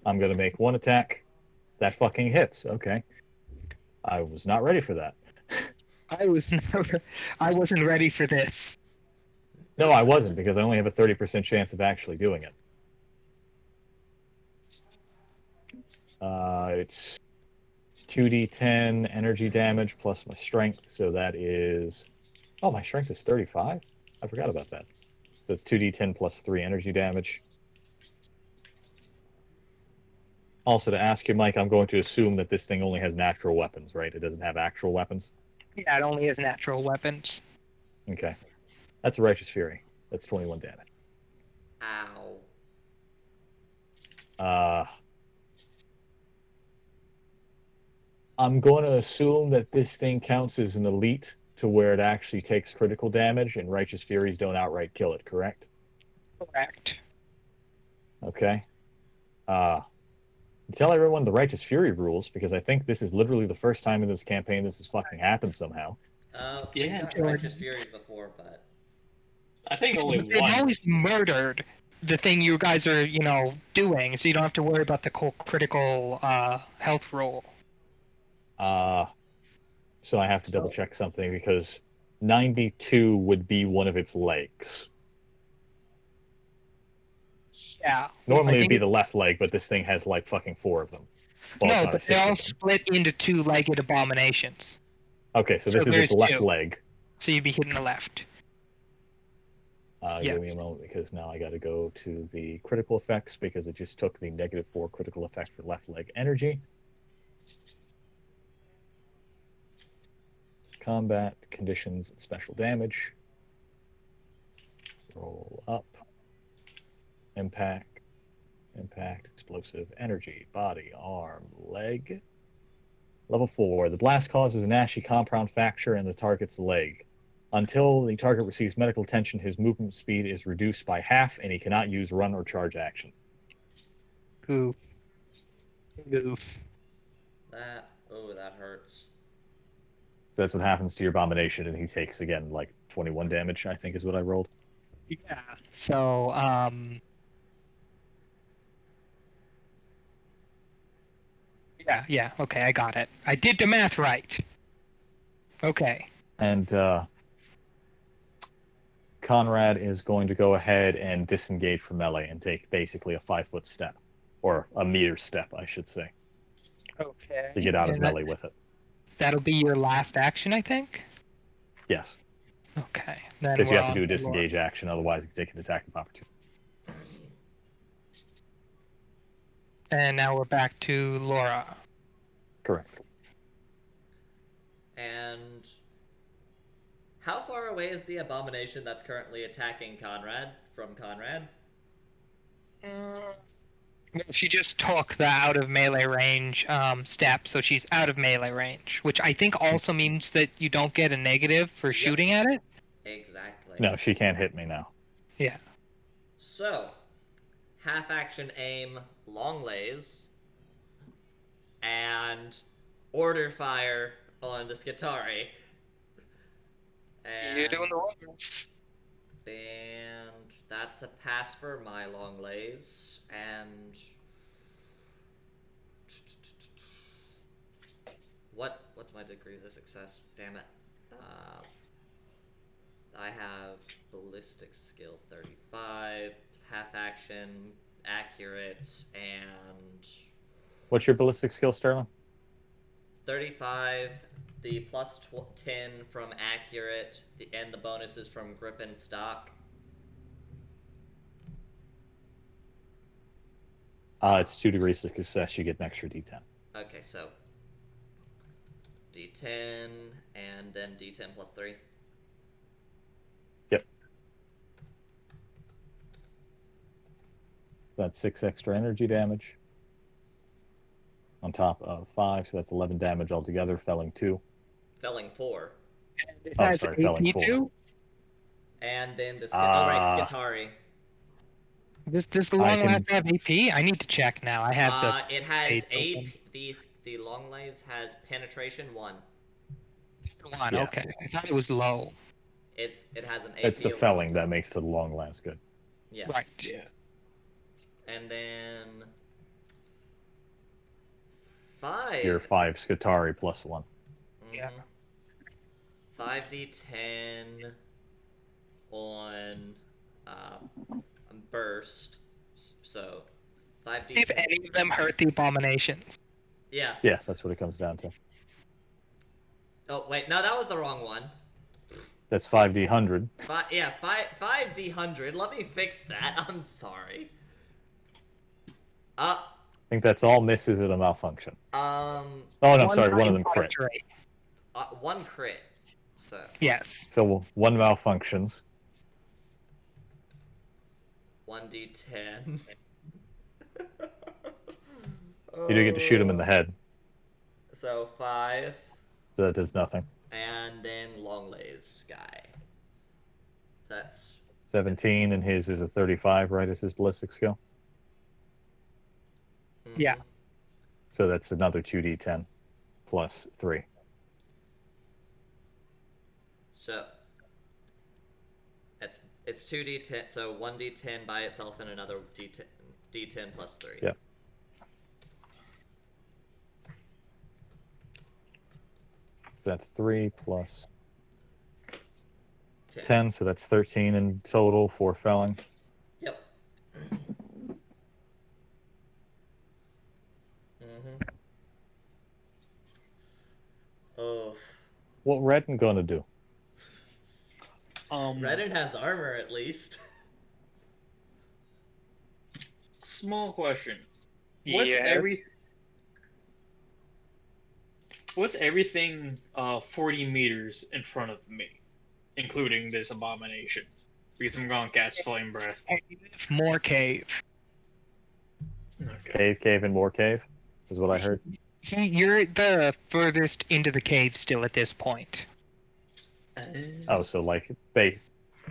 [SPEAKER 2] I'm gonna make 1 attack. That fucking hits. Okay. I was not ready for that.
[SPEAKER 3] I wasn't ready for this.
[SPEAKER 2] No, I wasn't, because I only have a 30% chance of actually doing it. It's 2d10 energy damage plus my strength, so that is... Oh, my strength is 35? I forgot about that. So it's 2d10 plus 3 energy damage. Also, to ask you, Mike, I'm going to assume that this thing only has natural weapons, right? It doesn't have actual weapons?
[SPEAKER 3] Yeah, it only has natural weapons.
[SPEAKER 2] Okay. That's a Righteous Fury. That's 21 damage.
[SPEAKER 4] Ow.
[SPEAKER 2] I'm going to assume that this thing counts as an elite to where it actually takes critical damage, and Righteous Furies don't outright kill it, correct?
[SPEAKER 3] Correct.
[SPEAKER 2] Okay. Tell everyone the Righteous Fury rules, because I think this is literally the first time in this campaign this has fucking happened somehow.
[SPEAKER 4] We've
[SPEAKER 6] Yeah,
[SPEAKER 4] got
[SPEAKER 3] Jordan.
[SPEAKER 4] Righteous Furies before, but
[SPEAKER 6] I think only
[SPEAKER 3] They've
[SPEAKER 6] one.
[SPEAKER 3] always murdered the thing you guys are, doing, so you don't have to worry about the critical health rule.
[SPEAKER 2] So I have to double check something, because 92 would be one of its legs.
[SPEAKER 3] Yeah.
[SPEAKER 2] Normally
[SPEAKER 3] I
[SPEAKER 2] it'd
[SPEAKER 3] think
[SPEAKER 2] be the left leg, but this thing has like fucking 4 of them. Well,
[SPEAKER 3] no,
[SPEAKER 2] sorry,
[SPEAKER 3] but
[SPEAKER 2] 6
[SPEAKER 3] they all
[SPEAKER 2] of them.
[SPEAKER 3] split into two-legged abominations.
[SPEAKER 2] Okay, so this is
[SPEAKER 3] there's
[SPEAKER 2] its left
[SPEAKER 3] 2.
[SPEAKER 2] leg.
[SPEAKER 3] So you'd be hitting the left.
[SPEAKER 2] Give me a
[SPEAKER 3] Yes.
[SPEAKER 2] moment, because now I got to go to the critical effects, because it just took the -4 critical effect for left leg energy. Combat, conditions, and special damage. Roll up. Impact, explosive, energy, body, arm, leg. Level 4. The blast causes an ashy compound fracture in the target's leg. Until the target receives medical attention, his movement speed is reduced by half, and he cannot use run or charge action.
[SPEAKER 3] Oof. Oof.
[SPEAKER 4] that hurts.
[SPEAKER 2] That's what happens to your abomination, and he takes, again, like 21 damage, I think is what I rolled.
[SPEAKER 3] Yeah. So, yeah, okay, I got it. I did the math right. Okay.
[SPEAKER 2] And Conrad is going to go ahead and disengage from melee and take basically a 5-foot step, or a meter step, I should say,
[SPEAKER 3] Okay.
[SPEAKER 2] to get out of
[SPEAKER 3] And
[SPEAKER 2] melee with it.
[SPEAKER 3] that'll be your last action, I think?
[SPEAKER 2] Yes,
[SPEAKER 3] Okay. Then
[SPEAKER 2] because you
[SPEAKER 3] we're
[SPEAKER 2] have to do a
[SPEAKER 3] on to Laura.
[SPEAKER 2] disengage action, otherwise you take an attack of opportunity.
[SPEAKER 3] And now we're back to Laura.
[SPEAKER 2] Correct.
[SPEAKER 4] And how far away is the abomination that's currently attacking Conrad from Conrad?
[SPEAKER 3] She just took the out of melee range step, so she's out of melee range, which I think also means that you don't get a negative for
[SPEAKER 4] Yep.
[SPEAKER 3] shooting at it.
[SPEAKER 4] Exactly.
[SPEAKER 2] No, she can't hit me now.
[SPEAKER 3] Yeah.
[SPEAKER 4] So, half action aim, long lays, and order fire on the Skitari. And,
[SPEAKER 3] You're doing the ones.
[SPEAKER 4] and that's a pass for my long lays. And what's my degrees of success? Damn it. I have ballistic skill 35, half action, accurate, and
[SPEAKER 2] What's your ballistic skill, Sterling?
[SPEAKER 4] 35. The plus 10 from accurate, and the bonuses from grip and stock.
[SPEAKER 2] It's 2 degrees of success. You get an extra D10.
[SPEAKER 4] Okay, so D10 and then D10 plus 3.
[SPEAKER 2] Yep. That's 6 extra energy damage. On top of 5, so that's 11 damage altogether. Felling 2.
[SPEAKER 4] Felling 4.
[SPEAKER 3] It
[SPEAKER 2] Oh,
[SPEAKER 3] has
[SPEAKER 2] sorry,
[SPEAKER 3] AP
[SPEAKER 2] felling 4.
[SPEAKER 3] too.
[SPEAKER 4] And then the Skitari.
[SPEAKER 3] Does the long last have AP? I need to check now. I have the.
[SPEAKER 4] It has
[SPEAKER 3] page open.
[SPEAKER 4] the long lays has penetration 1.
[SPEAKER 3] One.
[SPEAKER 2] Yeah.
[SPEAKER 3] Okay. I thought it was low.
[SPEAKER 4] It has an AP.
[SPEAKER 2] It's the
[SPEAKER 4] of
[SPEAKER 2] felling
[SPEAKER 4] 1.
[SPEAKER 2] that makes the long last good.
[SPEAKER 4] Yeah.
[SPEAKER 3] Right.
[SPEAKER 6] Yeah.
[SPEAKER 4] And then 5.
[SPEAKER 2] Your 5 Skitari plus 1.
[SPEAKER 3] Yeah.
[SPEAKER 4] 5d10 on burst. So 5d10.
[SPEAKER 3] If any of them hurt the abominations.
[SPEAKER 4] Yeah.
[SPEAKER 2] Yes, that's what it comes down to.
[SPEAKER 4] Oh wait, no, that was the wrong one.
[SPEAKER 2] That's 5d100.
[SPEAKER 4] 5d100. Let me fix that. I'm sorry.
[SPEAKER 2] I think that's all misses at a malfunction.
[SPEAKER 4] Um.
[SPEAKER 2] Oh, no, sorry, one of them crit.
[SPEAKER 3] Rate.
[SPEAKER 4] 1 crit. So.
[SPEAKER 3] Yes.
[SPEAKER 2] So 1 malfunctions.
[SPEAKER 4] 1d10.
[SPEAKER 2] You do get to shoot him in the head,
[SPEAKER 4] So 5,
[SPEAKER 2] so that does nothing.
[SPEAKER 4] and then long lays sky. That's
[SPEAKER 2] 17, and his is a 35, right? Is his ballistic skill?
[SPEAKER 3] Yeah.
[SPEAKER 2] So that's another 2d10 plus 3.
[SPEAKER 4] So it's 2d10, so 1d10 by itself and another d10 plus 3.
[SPEAKER 2] Yep. So that's 3 plus 10, so that's 13 in total for felling.
[SPEAKER 4] Yep. Oh.
[SPEAKER 2] What Redden gonna do?
[SPEAKER 4] Redden has armor at least.
[SPEAKER 6] Small question.
[SPEAKER 3] Yeah.
[SPEAKER 6] What's everything 40 meters in front of me, including this abomination? Because I'm going to cast Flame Breath.
[SPEAKER 3] More cave.
[SPEAKER 6] Okay.
[SPEAKER 2] Cave, and more cave, is what I heard.
[SPEAKER 3] You're the furthest into the cave still at this point.
[SPEAKER 2] Oh, so like,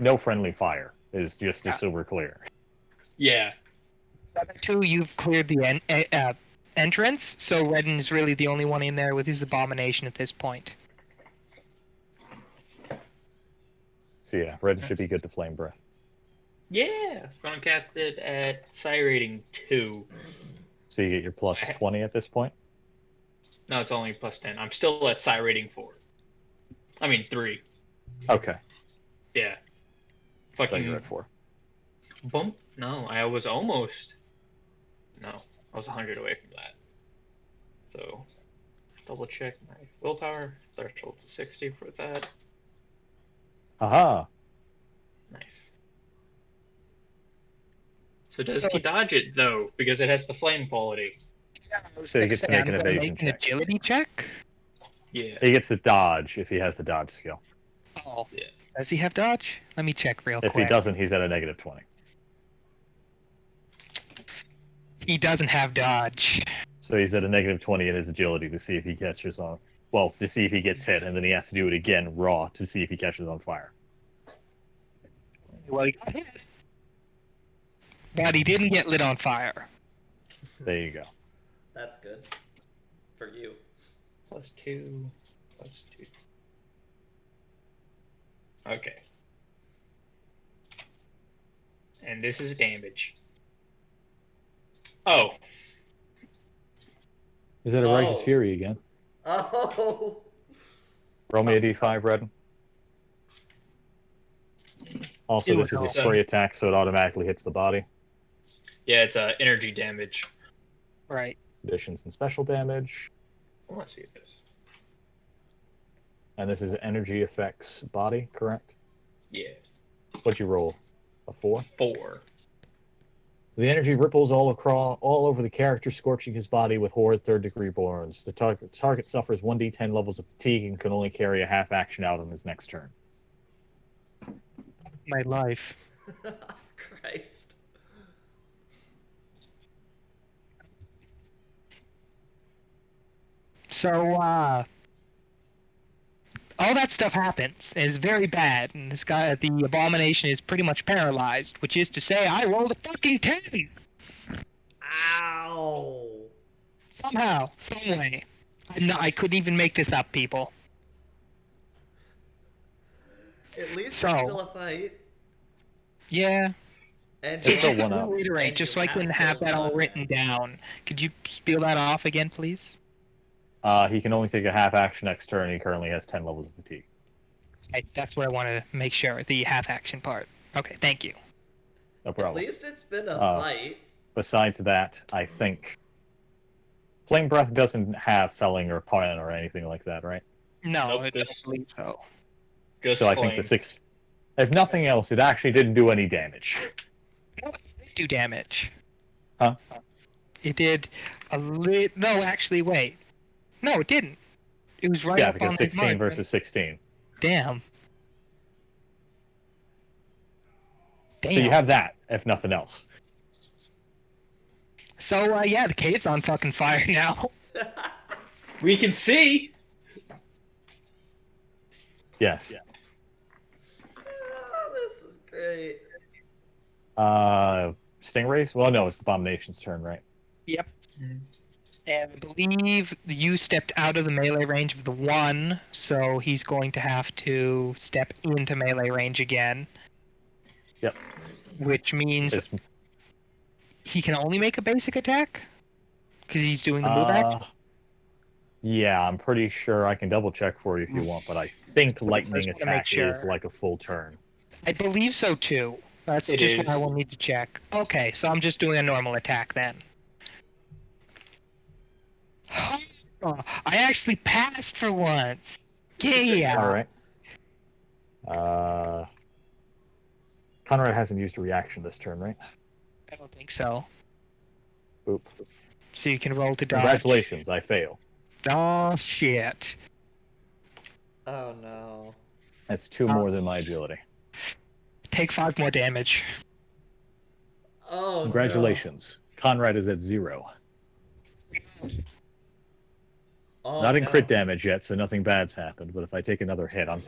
[SPEAKER 2] no friendly fire is just super clear.
[SPEAKER 6] Yeah.
[SPEAKER 3] Two, you've cleared the entrance, so Redden's really the only one in there with his abomination at this point.
[SPEAKER 2] So yeah, Redden should be good to flame breath.
[SPEAKER 6] Yeah. I'm going to cast it at Psi rating 2.
[SPEAKER 2] So you get your plus 20 at this point?
[SPEAKER 6] No, it's only plus 10. I'm still at Psi rating 4. I mean 3.
[SPEAKER 2] Okay.
[SPEAKER 6] Yeah.
[SPEAKER 2] I thought
[SPEAKER 6] Fucking
[SPEAKER 2] you were at 4.
[SPEAKER 6] bump. No, I was almost. No, I was 100 away from that. So, double check my willpower. Threshold's 60 for that.
[SPEAKER 2] Aha!
[SPEAKER 6] Nice. So does he dodge it though? Because it has the flame quality.
[SPEAKER 2] So he gets to make an evasion
[SPEAKER 3] An
[SPEAKER 2] check.
[SPEAKER 3] agility check?
[SPEAKER 6] Yeah.
[SPEAKER 2] He gets to dodge if he has the dodge skill.
[SPEAKER 3] Oh.
[SPEAKER 6] Yeah.
[SPEAKER 3] Does he have dodge? Let me check real
[SPEAKER 2] If
[SPEAKER 3] quick.
[SPEAKER 2] he doesn't, he's at a negative 20.
[SPEAKER 3] He doesn't have dodge.
[SPEAKER 2] So he's at a negative 20 in his agility to see if he catches on. Well, to see if he gets hit, and then he has to do it again raw to see if he catches on fire.
[SPEAKER 3] Well, he got hit. But he didn't get lit on fire.
[SPEAKER 2] There you go.
[SPEAKER 4] That's good. For you.
[SPEAKER 6] Plus 2. Plus 2. Okay. And this is damage. Oh.
[SPEAKER 2] Is that a Righteous Fury again?
[SPEAKER 4] Oh!
[SPEAKER 2] Roll me a d5, Redden. Also, this is a spray attack, so it automatically hits the body.
[SPEAKER 6] Yeah, it's energy damage.
[SPEAKER 3] Right.
[SPEAKER 2] Additions and special damage.
[SPEAKER 6] I want to see this.
[SPEAKER 2] And this is energy effects body, correct?
[SPEAKER 6] Yeah.
[SPEAKER 2] What'd you roll? A 4?
[SPEAKER 6] 4.
[SPEAKER 2] The energy ripples all over the character, scorching his body with horrid third-degree burns. The target suffers 1d10 levels of fatigue and can only carry a half action out on his next turn.
[SPEAKER 3] My life.
[SPEAKER 4] Christ.
[SPEAKER 3] So, all that stuff happens. It's very bad, and this guy, the abomination, is pretty much paralyzed, which is to say, I rolled a fucking 10!
[SPEAKER 4] Ow!
[SPEAKER 3] Somehow, some way. I couldn't even make this up, people.
[SPEAKER 4] At least
[SPEAKER 3] So-
[SPEAKER 4] it's still a fight.
[SPEAKER 3] Yeah.
[SPEAKER 4] And
[SPEAKER 2] It's still one up.
[SPEAKER 3] Reiterate,
[SPEAKER 4] And
[SPEAKER 3] just
[SPEAKER 4] you
[SPEAKER 3] so I can have
[SPEAKER 4] killed
[SPEAKER 3] that all
[SPEAKER 4] one
[SPEAKER 3] written
[SPEAKER 4] man.
[SPEAKER 3] down. Could you spiel that off again, please?
[SPEAKER 2] He can only take a half action next turn, and he currently has 10 levels of fatigue.
[SPEAKER 3] Okay, that's what I want to make sure, the half action part. Okay, thank you.
[SPEAKER 2] No
[SPEAKER 4] At
[SPEAKER 2] problem.
[SPEAKER 4] least it's been a
[SPEAKER 2] Uh,
[SPEAKER 4] fight.
[SPEAKER 2] Besides that, I think Flame Breath doesn't have felling or pun or anything like that, right?
[SPEAKER 3] No,
[SPEAKER 6] Nope,
[SPEAKER 3] I don't
[SPEAKER 6] this-
[SPEAKER 3] believe so.
[SPEAKER 6] Just
[SPEAKER 2] So I
[SPEAKER 6] flame.
[SPEAKER 2] think the 6... If nothing else, it actually didn't do any damage.
[SPEAKER 3] No, it did do damage.
[SPEAKER 2] Huh?
[SPEAKER 3] It did a lit. No, actually, wait. No, it didn't. It was right
[SPEAKER 2] Yeah,
[SPEAKER 3] up on
[SPEAKER 2] because
[SPEAKER 3] the
[SPEAKER 2] 16
[SPEAKER 3] mark.
[SPEAKER 2] versus 16.
[SPEAKER 3] Damn. Damn.
[SPEAKER 2] So you have that, if nothing else.
[SPEAKER 3] So, yeah, the cave's on fucking fire now.
[SPEAKER 6] We can see.
[SPEAKER 2] Yes.
[SPEAKER 4] Oh, this is great.
[SPEAKER 2] Stingrays? Well, no, it's the Abomination's turn, right?
[SPEAKER 3] Yep. And I believe you stepped out of the melee range of the 1, so he's going to have to step into melee range again.
[SPEAKER 2] Yep.
[SPEAKER 3] Which means
[SPEAKER 2] It's,
[SPEAKER 3] he can only make a basic attack? Because he's doing the move action?
[SPEAKER 2] yeah, I'm pretty sure I can double check for you if you want, but I think lightning
[SPEAKER 3] just wanna make
[SPEAKER 2] attack is
[SPEAKER 3] sure.
[SPEAKER 2] like a full turn.
[SPEAKER 3] I believe so too. That's
[SPEAKER 6] It
[SPEAKER 3] just what I
[SPEAKER 6] is.
[SPEAKER 3] will need to check. Okay, so I'm just doing a normal attack then. Oh, I actually passed for once. Yeah.
[SPEAKER 2] All right. Conrad hasn't used a reaction this turn, right?
[SPEAKER 3] I don't think so.
[SPEAKER 2] Oop.
[SPEAKER 3] So you can roll to dodge.
[SPEAKER 2] Congratulations, I fail.
[SPEAKER 3] Oh shit.
[SPEAKER 4] Oh no.
[SPEAKER 2] That's 2 more than my agility.
[SPEAKER 3] Take 5 more damage.
[SPEAKER 4] Oh
[SPEAKER 2] Congratulations. Conrad is at 0.
[SPEAKER 4] no. Oh,
[SPEAKER 2] Not in
[SPEAKER 4] no.
[SPEAKER 2] crit damage yet, so nothing bad's happened, but if I take another hit, I'm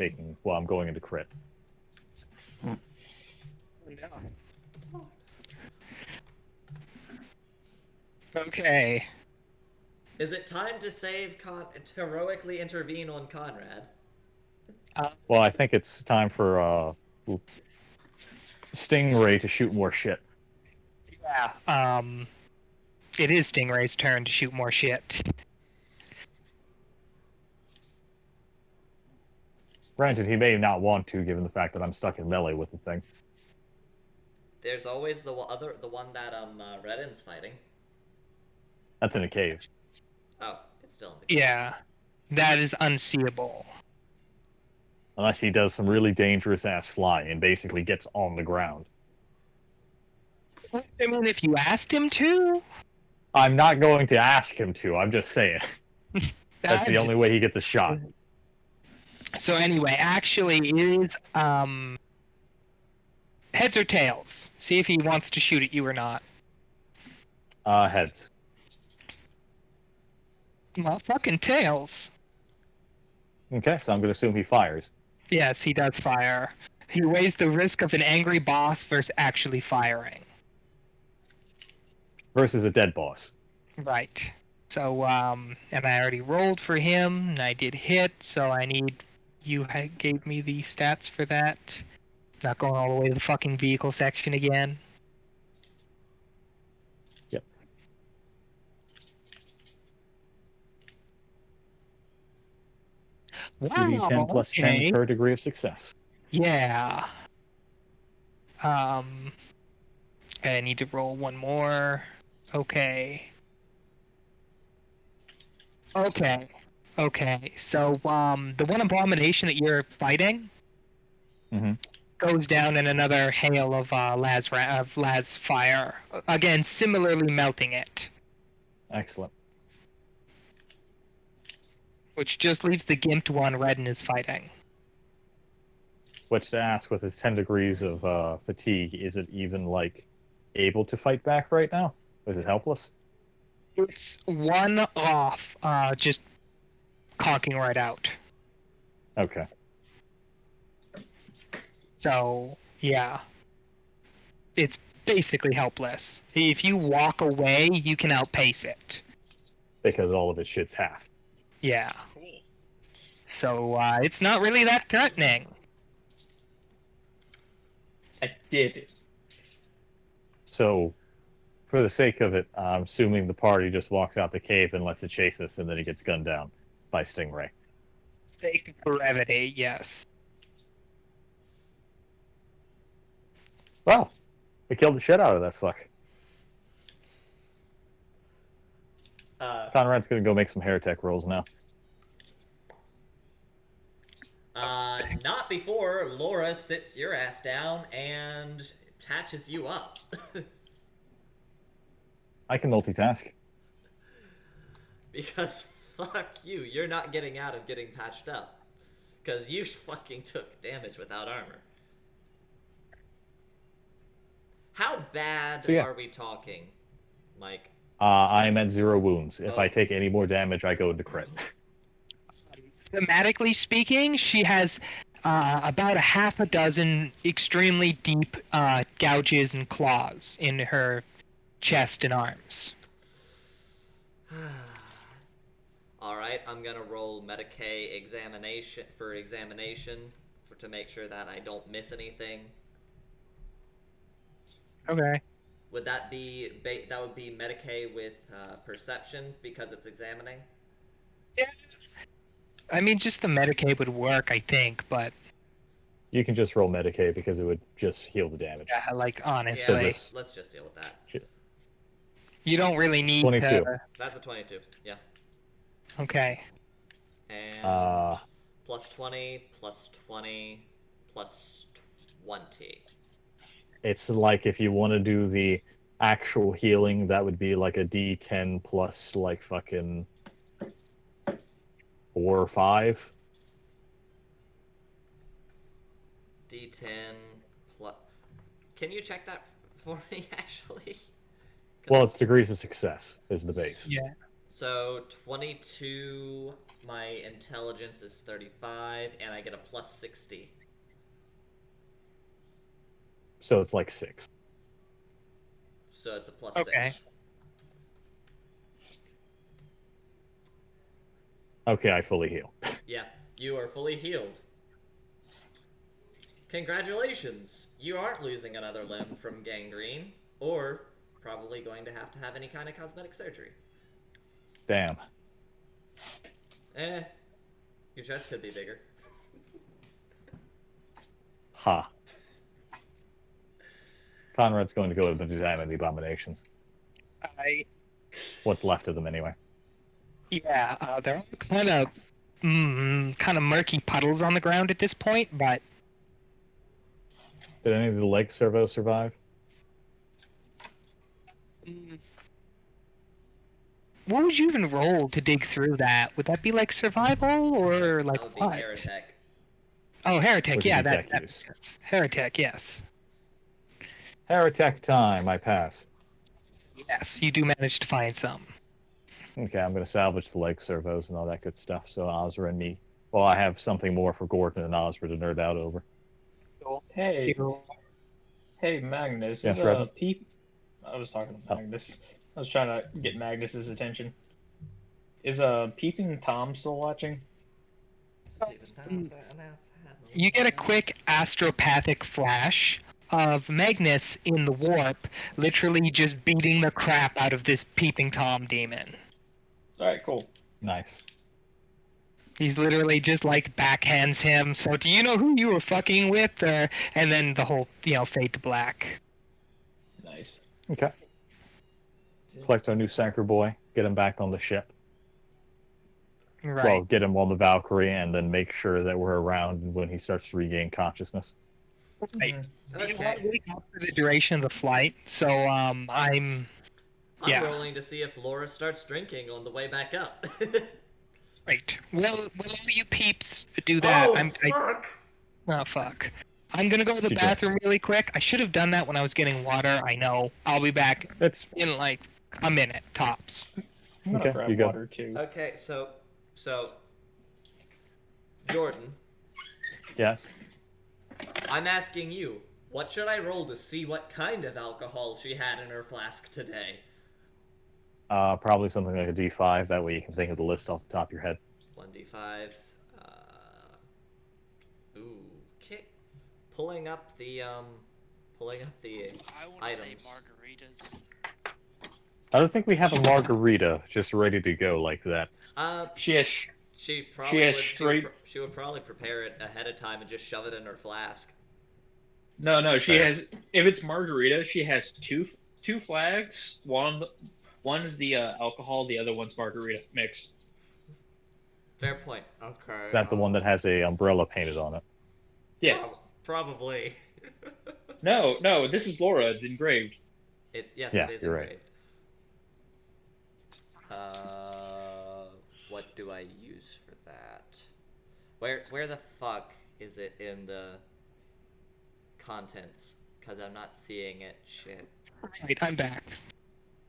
[SPEAKER 2] going into crit.
[SPEAKER 3] Okay.
[SPEAKER 4] Is it time to save heroically intervene on Conrad?
[SPEAKER 2] Well, I think it's time for Stingray to shoot more shit.
[SPEAKER 3] Yeah. It is Stingray's turn to shoot more shit.
[SPEAKER 2] Granted, he may not want to, given the fact that I'm stuck in melee with the thing.
[SPEAKER 4] There's always the one that Redden's fighting.
[SPEAKER 2] That's in a cave.
[SPEAKER 4] Oh, it's still in the cave.
[SPEAKER 3] Yeah. That is unseeable.
[SPEAKER 2] Unless he does some really dangerous ass flying and basically gets on the ground.
[SPEAKER 3] I mean, if you asked him to.
[SPEAKER 2] I'm not going to ask him to, I'm just saying. That's the only way he gets a shot.
[SPEAKER 3] So anyway, actually, it is heads or tails. See if he wants to shoot at you or not.
[SPEAKER 2] Heads.
[SPEAKER 3] Well, fucking tails.
[SPEAKER 2] Okay, so I'm going to assume he fires.
[SPEAKER 3] Yes, he does fire. He weighs the risk of an angry boss versus actually firing.
[SPEAKER 2] Versus a dead boss.
[SPEAKER 3] Right. So, and I already rolled for him, and I did hit, so I need... You gave me the stats for that. Not going all the way to the fucking vehicle section again.
[SPEAKER 2] Yep.
[SPEAKER 3] Wow,
[SPEAKER 2] 2d10 plus 10 per degree of success.
[SPEAKER 3] Yeah. I need to roll one more. Okay. Okay. So, the one abomination that you're fighting goes down in another hail of Laz fire. Again, similarly melting it.
[SPEAKER 2] Excellent.
[SPEAKER 3] Which just leaves the gimped one Redden is fighting.
[SPEAKER 2] Which to ask, with his 10 degrees of fatigue, is it even, like, able to fight back right now? Is it helpless?
[SPEAKER 3] It's one off, just conking right out.
[SPEAKER 2] Okay.
[SPEAKER 3] So, yeah. It's basically helpless. If you walk away, you can outpace it.
[SPEAKER 2] Because all of his shit's half.
[SPEAKER 3] Yeah. So, it's not really that threatening.
[SPEAKER 6] I did it.
[SPEAKER 2] So, for the sake of it, I'm assuming the party just walks out the cave and lets it chase us, and then it gets gunned down by Stingray.
[SPEAKER 3] Sake of brevity, yes.
[SPEAKER 2] Well, we killed the shit out of that fuck. Conrad's gonna go make some hair tech rolls now.
[SPEAKER 4] Not before Laura sits your ass down and patches you up.
[SPEAKER 2] I can multitask.
[SPEAKER 4] Because fuck you, you're not getting out of getting patched up. Because you fucking took damage without armor. How bad are we talking, Mike?
[SPEAKER 2] I'm at 0 wounds. If
[SPEAKER 4] Oh.
[SPEAKER 2] I take any more damage, I go into crit.
[SPEAKER 3] Thematically speaking, she has about a half a dozen extremely deep gouges and claws in her chest and arms.
[SPEAKER 4] Alright, I'm gonna roll Medicae examination to make sure that I don't miss anything.
[SPEAKER 3] Okay.
[SPEAKER 4] Would that be that would be Medicae with perception because it's examining?
[SPEAKER 3] Yeah. I mean, just the Medicaid would work, I think, but
[SPEAKER 2] You can just roll Medicaid because it would just heal the damage.
[SPEAKER 3] yeah, like
[SPEAKER 4] Yeah,
[SPEAKER 3] honestly,
[SPEAKER 2] this-
[SPEAKER 4] let's just deal with that.
[SPEAKER 3] you don't really need
[SPEAKER 2] 22.
[SPEAKER 3] to.
[SPEAKER 4] That's a 22. Yeah.
[SPEAKER 3] Okay.
[SPEAKER 4] And plus 20, plus 20, plus 20.
[SPEAKER 2] It's like if you want to do the actual healing, that would be like a D10 plus like fucking 4 or 5.
[SPEAKER 4] D10 plus. Can you check that for me, actually?
[SPEAKER 2] Well, it's degrees of success is the base.
[SPEAKER 3] Yeah.
[SPEAKER 4] So 22, my intelligence is 35, and I get a plus 60.
[SPEAKER 2] So it's like 6.
[SPEAKER 4] So it's a plus
[SPEAKER 3] Okay.
[SPEAKER 4] 6.
[SPEAKER 2] Okay, I fully heal.
[SPEAKER 4] Yeah, you are fully healed. Congratulations! You aren't losing another limb from gangrene, or probably going to have any kind of cosmetic surgery.
[SPEAKER 2] Damn.
[SPEAKER 4] Your chest could be bigger.
[SPEAKER 2] Ha. Conrad's going to go and examine the abominations. What's left of them, anyway.
[SPEAKER 3] Yeah, they're all kind of murky puddles on the ground at this point, but
[SPEAKER 2] Did any of the leg servos survive?
[SPEAKER 3] what would you even roll to dig through that? Would that be like survival or like
[SPEAKER 4] That would be
[SPEAKER 3] what?
[SPEAKER 4] Heretic.
[SPEAKER 3] Oh, heretic.
[SPEAKER 2] Which
[SPEAKER 3] Yeah,
[SPEAKER 2] is
[SPEAKER 3] that
[SPEAKER 2] attack
[SPEAKER 3] makes
[SPEAKER 2] use.
[SPEAKER 3] sense. Heretic. Yes.
[SPEAKER 2] Heretic time, I pass.
[SPEAKER 3] Yes, you do manage to find some.
[SPEAKER 2] Okay, I'm going to salvage the leg servos and all that good stuff, so Ozra and me... Well, I have something more for Gordon and Ozra to nerd out over.
[SPEAKER 6] Hey, hey, Magnus.
[SPEAKER 2] Yes,
[SPEAKER 6] is a
[SPEAKER 2] Reverend?
[SPEAKER 6] peep. I was talking to
[SPEAKER 2] Oh.
[SPEAKER 6] Magnus. I was trying to get Magnus's attention. Is a peeping Tom still watching?
[SPEAKER 3] You get a quick astropathic flash of Magnus in the warp, literally just beating the crap out of this peeping Tom demon.
[SPEAKER 6] All right, cool.
[SPEAKER 2] Nice.
[SPEAKER 3] He's literally just like backhands him. So, do you know who you were fucking with? And then the whole, fade to black.
[SPEAKER 6] Nice.
[SPEAKER 2] Okay. Collect our new Sanker boy, get him back on the ship.
[SPEAKER 3] Right.
[SPEAKER 2] Well, get him on the Valkyrie, and then make sure that we're around when he starts to regain consciousness.
[SPEAKER 3] Right.
[SPEAKER 6] Mhm.
[SPEAKER 3] You
[SPEAKER 4] Okay.
[SPEAKER 3] won't wake up for the duration of the flight, so
[SPEAKER 4] I'm
[SPEAKER 3] yeah.
[SPEAKER 4] rolling to see if Laura starts drinking on the way back up.
[SPEAKER 3] Right. Well, while you peeps do that,
[SPEAKER 4] Oh, fuck!
[SPEAKER 3] Oh, fuck. I'm gonna go to the
[SPEAKER 2] She
[SPEAKER 3] bathroom really quick. I should have done that when I was getting water. I know. I'll be back
[SPEAKER 2] It's
[SPEAKER 3] in like a minute tops.
[SPEAKER 6] I'm gonna
[SPEAKER 2] Okay,
[SPEAKER 6] grab
[SPEAKER 2] you go.
[SPEAKER 6] water too.
[SPEAKER 4] Okay, so Jordan,
[SPEAKER 2] yes.
[SPEAKER 4] I'm asking you, what should I roll to see what kind of alcohol she had in her flask today?
[SPEAKER 2] Probably something like a D5. That way you can think of the list off the top of your head.
[SPEAKER 4] 1d5. Okay. Pulling up the
[SPEAKER 1] I want to say
[SPEAKER 4] items.
[SPEAKER 1] margaritas.
[SPEAKER 2] I don't think we have a margarita just ready to go like that.
[SPEAKER 6] She has.
[SPEAKER 4] She probably
[SPEAKER 6] has
[SPEAKER 4] would,
[SPEAKER 6] straight-
[SPEAKER 4] she would probably prepare it ahead of time and just shove it in her flask.
[SPEAKER 6] No. She
[SPEAKER 2] Fair.
[SPEAKER 6] has. If it's margarita, she has two flags. One's the alcohol. The other one's margarita mix.
[SPEAKER 4] Fair point. Okay.
[SPEAKER 2] Is that the one that has a umbrella painted on it?
[SPEAKER 6] Yeah.
[SPEAKER 4] Probably.
[SPEAKER 6] No. This is Laura. It's engraved.
[SPEAKER 2] Yeah,
[SPEAKER 4] It is
[SPEAKER 2] you're right.
[SPEAKER 4] engraved. What do I use for that? Where the fuck is it in the contents? Because I'm not seeing it. Shit.
[SPEAKER 3] Right, I'm back.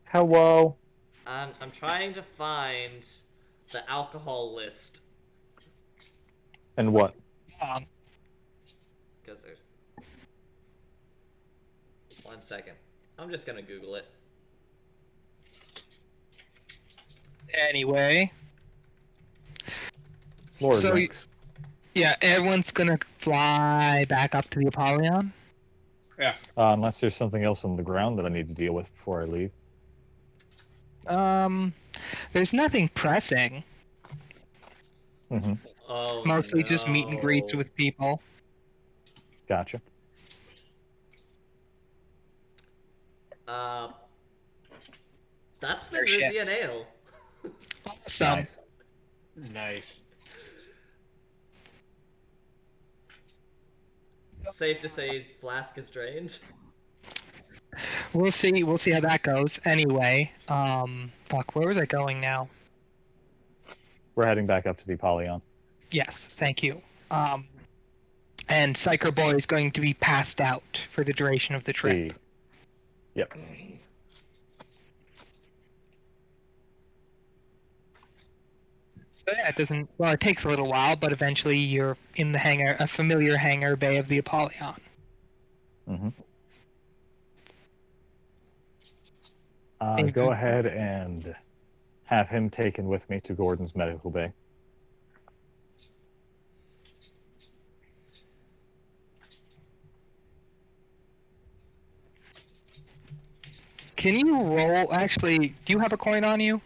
[SPEAKER 2] Hello.
[SPEAKER 4] I'm trying to find the alcohol list.
[SPEAKER 2] And what?
[SPEAKER 4] Because there's... 1 second. I'm just gonna Google it.
[SPEAKER 3] Anyway,
[SPEAKER 2] Laura
[SPEAKER 3] So
[SPEAKER 2] drinks.
[SPEAKER 3] yeah, everyone's gonna fly back up to the Apollyon.
[SPEAKER 2] Unless there's something else on the ground that I need to deal with before I leave.
[SPEAKER 3] There's nothing pressing.
[SPEAKER 2] Mm-hmm.
[SPEAKER 4] Oh
[SPEAKER 3] Mostly just meet and greets
[SPEAKER 4] no.
[SPEAKER 3] with people.
[SPEAKER 2] Gotcha.
[SPEAKER 4] Uh, that's
[SPEAKER 3] Oh, shit.
[SPEAKER 4] Vinrisian ale.
[SPEAKER 3] Awesome.
[SPEAKER 2] Nice.
[SPEAKER 6] Nice.
[SPEAKER 4] Safe to say, flask is drained.
[SPEAKER 3] We'll see. We'll see how that goes. Anyway, fuck. Where was I going now?
[SPEAKER 2] We're heading back up to the Apollyon.
[SPEAKER 3] Yes, thank you. And Psyker Boy is going to be passed out for the duration of the trip.
[SPEAKER 2] Yep.
[SPEAKER 3] So yeah, it doesn't. Well, it takes a little while, but eventually you're in the hangar, a familiar hangar bay of the Apollyon.
[SPEAKER 2] Mm-hmm.
[SPEAKER 3] Thank
[SPEAKER 2] Go
[SPEAKER 3] you.
[SPEAKER 2] ahead and have him taken with me to Gordon's medical bay.
[SPEAKER 3] Can you roll? Actually, do you have a coin on you?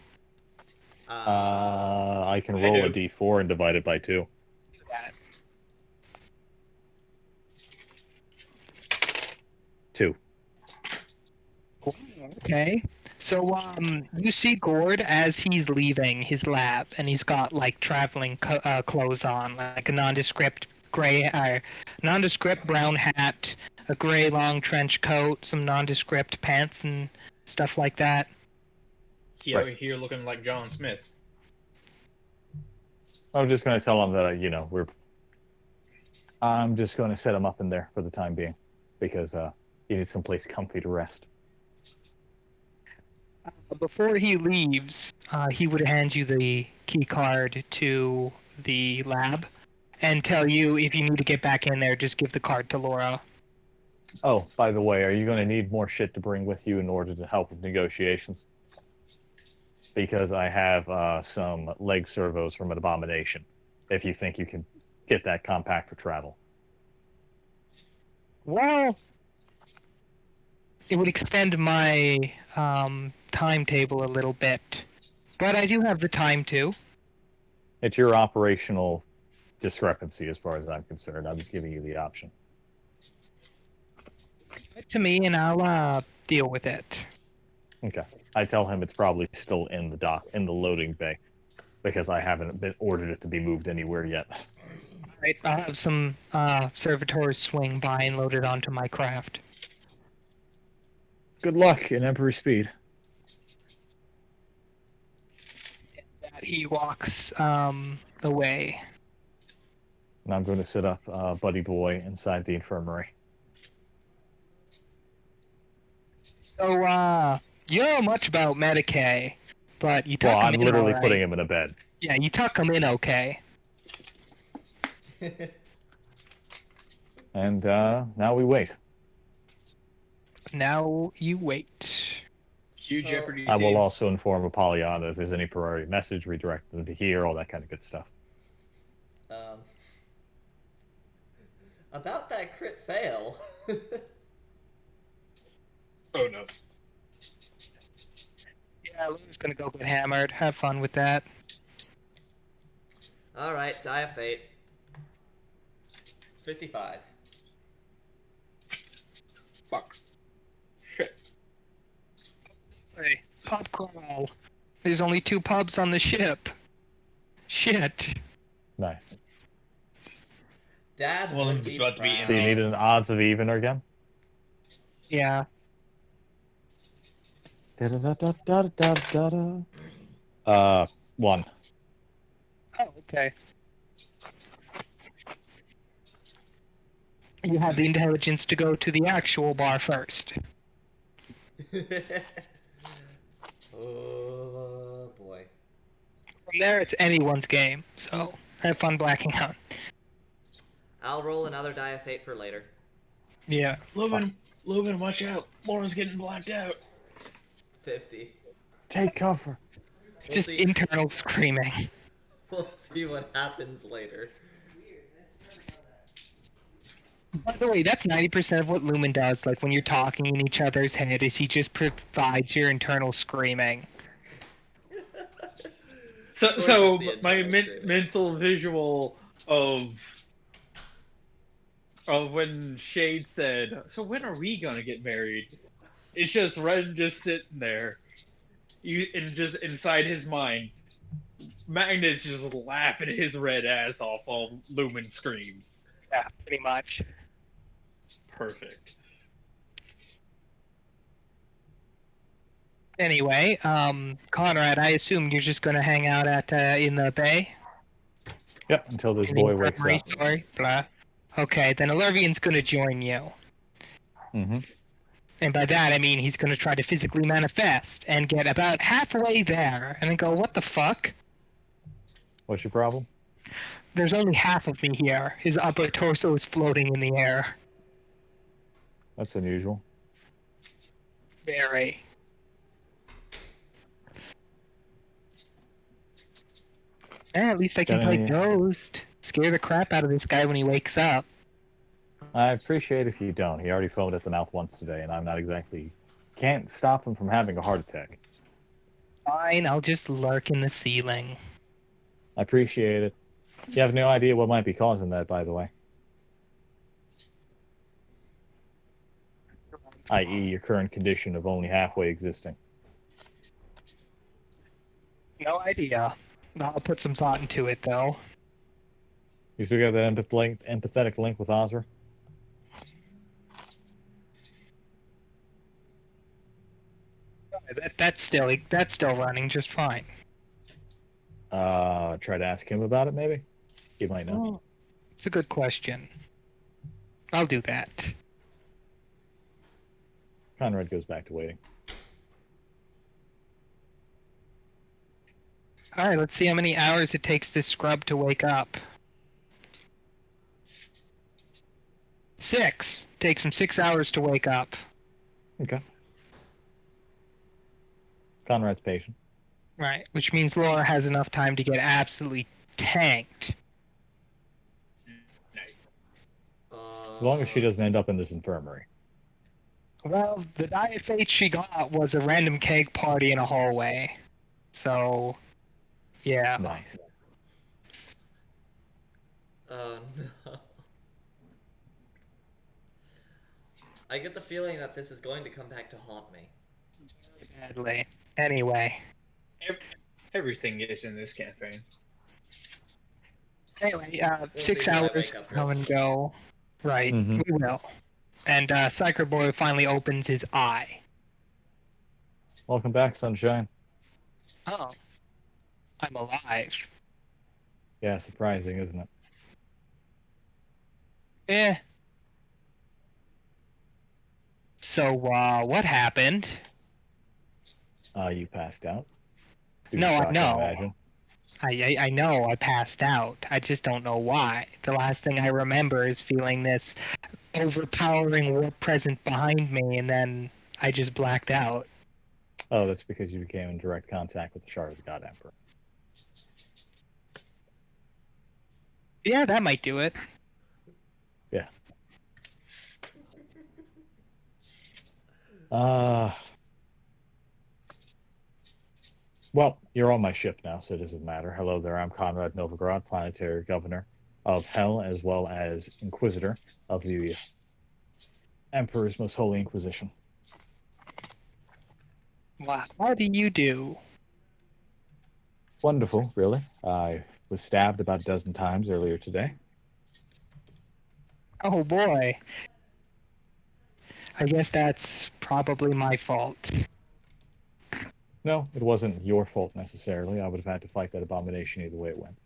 [SPEAKER 2] I can
[SPEAKER 6] I
[SPEAKER 2] roll a
[SPEAKER 6] do.
[SPEAKER 2] d4 and divide it by 2.
[SPEAKER 3] That.
[SPEAKER 2] 2.
[SPEAKER 3] Okay. So, you see Gord as he's leaving his lab, and he's got like traveling clothes on, like a nondescript nondescript brown hat, a gray long trench coat, some nondescript pants, and stuff like that.
[SPEAKER 6] He
[SPEAKER 2] Right.
[SPEAKER 6] out here looking like John Smith.
[SPEAKER 2] I'm just going to tell him that, I'm just going to set him up in there for the time being, because he needs someplace comfy to rest.
[SPEAKER 3] Before he leaves, he would hand you the key card to the lab, and tell you if you need to get back in there, just give the card to Laura.
[SPEAKER 2] Oh, by the way, are you going to need more shit to bring with you in order to help with negotiations? Because I have some leg servos from an abomination, if you think you can get that compact for travel.
[SPEAKER 3] Well, it would extend my timetable a little bit, but I do have the time to.
[SPEAKER 2] It's your operational discrepancy as far as I'm concerned. I'm just giving you the option.
[SPEAKER 3] Give it to me, and I'll deal with it.
[SPEAKER 2] Okay. I tell him it's probably still in the loading bay, because I haven't ordered it to be moved anywhere yet.
[SPEAKER 3] Right, I'll have some servitors swing by and load it onto my craft.
[SPEAKER 2] Good luck in Emperor Speed.
[SPEAKER 3] He walks away.
[SPEAKER 2] And I'm going to set up Buddy Boy inside the infirmary.
[SPEAKER 3] So, you don't know much about Medicaid, but you tuck
[SPEAKER 2] Well,
[SPEAKER 3] him
[SPEAKER 2] I'm
[SPEAKER 3] in
[SPEAKER 2] literally
[SPEAKER 3] alright.
[SPEAKER 2] putting him in a bed.
[SPEAKER 3] Yeah, you tuck him in okay.
[SPEAKER 2] And now we wait.
[SPEAKER 3] Now you wait.
[SPEAKER 6] Cue
[SPEAKER 4] So-
[SPEAKER 6] Jeopardy
[SPEAKER 2] I will
[SPEAKER 6] theme.
[SPEAKER 2] also inform Apollyon if there's any priority message, redirect them to here, all that kind of good stuff.
[SPEAKER 4] About that crit fail.
[SPEAKER 6] Oh no.
[SPEAKER 3] Yeah, Luna's gonna go get hammered. Have fun with that.
[SPEAKER 4] Alright, die of fate. 55.
[SPEAKER 6] Fuck. Shit.
[SPEAKER 3] Hey, pub crawl. There's only 2 pubs on the ship. Shit.
[SPEAKER 2] Nice.
[SPEAKER 4] Dad
[SPEAKER 6] Well,
[SPEAKER 4] would
[SPEAKER 6] it's
[SPEAKER 4] be
[SPEAKER 6] about to be
[SPEAKER 4] proud.
[SPEAKER 2] Do you need an odds of even again?
[SPEAKER 3] Yeah.
[SPEAKER 2] Da-da-da-da-da-da-da. 1.
[SPEAKER 3] Oh, okay. You have the intelligence to go to the actual bar first.
[SPEAKER 4] Oh boy.
[SPEAKER 3] From there, it's anyone's game, so have fun blacking out.
[SPEAKER 4] I'll roll another die of fate for later.
[SPEAKER 3] Yeah.
[SPEAKER 6] Lubin, watch out. Laura's getting blacked out.
[SPEAKER 4] 50.
[SPEAKER 2] Take cover.
[SPEAKER 4] We'll
[SPEAKER 3] Just
[SPEAKER 4] see.
[SPEAKER 3] internal screaming.
[SPEAKER 4] We'll see what happens later.
[SPEAKER 3] By the way, that's 90% of what Lumen does. Like when you're talking in each other's head, is he just provides your internal screaming.
[SPEAKER 6] So,
[SPEAKER 4] Of course
[SPEAKER 6] so
[SPEAKER 4] it's the
[SPEAKER 6] my
[SPEAKER 4] internal screaming.
[SPEAKER 6] mental visual of when Shade said, "So when are we gonna get married?" It's just Ren just sitting there, and just inside his mind, Magnus just laughing his red ass off while Lumen screams.
[SPEAKER 3] Yeah, pretty much.
[SPEAKER 6] Perfect.
[SPEAKER 3] Anyway, Conrad, I assume you're just gonna hang out at in the bay.
[SPEAKER 2] Yep, until this
[SPEAKER 3] In the
[SPEAKER 2] boy wakes
[SPEAKER 3] infirmary,
[SPEAKER 2] up.
[SPEAKER 3] sorry, blah. Okay, then Alervian's gonna join you.
[SPEAKER 2] Mm-hmm.
[SPEAKER 3] And by that I mean he's gonna try to physically manifest and get about halfway there and then go, what the fuck?
[SPEAKER 2] What's your problem?
[SPEAKER 3] There's only half of me here. His upper torso is floating in the air.
[SPEAKER 2] That's unusual.
[SPEAKER 3] Very. At least I can
[SPEAKER 2] Got
[SPEAKER 3] play
[SPEAKER 2] any-
[SPEAKER 3] Ghost. Scare the crap out of this guy when he wakes up.
[SPEAKER 2] I appreciate if you don't. He already foamed at the mouth once today, and I'm not exactly... Can't stop him from having a heart attack.
[SPEAKER 3] Fine, I'll just lurk in the ceiling.
[SPEAKER 2] I appreciate it. You have no idea what might be causing that, by the way. I.e. your current condition of only halfway existing.
[SPEAKER 3] No idea. I'll put some thought into it, though.
[SPEAKER 2] You still got that empathetic link with Ozra?
[SPEAKER 3] That's still running just fine.
[SPEAKER 2] Try to ask him about it, maybe? He might know.
[SPEAKER 3] Oh, it's a good question. I'll do that.
[SPEAKER 2] Conrad goes back to waiting.
[SPEAKER 3] Alright, let's see how many hours it takes this scrub to wake up. 6. Takes him 6 hours to wake up.
[SPEAKER 2] Okay. Conrad's patient.
[SPEAKER 3] Right, which means Laura has enough time to get absolutely tanked.
[SPEAKER 2] As long as she doesn't end up in this infirmary.
[SPEAKER 3] Well, the diet fate she got was a random keg party in a hallway. So, yeah.
[SPEAKER 2] Nice.
[SPEAKER 4] Oh no. I get the feeling that this is going to come back to haunt me.
[SPEAKER 3] Badly. Anyway.
[SPEAKER 6] Everything is in this campaign.
[SPEAKER 3] Anyway,
[SPEAKER 4] We'll
[SPEAKER 3] 6
[SPEAKER 4] see when I
[SPEAKER 3] hours
[SPEAKER 4] wake up,
[SPEAKER 3] come
[SPEAKER 4] Rich.
[SPEAKER 3] and go. Right,
[SPEAKER 2] Mhm.
[SPEAKER 3] we will. And Psycho Boy finally opens his eye.
[SPEAKER 2] Welcome back, Sunshine.
[SPEAKER 3] Oh. I'm alive.
[SPEAKER 2] Yeah, surprising, isn't it?
[SPEAKER 3] Eh. So, what happened?
[SPEAKER 2] You passed out.
[SPEAKER 3] No, I
[SPEAKER 2] shock,
[SPEAKER 3] know.
[SPEAKER 2] imagine.
[SPEAKER 3] I know I passed out. I just don't know why. The last thing I remember is feeling this overpowering warp present behind me, and then I just blacked out.
[SPEAKER 2] Oh, that's because you became in direct contact with the Shard of the God Emperor.
[SPEAKER 3] Yeah, that might do it.
[SPEAKER 2] Yeah. Well, you're on my ship now, so it doesn't matter. Hello there, I'm Conrad Novigrad, Planetary Governor of Hell, as well as Inquisitor of the Emperor's Most Holy Inquisition.
[SPEAKER 3] Wow. How do you do?
[SPEAKER 2] Wonderful, really. I was stabbed about a dozen times earlier today.
[SPEAKER 3] Oh boy. I guess that's probably my fault.
[SPEAKER 2] No, it wasn't your fault necessarily. I would have had to fight that abomination either way it went.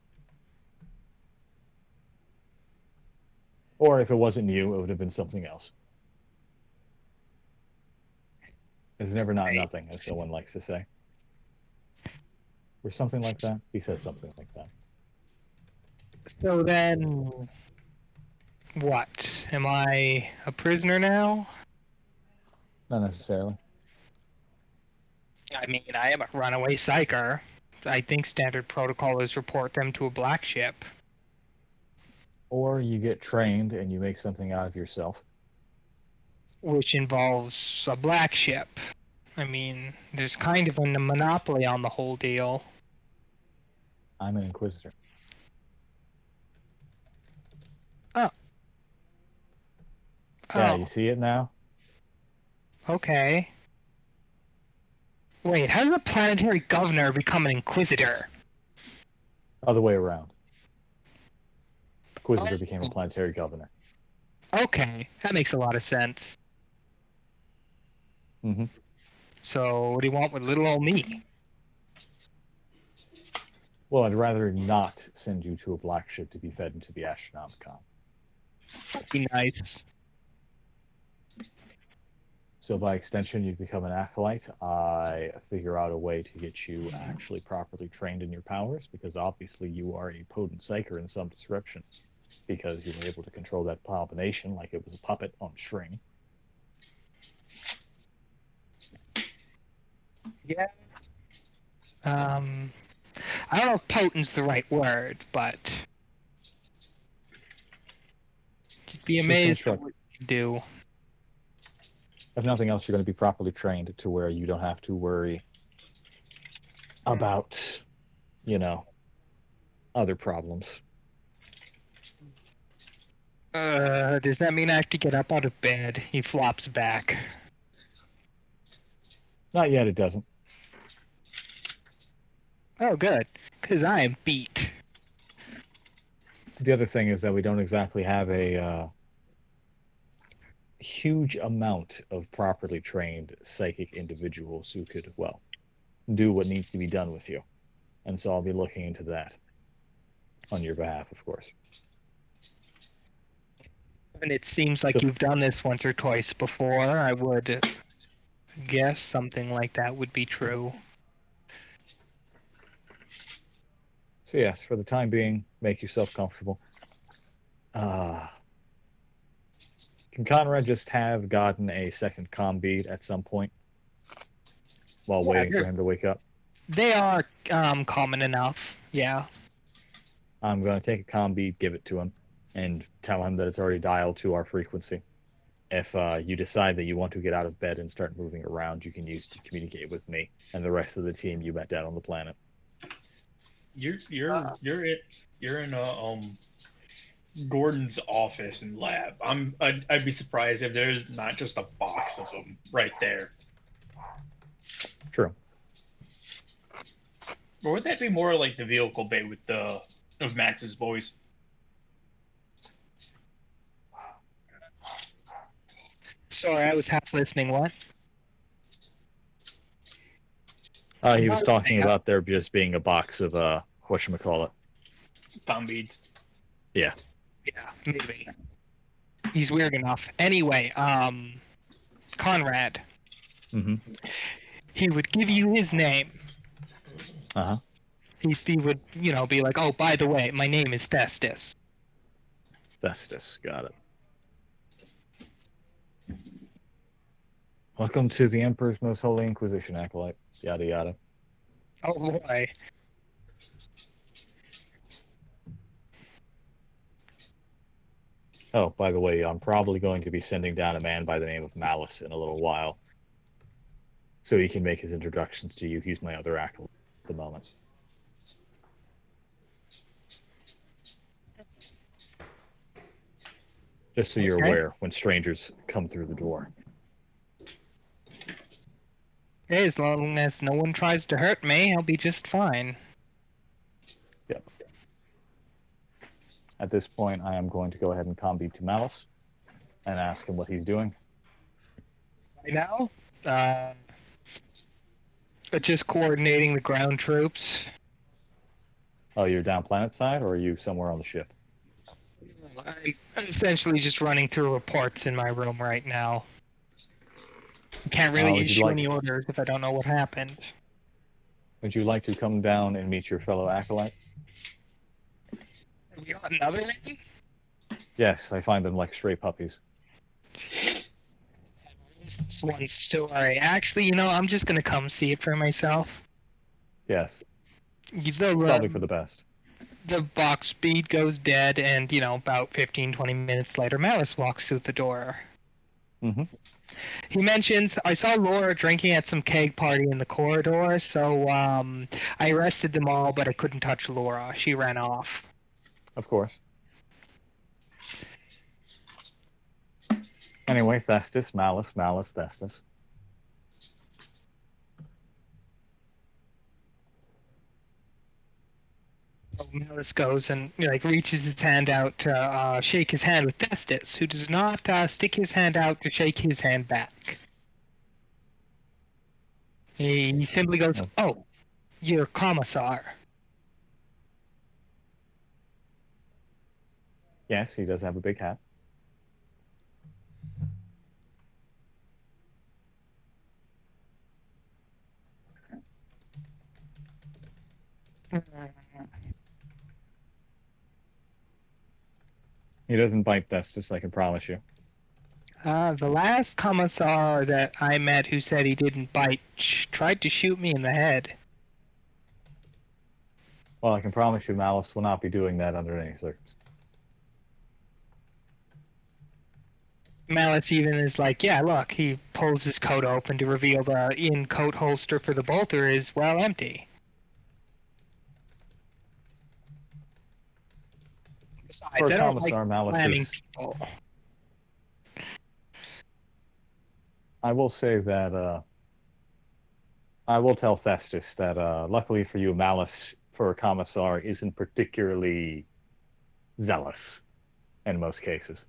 [SPEAKER 2] Or if it wasn't you, it would have been something else. It's never not
[SPEAKER 3] Right.
[SPEAKER 2] nothing, as someone likes to say. Or something like that. He says something like that.
[SPEAKER 3] So then, what? Am I a prisoner now?
[SPEAKER 2] Not necessarily.
[SPEAKER 3] I mean, I am a runaway psyker. I think standard protocol is report them to a black ship.
[SPEAKER 2] Or you get trained and you make something out of yourself.
[SPEAKER 3] Which involves a black ship. I mean, there's kind of a monopoly on the whole deal.
[SPEAKER 2] I'm an Inquisitor.
[SPEAKER 3] Oh.
[SPEAKER 2] Yeah,
[SPEAKER 3] Oh,
[SPEAKER 2] you see it now?
[SPEAKER 3] okay. Wait, how does a planetary governor become an inquisitor?
[SPEAKER 2] Other way around. Inquisitor became a planetary governor.
[SPEAKER 3] Okay, that makes a lot of sense.
[SPEAKER 2] Mm-hmm.
[SPEAKER 3] So, what do you want with little old me?
[SPEAKER 2] Well, I'd rather not send you to a black ship to be fed into the Astronomicon.
[SPEAKER 3] That'd be nice.
[SPEAKER 2] So by extension, you become an acolyte. I figure out a way to get you actually properly trained in your powers, because obviously you are a potent psyker in some description, because you were able to control that abomination like it was a puppet on a string.
[SPEAKER 3] Yeah. I don't know if potent's the right word, but you'd be amazed at what you can do.
[SPEAKER 2] If nothing else, you're going to be properly trained to where you don't have to worry about, other problems.
[SPEAKER 3] Does that mean I have to get up out of bed? He flops back.
[SPEAKER 2] Not yet, it doesn't.
[SPEAKER 3] Oh, good, because I am beat.
[SPEAKER 2] The other thing is that we don't exactly have a huge amount of properly trained psychic individuals who could, do what needs to be done with you. And so I'll be looking into that on your behalf, of course.
[SPEAKER 3] And it seems like you've done this once or twice before. I would guess something like that would be true.
[SPEAKER 2] So yes, for the time being, make yourself comfortable. Can Conrad just have gotten a second comm bead at some point while waiting for him to wake up?
[SPEAKER 3] They are common enough, yeah.
[SPEAKER 2] I'm going to take a comm bead, give it to him, and tell him that it's already dialed to our frequency. If you decide that you want to get out of bed and start moving around, you can use to communicate with me and the rest of the team you met down on the planet.
[SPEAKER 6] You're in Gordon's office and lab. I'd be surprised if there's not just a box of them right there.
[SPEAKER 2] True.
[SPEAKER 6] Or would that be more like the vehicle bay with of Max's voice?
[SPEAKER 3] Sorry, I was half listening. What?
[SPEAKER 2] He was talking about there just being a box of whatchamacallit.
[SPEAKER 6] Tom beads.
[SPEAKER 2] Yeah.
[SPEAKER 3] Yeah, maybe. He's weird enough. Anyway, Conrad.
[SPEAKER 2] Mm-hmm.
[SPEAKER 3] He would give you his name.
[SPEAKER 2] Uh-huh.
[SPEAKER 3] He would, be like, oh, by the way, my name is Thestis.
[SPEAKER 2] Thestis, got it. Welcome to the Emperor's Most Holy Inquisition, Acolyte. Yada yada.
[SPEAKER 3] Oh boy.
[SPEAKER 2] Oh, by the way, I'm probably going to be sending down a man by the name of Malice in a little while, so he can make his introductions to you. He's my other acolyte at the moment. Just so you're aware when strangers come through the door.
[SPEAKER 3] Hey, as long as no one tries to hurt me, I'll be just fine.
[SPEAKER 2] Yep. At this point, I am going to go ahead and combeat to Malice and ask him what he's doing.
[SPEAKER 3] Right now, just coordinating the ground troops.
[SPEAKER 2] Oh, you're down planet side, or are you somewhere on the ship?
[SPEAKER 3] I'm essentially just running through reports in my room right now. Can't really issue any orders if I don't know what happened.
[SPEAKER 2] Would you like to come down and meet your fellow acolyte?
[SPEAKER 3] Have you got another one?
[SPEAKER 2] Yes, I find them like stray puppies.
[SPEAKER 3] This one story. Actually, I'm just gonna come see it for myself.
[SPEAKER 2] Yes. Probably for the best.
[SPEAKER 3] The box speed goes dead, and, about 15-20 minutes later, Malice walks through the door.
[SPEAKER 2] Mm-hmm.
[SPEAKER 3] He mentions, I saw Laura drinking at some keg party in the corridor, so I arrested them all, but I couldn't touch Laura. She ran off.
[SPEAKER 2] Of course. Anyway, Thestis, Malice, Thestis.
[SPEAKER 3] Malice goes and reaches his hand out to shake his hand with Thestis, who does not stick his hand out to shake his hand back. He simply goes, "Oh, you're Commissar."
[SPEAKER 2] Yes, he does have a big hat. He doesn't bite Thestis, I can promise you.
[SPEAKER 3] The last Commissar that I met who said he didn't bite tried to shoot me in the head.
[SPEAKER 2] Well, I can promise you Malice will not be doing that under any circumstances.
[SPEAKER 3] Malice even is like, yeah, look, he pulls his coat open to reveal the in-coat holster for the bolter is, well, empty. Besides,
[SPEAKER 2] For
[SPEAKER 3] I don't
[SPEAKER 2] Commissar
[SPEAKER 3] like
[SPEAKER 2] Malice
[SPEAKER 3] slamming
[SPEAKER 2] is...
[SPEAKER 3] people.
[SPEAKER 2] I will say that, I will tell Thestis that, luckily for you, Malice for a Commissar isn't particularly zealous in most cases.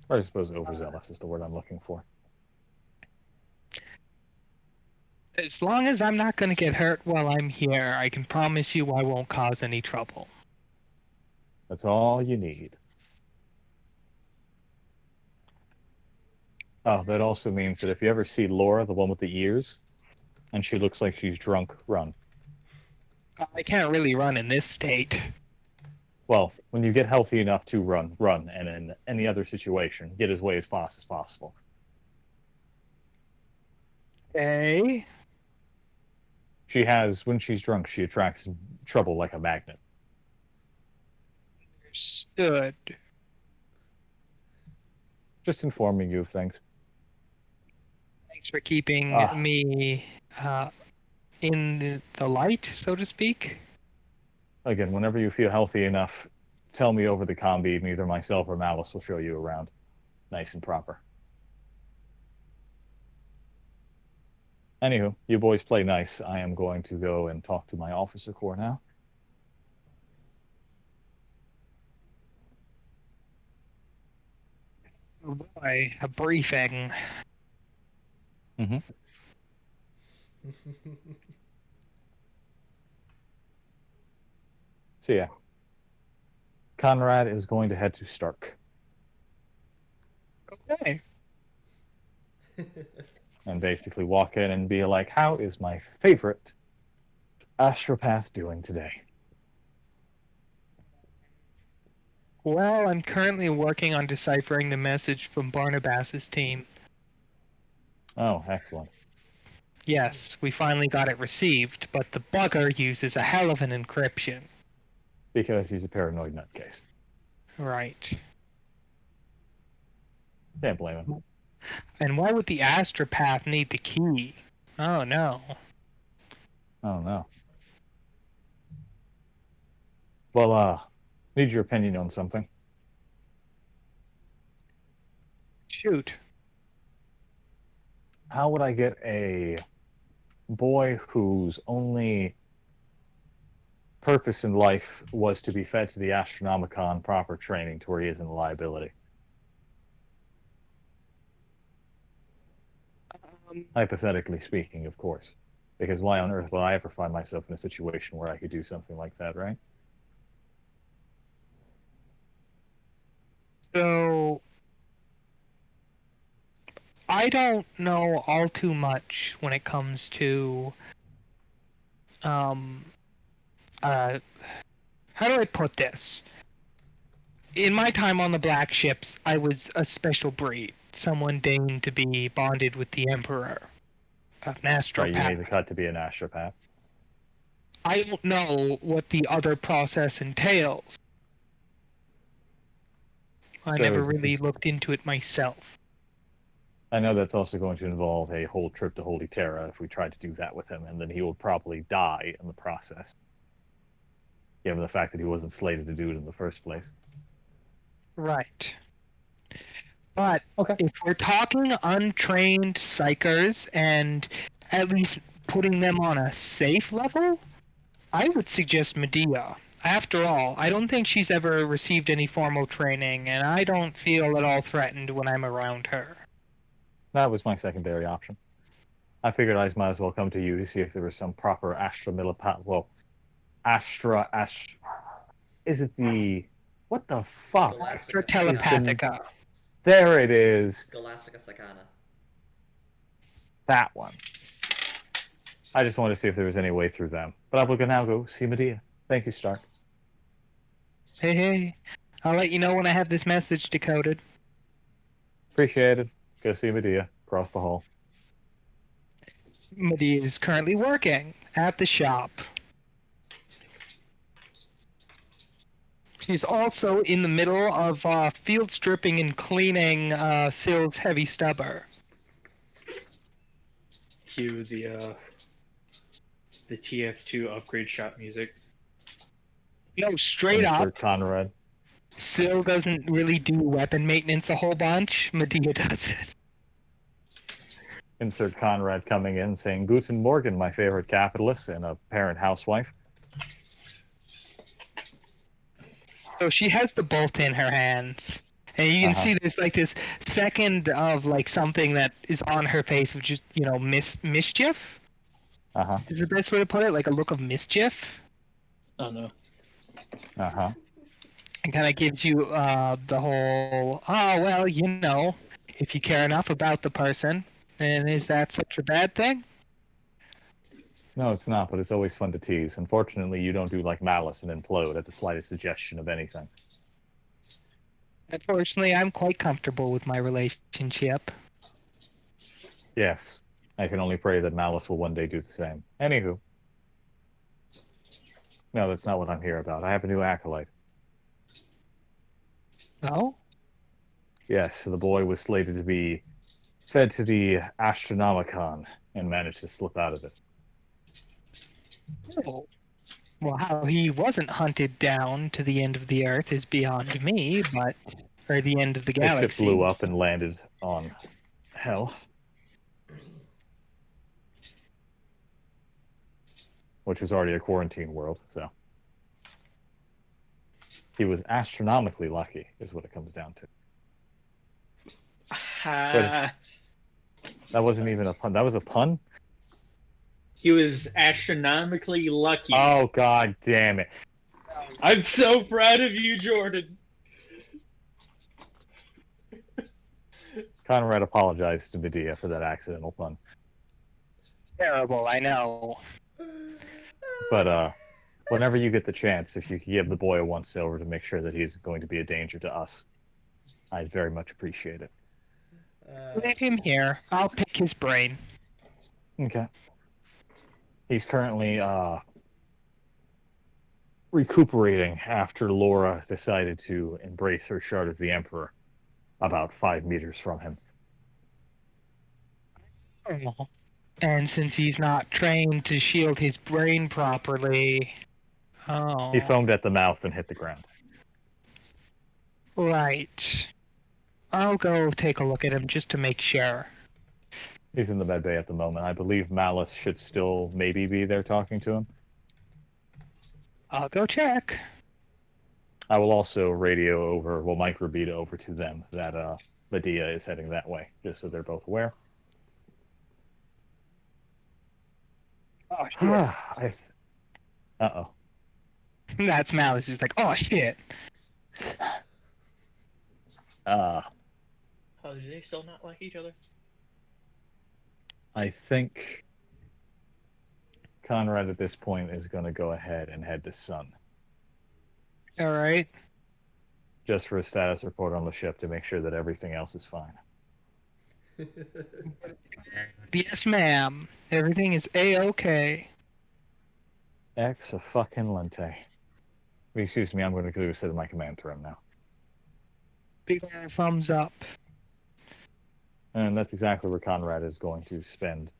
[SPEAKER 2] Or I suppose overzealous is the word I'm looking for.
[SPEAKER 3] As long as I'm not going to get hurt while I'm here, I can promise you I won't cause any trouble.
[SPEAKER 2] That's all you need. Oh, that also means that if you ever see Laura, the one with the ears, and she looks like she's drunk, run.
[SPEAKER 3] I can't really run in this state.
[SPEAKER 2] Well, when you get healthy enough to run, and in any other situation, get as way as fast as possible.
[SPEAKER 3] Okay.
[SPEAKER 2] She has, when she's drunk, she attracts trouble like a magnet.
[SPEAKER 3] Understood.
[SPEAKER 2] Just informing you of things.
[SPEAKER 3] Thanks for keeping me in the light, so to speak.
[SPEAKER 2] Again, whenever you feel healthy enough, tell me over the comm beam. Either myself or Malice will show you around. Nice and proper. Anywho, you boys play nice. I am going to go and talk to my officer corps now.
[SPEAKER 3] Oh boy, a briefing.
[SPEAKER 2] Mm-hmm. So yeah, Conrad is going to head to Stark.
[SPEAKER 3] Okay.
[SPEAKER 2] And basically walk in and be like, how is my favorite astropath doing today?
[SPEAKER 3] Well, I'm currently working on deciphering the message from Barnabas's team.
[SPEAKER 2] Oh, excellent.
[SPEAKER 3] Yes, we finally got it received, but the bugger uses a hell of an encryption.
[SPEAKER 2] Because he's a paranoid nutcase.
[SPEAKER 3] Right.
[SPEAKER 2] Can't blame him.
[SPEAKER 3] And why would the astropath need the key? Oh no.
[SPEAKER 2] Oh no. Well, need your opinion on something.
[SPEAKER 3] Shoot.
[SPEAKER 2] How would I get a boy whose only purpose in life was to be fed to the Astronomicon proper training to where he isn't a liability? Hypothetically speaking, of course. Because why on earth would I ever find myself in a situation where I could do something like that, right?
[SPEAKER 3] So, I don't know all too much when it comes to, how do I put this? In my time on the black ships, I was a special breed. someone deigned to be bonded with the Emperor. An
[SPEAKER 2] Right, you made
[SPEAKER 3] astropath.
[SPEAKER 2] the cut to be an astropath.
[SPEAKER 3] I don't know what the other process entails. I
[SPEAKER 2] So-
[SPEAKER 3] never really looked into it myself.
[SPEAKER 2] I know that's also going to involve a whole trip to Holy Terra if we tried to do that with him, and then he will probably die in the process. Given the fact that he wasn't slated to do it in the first place.
[SPEAKER 3] Right. But
[SPEAKER 2] Okay.
[SPEAKER 3] if we're talking untrained psychers and at least putting them on a safe level, I would suggest Medea. After all, I don't think she's ever received any formal training, and I don't feel at all threatened when I'm around her.
[SPEAKER 2] That was my secondary option. I figured I might as well come to you to see if there was some proper is it the... What the fuck?
[SPEAKER 3] For
[SPEAKER 4] Scholastica
[SPEAKER 3] telepathica.
[SPEAKER 2] There it is.
[SPEAKER 4] Scholastica Sacana.
[SPEAKER 2] That one. I just wanted to see if there was any way through them. But I will now go see Medea. Thank you, Stark.
[SPEAKER 3] Hey, I'll let you know when I have this message decoded.
[SPEAKER 2] Appreciate it. Go see Medea. Across the hall.
[SPEAKER 3] Medea is currently working at the shop. She's also in the middle of field stripping and cleaning Syl's heavy stubber.
[SPEAKER 6] Cue the TF2 upgrade shop music.
[SPEAKER 3] No, straight
[SPEAKER 2] Insert
[SPEAKER 3] up,
[SPEAKER 2] Conrad.
[SPEAKER 3] Syl doesn't really do weapon maintenance a whole bunch. Medea does it.
[SPEAKER 2] Insert Conrad coming in saying, Guten Morgen, my favorite capitalist and a parent housewife.
[SPEAKER 3] So she has the bolt in her hands. And you can see there's like this second of like something that is on her face of just, mischief.
[SPEAKER 2] Uh-huh.
[SPEAKER 3] Is the best way to put it? Like a look of mischief.
[SPEAKER 6] Oh no.
[SPEAKER 2] Uh-huh.
[SPEAKER 3] It kind of gives you the whole, oh, well, if you care enough about the person, then is that such a bad thing?
[SPEAKER 2] No, it's not, but it's always fun to tease. Unfortunately, you don't do like Malice and implode at the slightest suggestion of anything.
[SPEAKER 3] Unfortunately, I'm quite comfortable with my relationship.
[SPEAKER 2] Yes. I can only pray that Malice will one day do the same. Anywho. No, that's not what I'm here about. I have a new acolyte.
[SPEAKER 3] Oh?
[SPEAKER 2] Yes, the boy was slated to be fed to the Astronomicon and managed to slip out of it.
[SPEAKER 3] Oh. Well, how he wasn't hunted down to the end of the Earth is beyond me, or the end of the
[SPEAKER 2] The ship
[SPEAKER 3] galaxy.
[SPEAKER 2] blew up and landed on Hell. Which was already a quarantine world, so. He was astronomically lucky, is what it comes down to. That wasn't even a pun. That was a pun?
[SPEAKER 6] He was astronomically lucky.
[SPEAKER 2] Oh, god damn it.
[SPEAKER 6] I'm so proud of you, Jordan.
[SPEAKER 2] Conrad apologized to Medea for that accidental pun.
[SPEAKER 3] Terrible, I know.
[SPEAKER 2] But whenever you get the chance, if you could give the boy a once over to make sure that he's going to be a danger to us, I'd very much appreciate it.
[SPEAKER 3] Leave him here. I'll pick his brain.
[SPEAKER 2] Okay. He's currently recuperating after Laura decided to embrace her shard of the Emperor about 5 meters from him.
[SPEAKER 3] Oh. And since he's not trained to shield his brain properly... Oh.
[SPEAKER 2] He foamed at the mouth and hit the ground.
[SPEAKER 3] Right. I'll go take a look at him just to make sure.
[SPEAKER 2] He's in the med bay at the moment. I believe Malice should still maybe be there talking to him.
[SPEAKER 3] I'll go check.
[SPEAKER 2] I will also microbeat over to them that Medea is heading that way, just so they're both aware.
[SPEAKER 3] Oh, shit.
[SPEAKER 2] Uh-oh.
[SPEAKER 3] That's Malice. He's like, oh, shit.
[SPEAKER 6] Oh, do they still not like each other?
[SPEAKER 2] I think Conrad at this point is going to go ahead and head to Sun.
[SPEAKER 3] All right.
[SPEAKER 2] Just for a status report on the ship to make sure that everything else is fine.
[SPEAKER 3] Yes, ma'am. Everything is A-okay.
[SPEAKER 2] Ex-a-fucking-lente. Excuse me, I'm going to go sit in my command throne now.
[SPEAKER 3] Big ol' thumbs up.
[SPEAKER 2] And that's exactly where Conrad is going to spend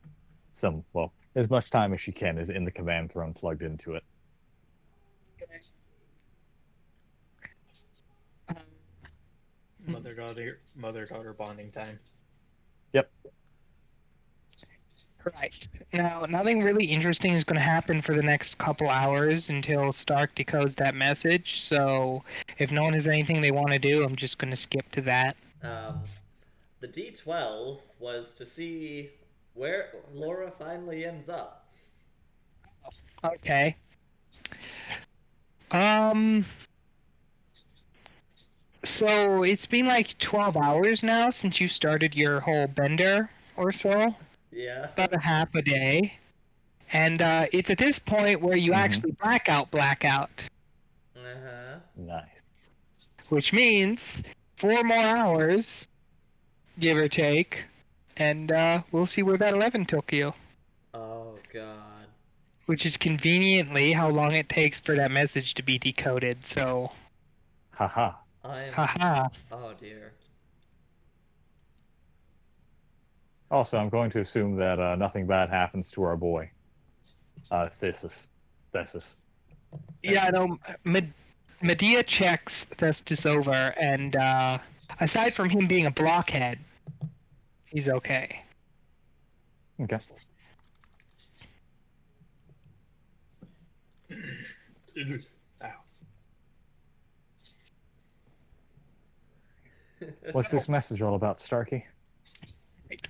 [SPEAKER 2] as much time as she can is in the command throne plugged into it.
[SPEAKER 6] Mother-daughter bonding time.
[SPEAKER 2] Yep.
[SPEAKER 3] Right. Now, nothing really interesting is going to happen for the next couple hours until Stark decodes that message, so if no one has anything they want to do, I'm just going to skip to that.
[SPEAKER 4] The D12 was to see where Laura finally ends up.
[SPEAKER 3] Okay. So it's been like 12 hours now since you started your whole bender or so.
[SPEAKER 4] Yeah.
[SPEAKER 3] About a half a day. And it's at this point where you actually blackout.
[SPEAKER 4] Uh-huh.
[SPEAKER 2] Nice.
[SPEAKER 3] Which means 4 more hours, give or take, and we'll see where that 11 took you.
[SPEAKER 4] Oh, God.
[SPEAKER 3] Which is conveniently how long it takes for that message to be decoded, so...
[SPEAKER 2] Haha.
[SPEAKER 3] Haha.
[SPEAKER 4] Oh, dear.
[SPEAKER 2] Also, I'm going to assume that nothing bad happens to our boy. Thesis.
[SPEAKER 3] Yeah, no, Medea checks Thestis over, and aside from him being a blockhead, he's okay.
[SPEAKER 2] Okay.
[SPEAKER 6] Ow.
[SPEAKER 2] What's this message all about, Starkey?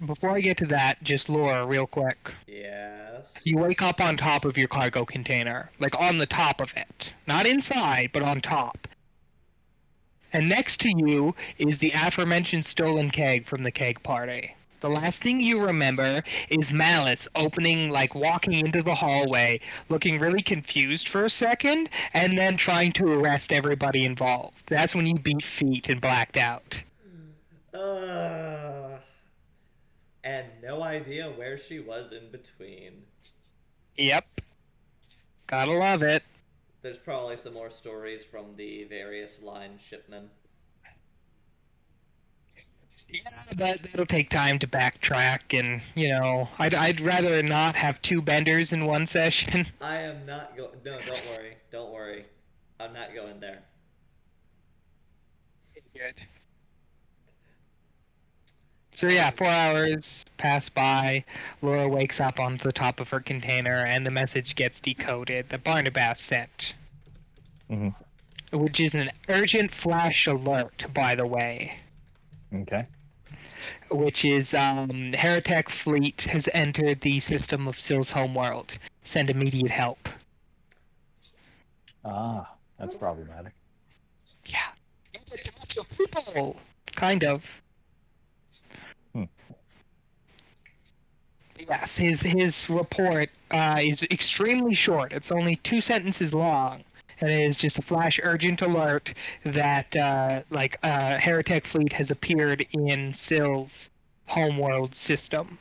[SPEAKER 3] Before I get to that, just Laura, real quick.
[SPEAKER 4] Yes.
[SPEAKER 3] You wake up on top of your cargo container, like on the top of it. Not inside, but on top. And next to you is the aforementioned stolen keg from the keg party. The last thing you remember is Malice walking into the hallway, looking really confused for a second, and then trying to arrest everybody involved. That's when you beat feet and blacked out.
[SPEAKER 4] And no idea where she was in between.
[SPEAKER 3] Yep. Gotta love it.
[SPEAKER 4] There's probably some more stories from the various line shipmen.
[SPEAKER 3] Yeah, but that'll take time to backtrack, and I'd rather not have 2 benders in one session.
[SPEAKER 4] I am not going. No, don't worry. I'm not going there.
[SPEAKER 3] Good. So yeah, 4 hours pass by. Laura wakes up on the top of her container, and the message gets decoded. The Barnabas sent, which is an urgent flash alert, by the way.
[SPEAKER 2] Okay.
[SPEAKER 3] Which is Heretic fleet has entered the system of Syl's homeworld. Send immediate help.
[SPEAKER 2] Ah, that's problematic.
[SPEAKER 3] Yeah. People. Kind of. Yes, his report is extremely short. It's only 2 sentences long, and it is just a flash urgent alert that Heretic fleet has appeared in Syl's homeworld system.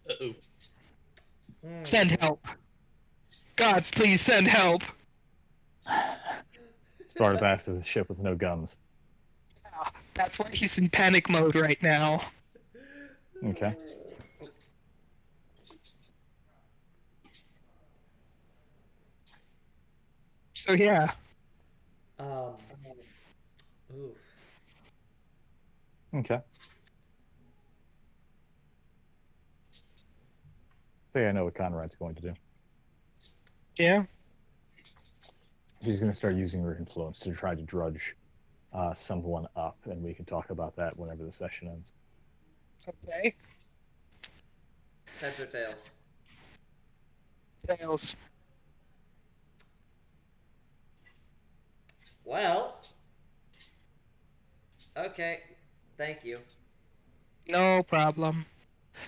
[SPEAKER 6] Uh-oh.
[SPEAKER 3] Send help. Gods, please send help.
[SPEAKER 2] Barnabas is a ship with no guns.
[SPEAKER 3] That's why he's in panic mode right now.
[SPEAKER 2] Okay.
[SPEAKER 3] So yeah.
[SPEAKER 4] Oof.
[SPEAKER 2] Okay. I think I know what Conrad's going to do.
[SPEAKER 3] Yeah.
[SPEAKER 2] She's going to start using her influence to try to drudge someone up, and we can talk about that whenever the session ends.
[SPEAKER 3] Okay.
[SPEAKER 4] Heads or tails?
[SPEAKER 3] Tails.
[SPEAKER 4] Well. Okay. Thank you.
[SPEAKER 3] No problem.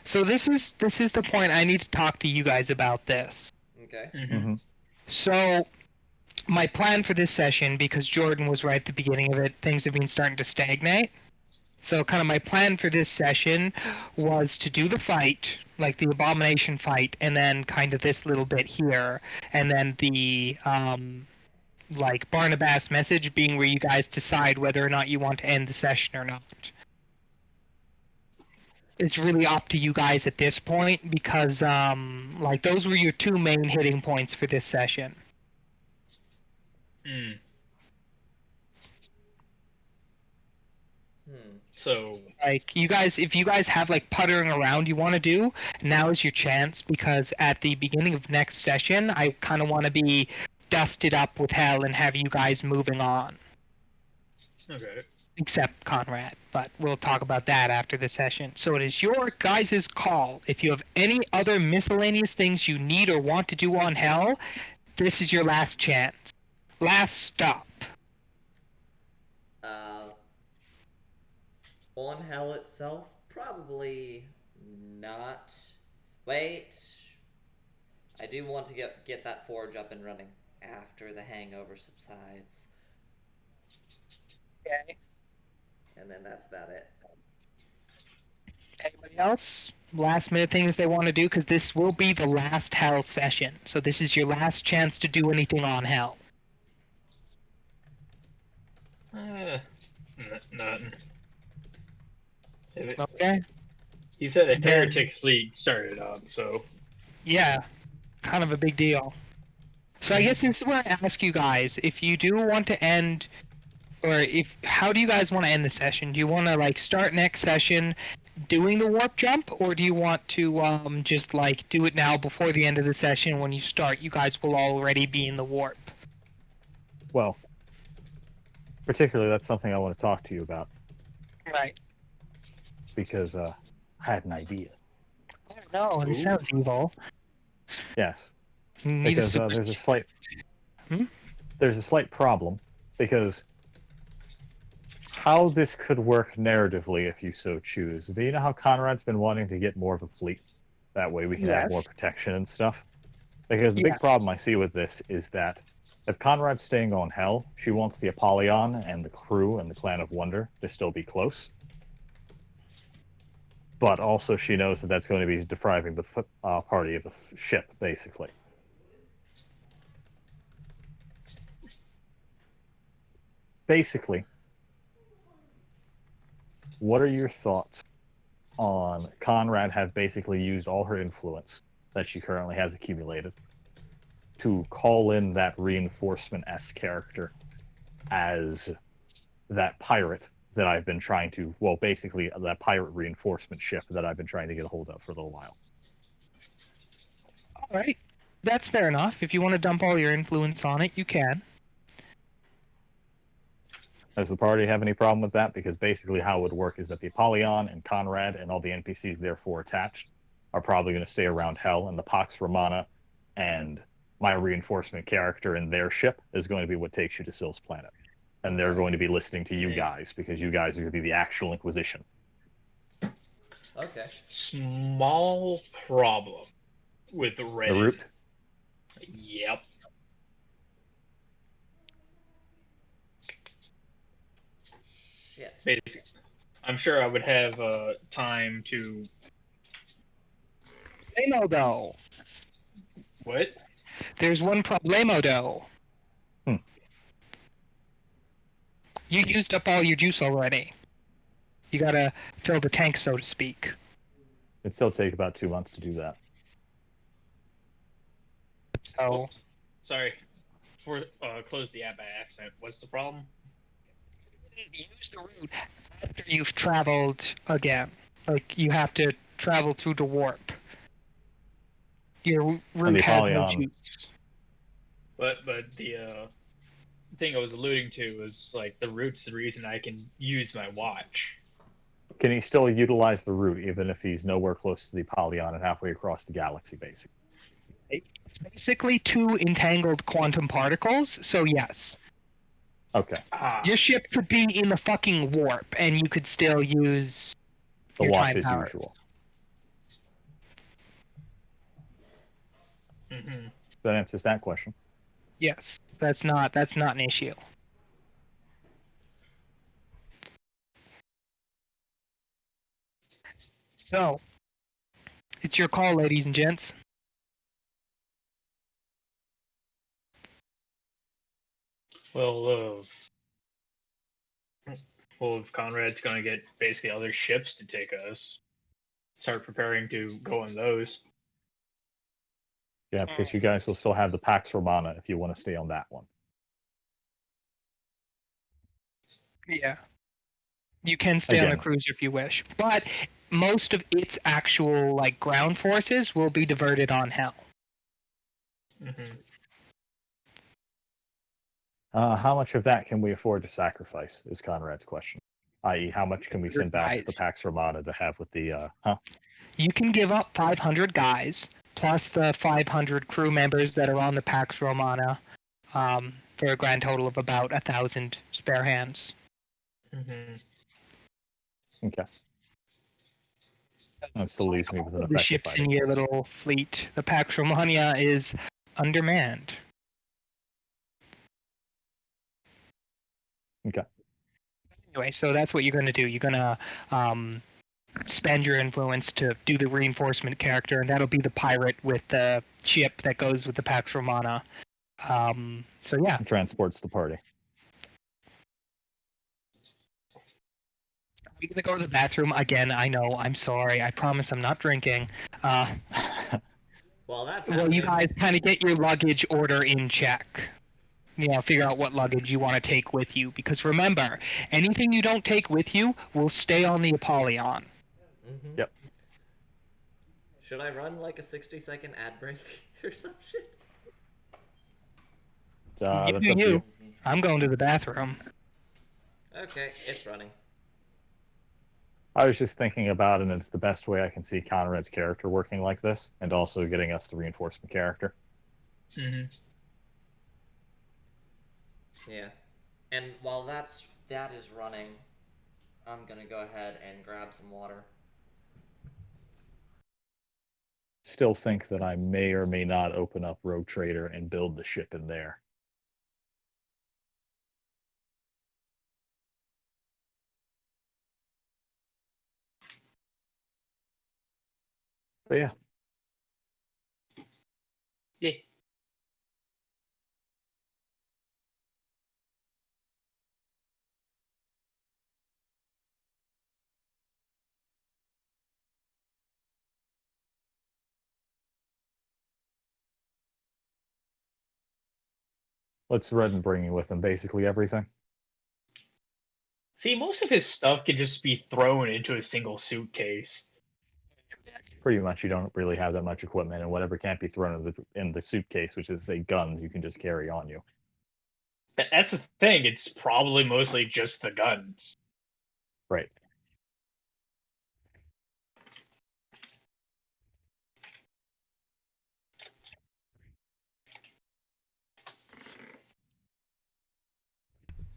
[SPEAKER 3] So this is the point I need to talk to you guys about this.
[SPEAKER 4] Okay.
[SPEAKER 3] So my plan for this session, because Jordan was right at the beginning of it, things have been starting to stagnate. So kind of my plan for this session was to do the fight, like the abomination fight, and then kind of this little bit here, and then the like Barnabas message being where you guys decide whether or not you want to end the session or not. It's really up to you guys at this point because like those were your two main hitting points for this session.
[SPEAKER 6] Hmm.
[SPEAKER 4] Hmm.
[SPEAKER 6] So
[SPEAKER 3] Like you guys, if you guys have like puttering around you want to do, now is your chance because at the beginning of next session, I kind of want to be dusted up with hell and have you guys moving on.
[SPEAKER 6] okay.
[SPEAKER 3] Except Conrad, but we'll talk about that after the session. So it is your guys' call. If you have any other miscellaneous things you need or want to do on hell, this is your last chance. Last stop.
[SPEAKER 4] Uh, on hell itself, probably not. Wait, I do want to get that forge up and running after the hangover subsides,
[SPEAKER 3] Okay.
[SPEAKER 4] and then that's about it.
[SPEAKER 3] Anybody else? Last minute things they want to do because this will be the last hell session. So this is your last chance to do anything on hell.
[SPEAKER 6] Nothing.
[SPEAKER 3] Okay.
[SPEAKER 6] He said a
[SPEAKER 3] Then-
[SPEAKER 6] heretic fleet started up, so
[SPEAKER 3] Yeah, kind of a big deal. So I guess this is where I ask you guys if you do want to end, or if how do you guys want to end the session? Do you want to like start next session doing the warp jump, or do you want to just like do it now before the end of the session? When you start, you guys will already be in the warp.
[SPEAKER 2] Well, particularly that's something I want to talk to you about
[SPEAKER 3] Right.
[SPEAKER 2] because I had an idea.
[SPEAKER 3] Oh no, this sounds evil.
[SPEAKER 2] Yes,
[SPEAKER 3] You need
[SPEAKER 2] because
[SPEAKER 3] super
[SPEAKER 2] there's a slight
[SPEAKER 3] Hmm?
[SPEAKER 2] there's a slight problem because how this could work narratively if you so choose. Do you know how Conrad's been wanting to get more of a fleet? That way we can have more
[SPEAKER 3] Yes.
[SPEAKER 2] protection and stuff. Because the
[SPEAKER 3] Yeah.
[SPEAKER 2] big problem I see with this is that if Conrad's staying on Hell, she wants the Apollyon and the crew and the Clan of Wonder to still be close. But also she knows that that's going to be depriving the party of the ship, basically. Basically, what are your thoughts on Conrad have basically used all her influence that she currently has accumulated to call in that reinforcement-esque character as that pirate that I've been trying to, well, basically that pirate reinforcement ship that I've been trying to get a hold of for a little while.
[SPEAKER 3] All right, that's fair enough. If you want to dump all your influence on it, you can.
[SPEAKER 2] Does the party have any problem with that? Because basically how it would work is that the Apollyon and Conrad and all the NPCs therefore attached are probably going to stay around Hell, and the Pax Romana and my reinforcement character in their ship is going to be what takes you to Syl's planet. And they're going to be listening to you guys because you guys are going to be the actual Inquisition.
[SPEAKER 4] Okay.
[SPEAKER 6] small problem with the
[SPEAKER 2] The
[SPEAKER 6] Reddit.
[SPEAKER 2] root?
[SPEAKER 6] Yep.
[SPEAKER 4] Shit.
[SPEAKER 6] Basically, I'm sure I would have time to
[SPEAKER 3] Problemo though.
[SPEAKER 6] what?
[SPEAKER 3] There's one problemo though.
[SPEAKER 2] Hmm.
[SPEAKER 3] You used up all your juice already. You gotta fill the tank, so to speak.
[SPEAKER 2] It'd still take about 2 months to do that.
[SPEAKER 3] So
[SPEAKER 6] Sorry. For close the app by accident. What's the problem?
[SPEAKER 3] use the route after you've traveled again. Like you have to travel through the warp. Your route
[SPEAKER 2] the
[SPEAKER 3] has no
[SPEAKER 2] Apollyon.
[SPEAKER 6] But
[SPEAKER 3] juice.
[SPEAKER 6] the thing I was alluding to was like the route's the reason I can use my watch.
[SPEAKER 2] Can he still utilize the root even if he's nowhere close to the Apollyon and halfway across the galaxy, basically?
[SPEAKER 3] It's basically two entangled quantum particles, so yes.
[SPEAKER 2] Okay.
[SPEAKER 3] Your ship could be in the fucking warp, and you could still use
[SPEAKER 2] The
[SPEAKER 3] your
[SPEAKER 2] watch
[SPEAKER 3] time
[SPEAKER 2] as
[SPEAKER 3] powers.
[SPEAKER 2] usual.
[SPEAKER 6] Mm-hmm.
[SPEAKER 2] That answers that question.
[SPEAKER 3] Yes, that's not an issue. So, it's your call, ladies and gents.
[SPEAKER 6] Well, if Conrad's going to get basically other ships to take us, start preparing to go on those.
[SPEAKER 2] Yeah, because you guys will still have the Pax Romana if you want to stay on that one.
[SPEAKER 3] Yeah. You can stay on the
[SPEAKER 2] Again.
[SPEAKER 3] cruiser if you wish, but most of its actual like ground forces will be diverted on Hell.
[SPEAKER 6] Mm-hmm.
[SPEAKER 2] How much of that can we afford to sacrifice? Is Conrad's question. I.e., how much can we send back to the
[SPEAKER 3] Guys.
[SPEAKER 2] Pax Romana to have with the? Huh?
[SPEAKER 3] You can give up 500 guys plus the 500 crew members that are on the Pax Romana, for a grand total of about 1,000 spare hands.
[SPEAKER 6] Mm-hmm.
[SPEAKER 2] Okay. That still leaves me with an
[SPEAKER 3] The
[SPEAKER 2] effective
[SPEAKER 3] ships
[SPEAKER 2] fighting
[SPEAKER 3] in your
[SPEAKER 2] force.
[SPEAKER 3] little fleet, the Pax Romana is undermanned.
[SPEAKER 2] Okay.
[SPEAKER 3] Anyway, so that's what you're going to do. You're going to spend your influence to do the reinforcement character, and that'll be the pirate with the ship that goes with the Pax Romana. So yeah.
[SPEAKER 2] It transports the party.
[SPEAKER 3] Are you gonna go to the bathroom again? I know. I'm sorry. I promise I'm not drinking.
[SPEAKER 4] Well, that's
[SPEAKER 3] Well, you
[SPEAKER 4] happening.
[SPEAKER 3] guys kind of get your luggage order in check. You know, figure out what luggage you want to take with you. Because remember, anything you don't take with you will stay on the Apollyon.
[SPEAKER 4] Mm-hmm.
[SPEAKER 2] Yep.
[SPEAKER 4] Should I run like a 60-second ad break or some shit?
[SPEAKER 3] You
[SPEAKER 2] That's
[SPEAKER 3] do
[SPEAKER 2] up to
[SPEAKER 3] you.
[SPEAKER 2] you.
[SPEAKER 3] I'm going to the bathroom.
[SPEAKER 4] Okay, it's running.
[SPEAKER 2] I was just thinking about it, and it's the best way I can see Conrad's character working like this, and also getting us the reinforcement character.
[SPEAKER 6] Mm-hmm.
[SPEAKER 4] Yeah. And while that is running, I'm gonna go ahead and grab some water.
[SPEAKER 2] Still think that I may or may not open up Rogue Trader and build the ship in there. But yeah.
[SPEAKER 6] Yeah.
[SPEAKER 2] What's Redden bringing with him? Basically everything.
[SPEAKER 6] See, most of his stuff can just be thrown into a single suitcase.
[SPEAKER 2] Pretty much, you don't really have that much equipment, and whatever can't be thrown in the suitcase, which is say guns, you can just carry on you.
[SPEAKER 6] That's the thing. It's probably mostly just the guns.
[SPEAKER 2] Right.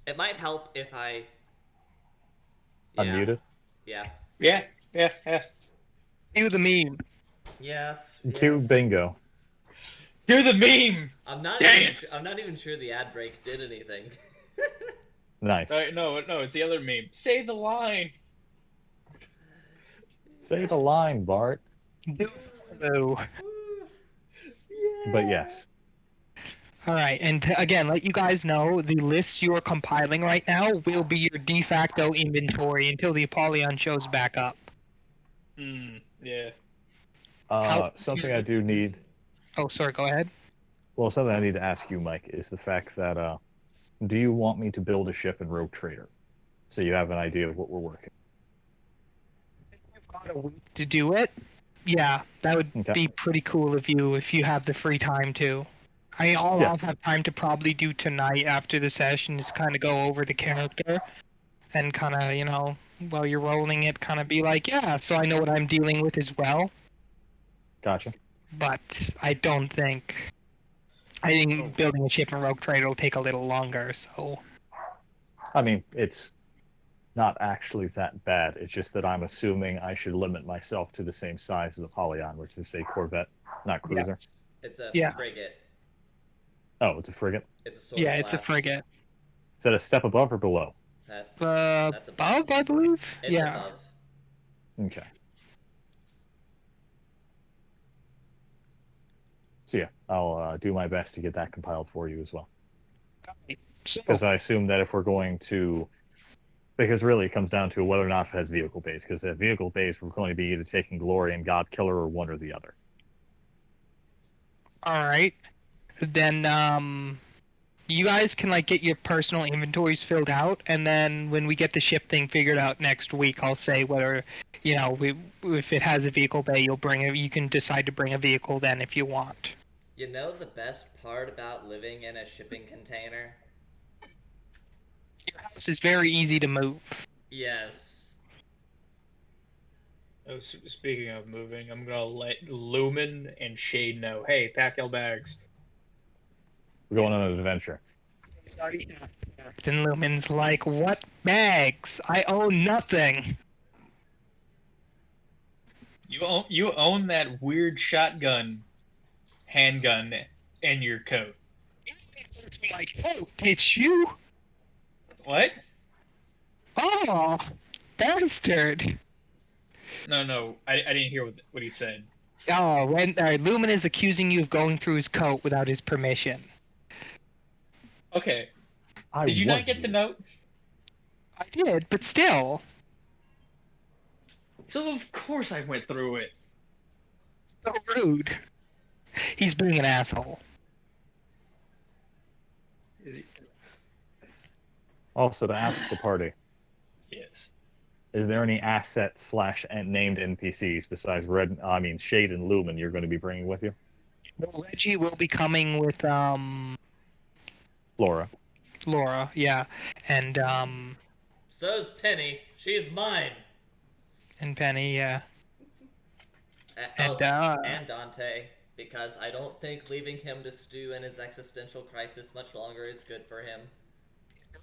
[SPEAKER 4] It might help if I...
[SPEAKER 2] Unmuted.
[SPEAKER 4] Yeah.
[SPEAKER 6] Yeah.
[SPEAKER 3] Do the meme.
[SPEAKER 4] Yes.
[SPEAKER 2] Cue
[SPEAKER 4] Yes.
[SPEAKER 2] bingo.
[SPEAKER 6] Do the meme.
[SPEAKER 4] I'm not even sure the ad break did anything.
[SPEAKER 2] Nice.
[SPEAKER 6] No, it's the other meme. Say the line.
[SPEAKER 2] Say the line, Bart.
[SPEAKER 3] No.
[SPEAKER 2] But yes.
[SPEAKER 3] All right, and again, let you guys know, the list you are compiling right now will be your de facto inventory until the Apollyon shows back up.
[SPEAKER 6] Yeah.
[SPEAKER 2] Something I do need.
[SPEAKER 3] Oh, sorry, go ahead.
[SPEAKER 2] Well, something I need to ask you, Mike, is the fact that do you want me to build a ship in Rogue Trader, so you have an idea of what we're working?
[SPEAKER 3] You've got a week to do it. Yeah, that would
[SPEAKER 2] Okay.
[SPEAKER 3] be pretty cool if you have the free time to. I'll have time to probably do tonight after the session is kind of go over the character and kind of, while you're rolling it, kind of be like, yeah, so I know what I'm dealing with as well.
[SPEAKER 2] Gotcha.
[SPEAKER 3] But I think building a ship in Rogue Trader will take a little longer, so...
[SPEAKER 2] I mean, it's not actually that bad. It's just that I'm assuming I should limit myself to the same size as the Apollyon, which is a Corvette, not cruiser.
[SPEAKER 3] Yes.
[SPEAKER 4] It's a
[SPEAKER 3] Yeah.
[SPEAKER 4] frigate.
[SPEAKER 2] Oh, it's a frigate?
[SPEAKER 4] It's a sword
[SPEAKER 3] Yeah,
[SPEAKER 4] class.
[SPEAKER 3] it's a frigate.
[SPEAKER 2] Is that a step above or below?
[SPEAKER 4] That's
[SPEAKER 3] Above, I believe?
[SPEAKER 4] It's
[SPEAKER 3] Yeah.
[SPEAKER 4] above.
[SPEAKER 2] Okay. I'll do my best to get that compiled for you as well.
[SPEAKER 3] So,
[SPEAKER 2] Because I assume that if we're going to, because really it comes down to whether or not it has vehicle base. Because if vehicle base, we're going to be either taking Glory and God Killer or one or the other.
[SPEAKER 3] all right, then you guys can like get your personal inventories filled out, and then when we get the ship thing figured out next week, I'll say whether, if it has a vehicle bay, you'll bring it. You can decide to bring a vehicle then if you want.
[SPEAKER 4] You know the best part about living in a shipping container?
[SPEAKER 3] Your house is very easy to move.
[SPEAKER 4] Yes.
[SPEAKER 6] Oh, speaking of moving, I'm gonna let Lumen and Shade know. Hey, pack your bags.
[SPEAKER 2] We're going on an adventure.
[SPEAKER 3] Then Lumen's like, "What bags? I own nothing."
[SPEAKER 6] You own that weird shotgun, handgun, and your coat.
[SPEAKER 3] It's like, "Oh, it's you?
[SPEAKER 6] What?
[SPEAKER 3] Oh, bastard!"
[SPEAKER 6] No, I didn't hear what he said.
[SPEAKER 3] Oh, Lumen is accusing you of going through his coat without his permission.
[SPEAKER 6] Okay.
[SPEAKER 2] I
[SPEAKER 6] Did you
[SPEAKER 2] was
[SPEAKER 6] not get the
[SPEAKER 2] you.
[SPEAKER 6] note?
[SPEAKER 3] I did, but still.
[SPEAKER 6] So of course I went through it.
[SPEAKER 3] So rude. He's being an asshole.
[SPEAKER 6] Is he?
[SPEAKER 2] Also, to ask the party,
[SPEAKER 6] Yes.
[SPEAKER 2] is there any asset / named NPCs besides Shade and Lumen you're going to be bringing with you?
[SPEAKER 3] Well, Reggie will be coming with
[SPEAKER 2] Laura.
[SPEAKER 3] Laura, yeah, and
[SPEAKER 4] So's Penny. She's mine.
[SPEAKER 3] Penny, yeah, and
[SPEAKER 4] And Dante. Because I don't think leaving him to stew in his existential crisis much longer is good for him.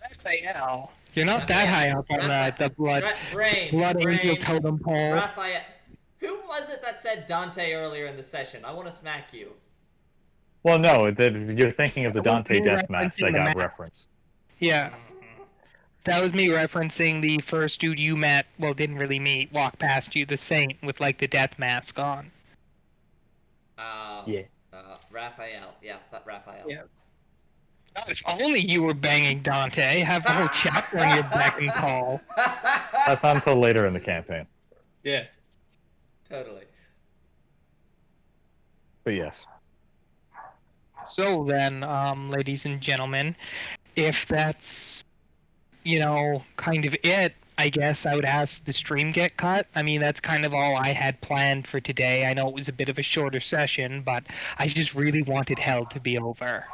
[SPEAKER 3] Raphael. You're not that high up on the blood angel
[SPEAKER 4] Brain.
[SPEAKER 3] totem pole.
[SPEAKER 4] Raphael. Who was it that said Dante earlier in the session? I want to smack you.
[SPEAKER 2] Well, no, you're thinking of the Dante
[SPEAKER 3] You're
[SPEAKER 2] death mask
[SPEAKER 3] referencing
[SPEAKER 2] that
[SPEAKER 3] the
[SPEAKER 2] got
[SPEAKER 3] map.
[SPEAKER 2] referenced.
[SPEAKER 3] Yeah, that was me referencing the first dude you met. Well, didn't really meet. Walked past you, the Saint with like the death mask on.
[SPEAKER 2] Yeah.
[SPEAKER 4] Raphael. Yeah, but Raphael.
[SPEAKER 3] Yeah. God, if only you were banging Dante. Have the whole chapter on your beck and call.
[SPEAKER 2] That's not until later in the campaign.
[SPEAKER 6] Yeah.
[SPEAKER 4] Totally.
[SPEAKER 2] But yes.
[SPEAKER 3] So then, ladies and gentlemen, if that's, kind of it, I guess I would ask the stream get cut. I mean, that's kind of all I had planned for today. I know it was a bit of a shorter session, but I just really wanted hell to be over.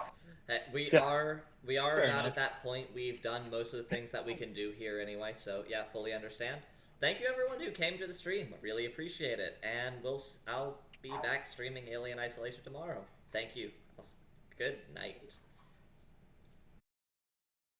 [SPEAKER 4] We
[SPEAKER 2] Yeah.
[SPEAKER 4] are
[SPEAKER 6] Fair
[SPEAKER 4] about
[SPEAKER 6] enough.
[SPEAKER 4] at that point. We've done most of the things that we can do here anyway, so yeah, fully understand. Thank you everyone who came to the stream. I really appreciate it. And I'll be back streaming Alien Isolation tomorrow. Thank you. Good night.